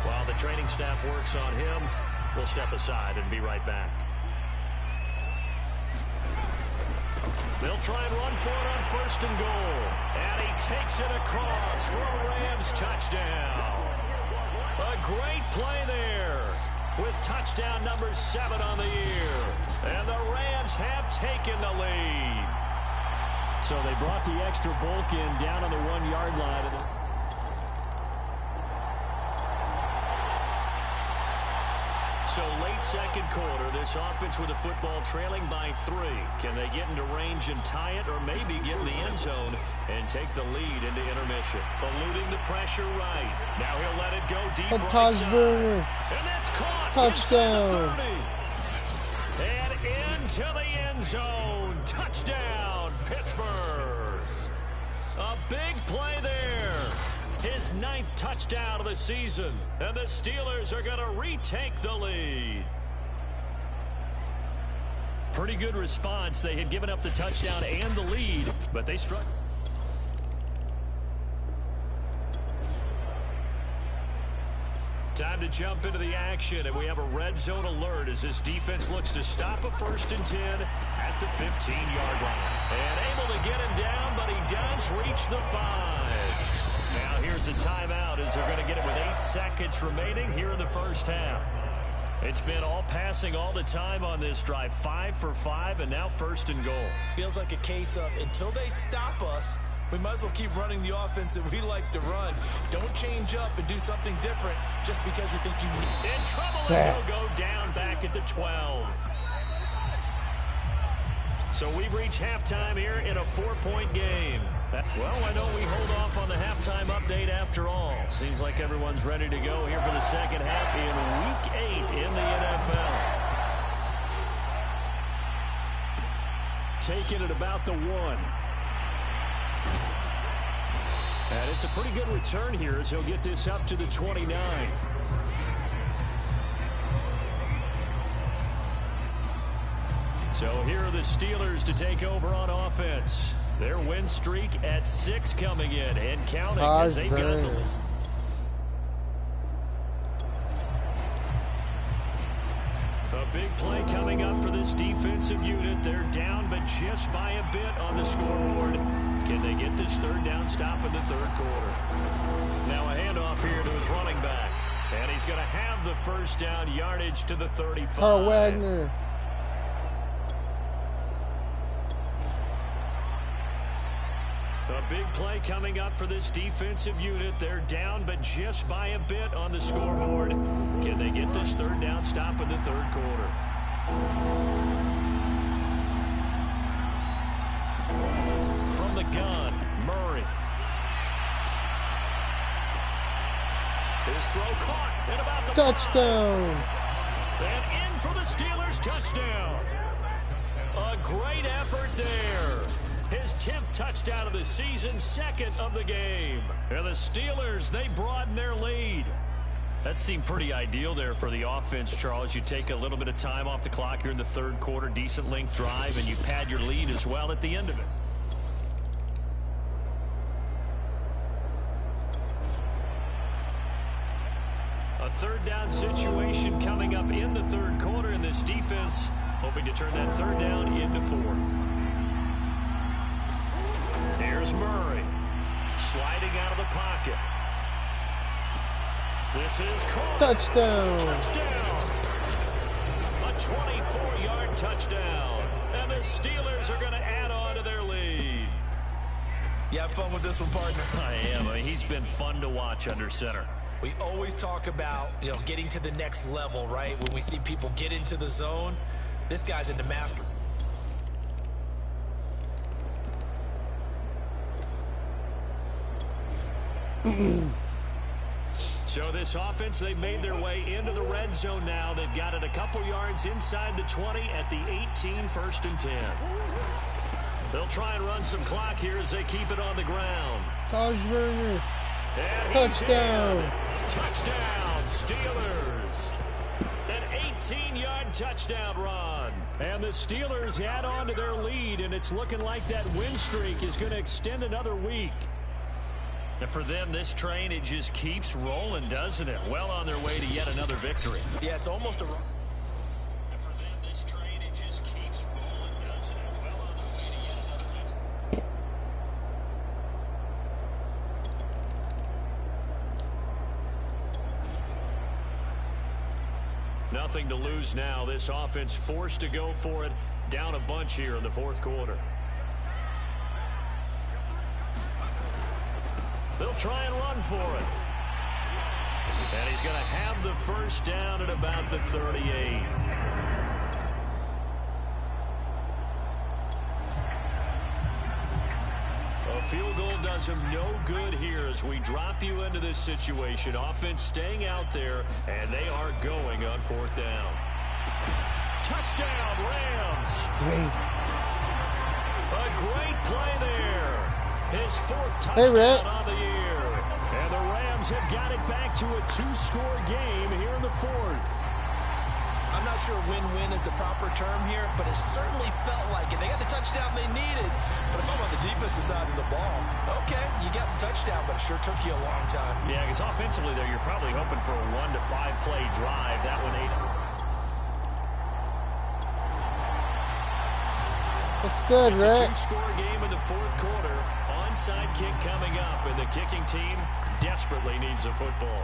While the training staff works on him, we'll step aside and be right back. They'll try and run for it on 1st and goal. And he takes it across for a Rams touchdown. A great play there with touchdown number 7 on the year. And the Rams have taken the lead. So they brought the extra bulk in down on the 1-yard line. So late second quarter, this offense with the football trailing by 3. Can they get into range and tie it, or maybe get in the end zone and take the lead into intermission? Eluding the pressure right. Now he'll let it go deep right side. And that's caught. Touchdown. And into the end zone. Touchdown, Pittsburgh. A big play there. His 9th touchdown of the season. And the Steelers are going to retake the lead. Pretty good response. They had given up the touchdown and the lead, but they struck. Time to jump into the action, and we have a red zone alert as this defense looks to stop a 1st and 10 at the 15-yard line. And able to get him down, but he does reach the 5. Now here's a timeout as they're going to get it with 8 seconds remaining here in the first half. It's been all passing all the time on this drive. 5 for 5, and now 1st and goal. Feels like a case of until they stop us, we might as well keep running the offense that we like to run. Don't change up and do something different just because you think you need. In trouble, and he'll go down back at the 12. So we've reached halftime here in a 4-point game. Well, why don't we hold off on the halftime update after all? Seems like everyone's ready to go here for the second half in Week 8 in the NFL. Taking it about the 1. And it's a pretty good return here as he'll get this up to the 29. So here are the Steelers to take over on offense. Their win streak at 6 coming in and counting as they got the lead. A big play coming up for this defensive unit. They're down, but just by a bit on the scoreboard. Can they get this 3rd down stop in the 3rd quarter? Now a handoff here to his running back. And he's going to have the 1st down yardage to the 35. Oh, Wagner. A big play coming up for this defensive unit. They're down, but just by a bit on the scoreboard. Can they get this 3rd down stop in the 3rd quarter? From the gun, Murray. His throw caught at about the touchdown. 5. And in for the Steelers, touchdown. A great effort there. His 10th touchdown of the season, 2nd of the game. And the Steelers, they broaden their lead. That seemed pretty ideal there for the offense, Charles. You take a little bit of time off the clock here in the 3rd quarter, decent length drive, and you pad your lead as well at the end of it. A 3rd down situation coming up in the 3rd quarter, and this defense hoping to turn that 3rd down into 4th. Here's Murray, sliding out of the pocket. This is caught. Touchdown. Touchdown. A 24-yard touchdown. And the Steelers are going to add on to their lead. You have fun with this one, partner? I am. He's been fun to watch under center. We always talk about, getting to the next level, right? When we see people get into the zone, this guy's in the master. So this offense, they've made their way into the red zone now. They've got it a couple yards inside the 20 at the 18, 1st and 10. They'll try and run some clock here as they keep it on the ground. Touchdown. Touchdown, Steelers. An 19-yard touchdown run. And the Steelers add on to their lead, and it's looking like that win streak is going to extend another week. And for them, this train, it just keeps rolling, doesn't it? Well on their way to yet another victory. Yeah, it's almost a... Nothing to lose now. This offense forced to go for it. Down a bunch here in the fourth quarter. They'll try and run for it. And he's going to have the first down at about the 38. A field goal does him no good here as we drop you into this situation. Offense staying out there, and they are going on fourth down. Touchdown, Rams. A great play there. His fourth touchdown on the year. And the Rams have got it back to a 2-score game here in the fourth. I'm not sure win-win is the proper term here, but it certainly felt like it. They got the touchdown they needed. But if I'm on the defensive side of the ball, okay, you got the touchdown, but it sure took you a long time. Yeah, because offensively there, you're probably hoping for a 1 to 5 play drive. That one 8. That's good, Rick. It's a 2-score game in the fourth quarter. Onside kick coming up, and the kicking team desperately needs a football.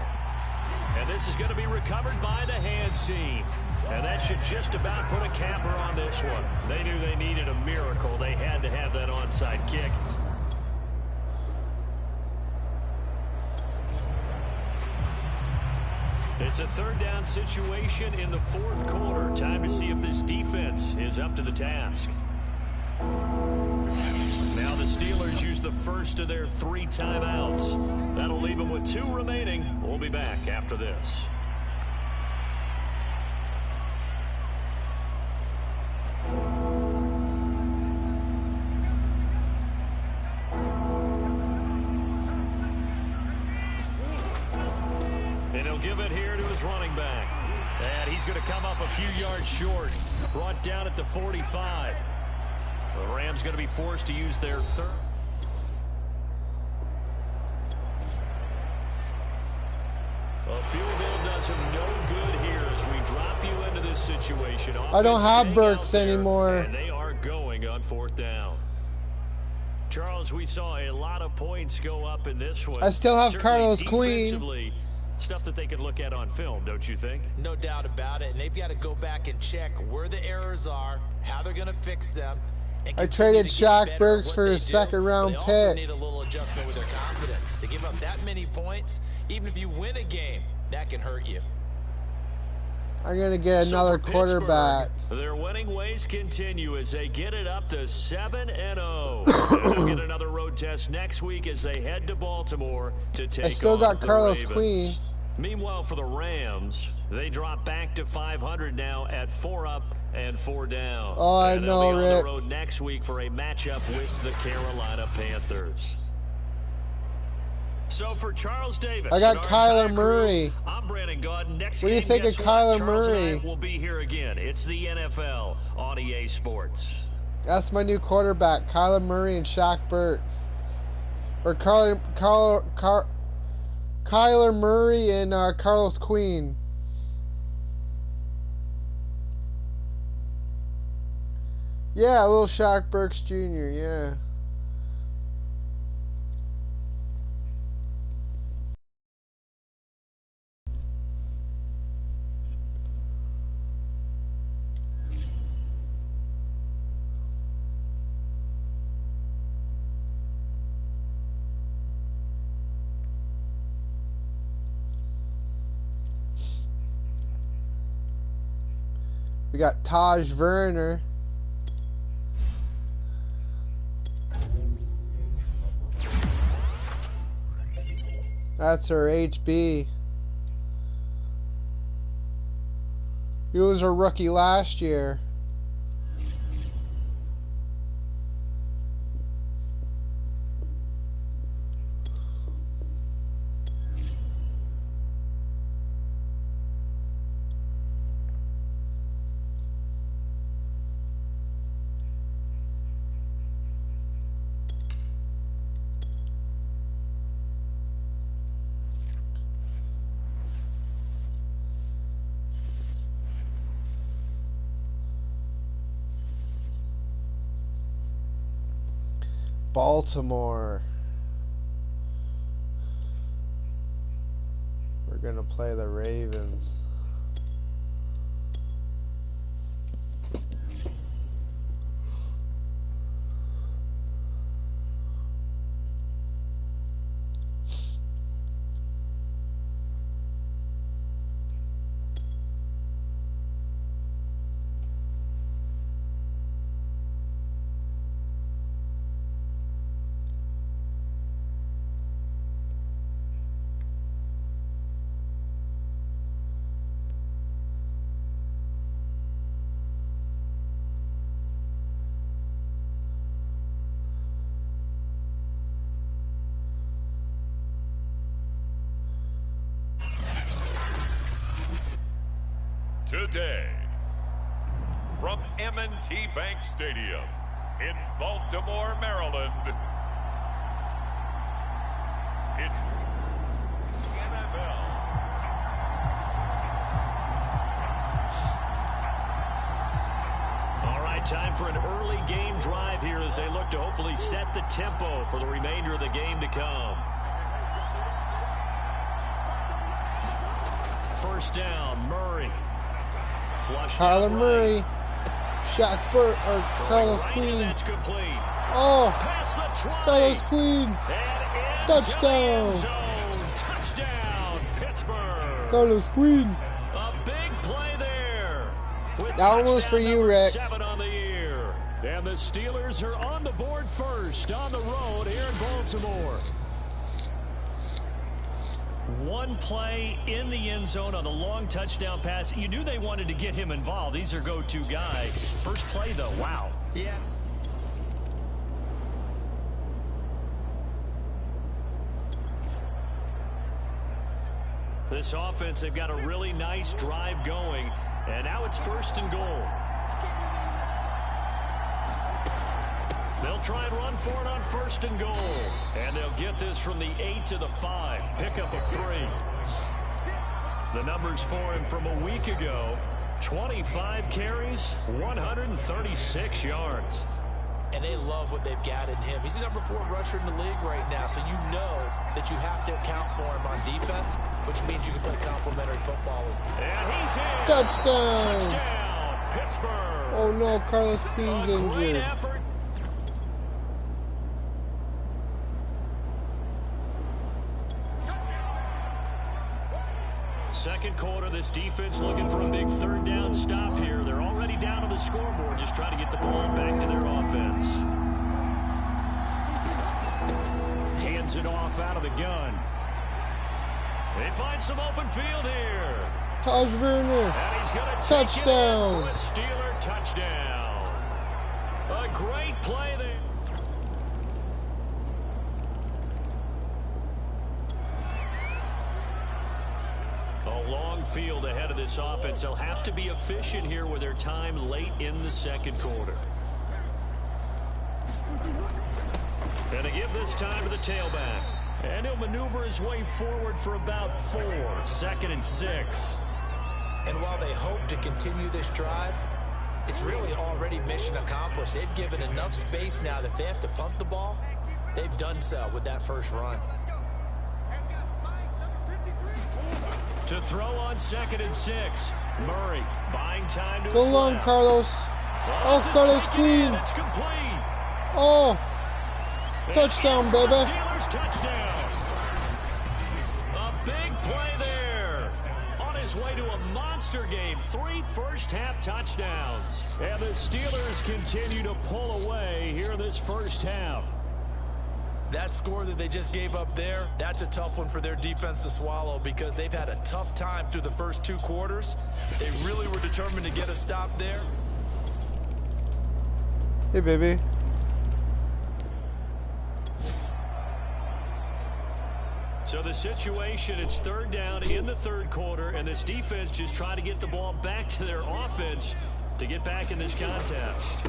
And this is going to be recovered by the hands team. And that should just about put a capper on this one. They knew they needed a miracle. They had to have that onside kick. It's a third down situation in the fourth quarter. Time to see if this defense is up to the task. Now the Steelers use the first of their 3 timeouts. That'll leave them with 2 remaining. We'll be back after this. And he'll give it here to his running back. And he's going to come up a few yards short. Brought down at the 45. The Rams going to be forced to use their third. A field goal does him no good here as we drop you into this situation. I don't have Burks anymore. And they are going on fourth down. Charles, we saw a lot of points go up in this one. I still have Certainly Carlos Queen. Stuff that they could look at on film, don't you think? No doubt about it. And they've got to go back and check where the errors are, how they're going to fix them. I traded Shaq Burks for a second-round pick. They also need a little adjustment with their confidence. To give up that many points, even if you win a game, that can hurt you. I'm going to get another quarterback. Their winning ways continue as they get it up to 7-0. They'll get another road test next week as they head to Baltimore to take on the Ravens. I still got Carlos Queen. Meanwhile, for the Rams, they drop back to 500 now at 4 up and 4 down. Oh, I and know, they'll be on Rick. the road next week for a matchup with the Carolina Panthers. So for Charles Davis, I got Kyler Murray. I'm Brandon Gaudin. Next what do you think of Kyler Murray? Murray? We'll be here again. It's the NFL on EA Sports. That's my new quarterback, Kyler Murray and Shaq Burks. Or Kyler Murray and Carlos Queen. Yeah, a little Shaq Burks Jr., yeah. We got Taj Werner. That's our HB. He was a rookie last year. Baltimore. We're gonna play the Ravens. Today, from M&T Bank Stadium in Baltimore, Maryland, it's the NFL. All right, time for an early game drive here as they look to hopefully set the tempo for the remainder of the game to come. First down, Murray. Kyler Murray, Shaq Burt, or Carlos Queen. Oh, Carlos Queen, touchdown! Touchdown, Pittsburgh. Carlos Queen. A big play there. That one was for you, Rick. 7 on the year. And the Steelers are on the board first on the road here in Baltimore. One play in the end zone on the long touchdown pass. You knew they wanted to get him involved. He's their go-to guy. First play, though, wow. Yeah. This offense, they've got a really nice drive going. And now it's first and goal. They'll try and run for it on first and goal. And they'll get this from the 8 to the 5. Pickup of 3. The numbers for him from a week ago. 25 carries, 136 yards. And they love what they've got in him. He's the number 4 rusher in the league right now, so you know that you have to account for him on defense, which means you can play complementary football. And he's in. Touchdown! Touchdown, Pittsburgh. Oh no, Carlos Queen's A great injured. effort. Second quarter, this defense looking for a big third down stop here. They're already down on the scoreboard, just trying to get the ball back to their offense. Hands it off out of the gun. They find some open field here. Taj Verner. And he's going to take Touchdown. it in for a Steeler touchdown. A great play there. A long field ahead of this offense. They'll have to be efficient here with their time late in the second quarter. And they give this time to the tailback. And he'll maneuver his way forward for about 4. 2nd and 6. And while they hope to continue this drive, it's really already mission accomplished. They've given enough space now that if they have to punt the ball, they've done so with that first run. To throw on 2nd and 6. Murray buying time to Go his long, left. Carlos. Oh, Carlos Queen. It's complete. Oh, touchdown, And for the baby. Steelers touchdown. A big play there. On his way to a monster game. 3 first-half touchdowns. And the Steelers continue to pull away here in this first half. That score that they just gave up there, that's a tough one for their defense to swallow because they've had a tough time through the first 2 quarters. They really were determined to get a stop there. Hey, baby. So the situation, it's third down in the third quarter, and this defense just trying to get the ball back to their offense to get back in this contest.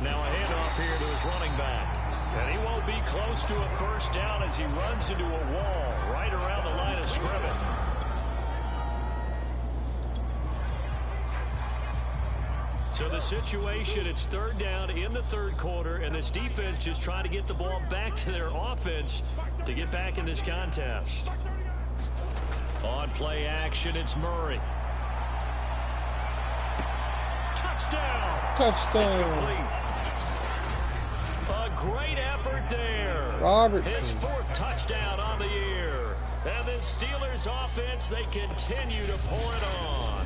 Now a handoff here to his running back. And he won't be close to a first down as he runs into a wall right around the line of scrimmage. So the situation, it's third down in the third quarter, and this defense just trying to get the ball back to their offense to get back in this contest. On play action, it's Murray. Touchdown! Touchdown! It's complete. A great effort there. Robertson. His fourth touchdown on the year. And the Steelers offense, they continue to pour it on.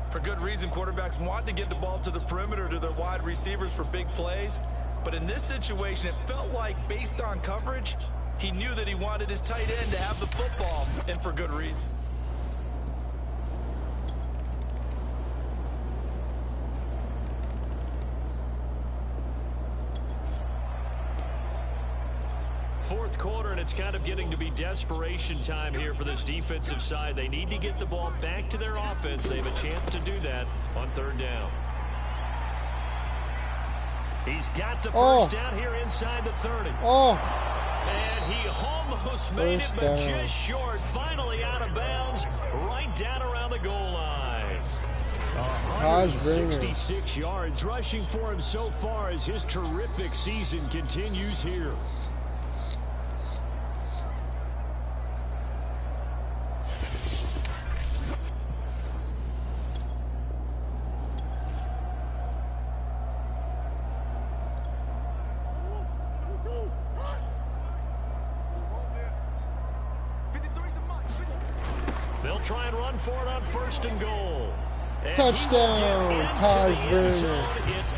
For good reason, quarterbacks want to get the ball to the perimeter to their wide receivers for big plays. But in this situation, it felt like, based on coverage, he knew that he wanted his tight end to have the football, and for good reason. Fourth quarter, and it's kind of getting to be desperation time here for this defensive side. They need to get the ball back to their offense. They have a chance to do that on third down. He's got the first down here inside the 30. And he almost made it, but just short. Finally out of bounds, right down around the goal line. 166 yards rushing for him so far as his terrific season continues here. They'll try and run for it on first and goal. And touchdown, Taj Burner. It's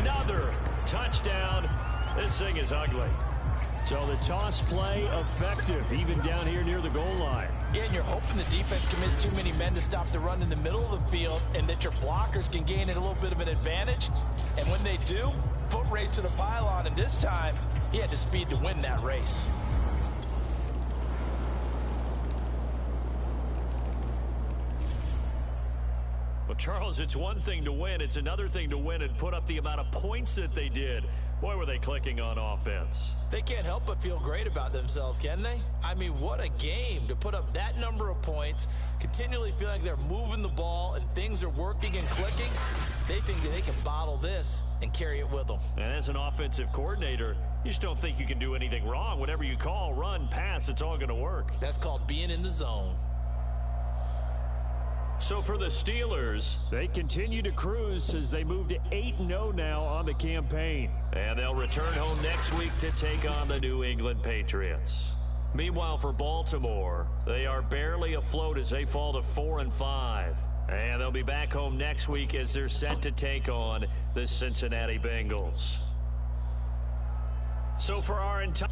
another touchdown. This thing is ugly. So the toss play effective, even down here near the goal line. Yeah, and you're hoping the defense commits too many men to stop the run in the middle of the field and that your blockers can gain a little bit of an advantage. And when they do, foot race to the pylon, and this time he had the speed to win that race. Well, Charles, it's one thing to win. It's another thing to win and put up the amount of points that they did. Boy, were they clicking on offense. They can't help but feel great about themselves, can they? I mean, what a game to put up that number of points, continually feeling like they're moving the ball and things are working and clicking. They think that they can bottle this and carry it with them. And as an offensive coordinator, you just don't think you can do anything wrong. Whatever you call, run, pass, it's all going to work. That's called being in the zone. So for the Steelers, they continue to cruise as they move to 8-0 now on the campaign. And they'll return home next week to take on the New England Patriots. Meanwhile, for Baltimore, they are barely afloat as they fall to 4-5. And they'll be back home next week as they're set to take on the Cincinnati Bengals. So for our entire...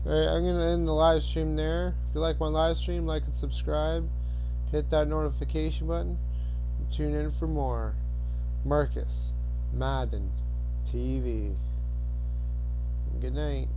Alright, I'm going to end the live stream there. If you like my live stream, like and subscribe. Hit that notification button. And tune in for more. Marcus, Madden TV. Good night.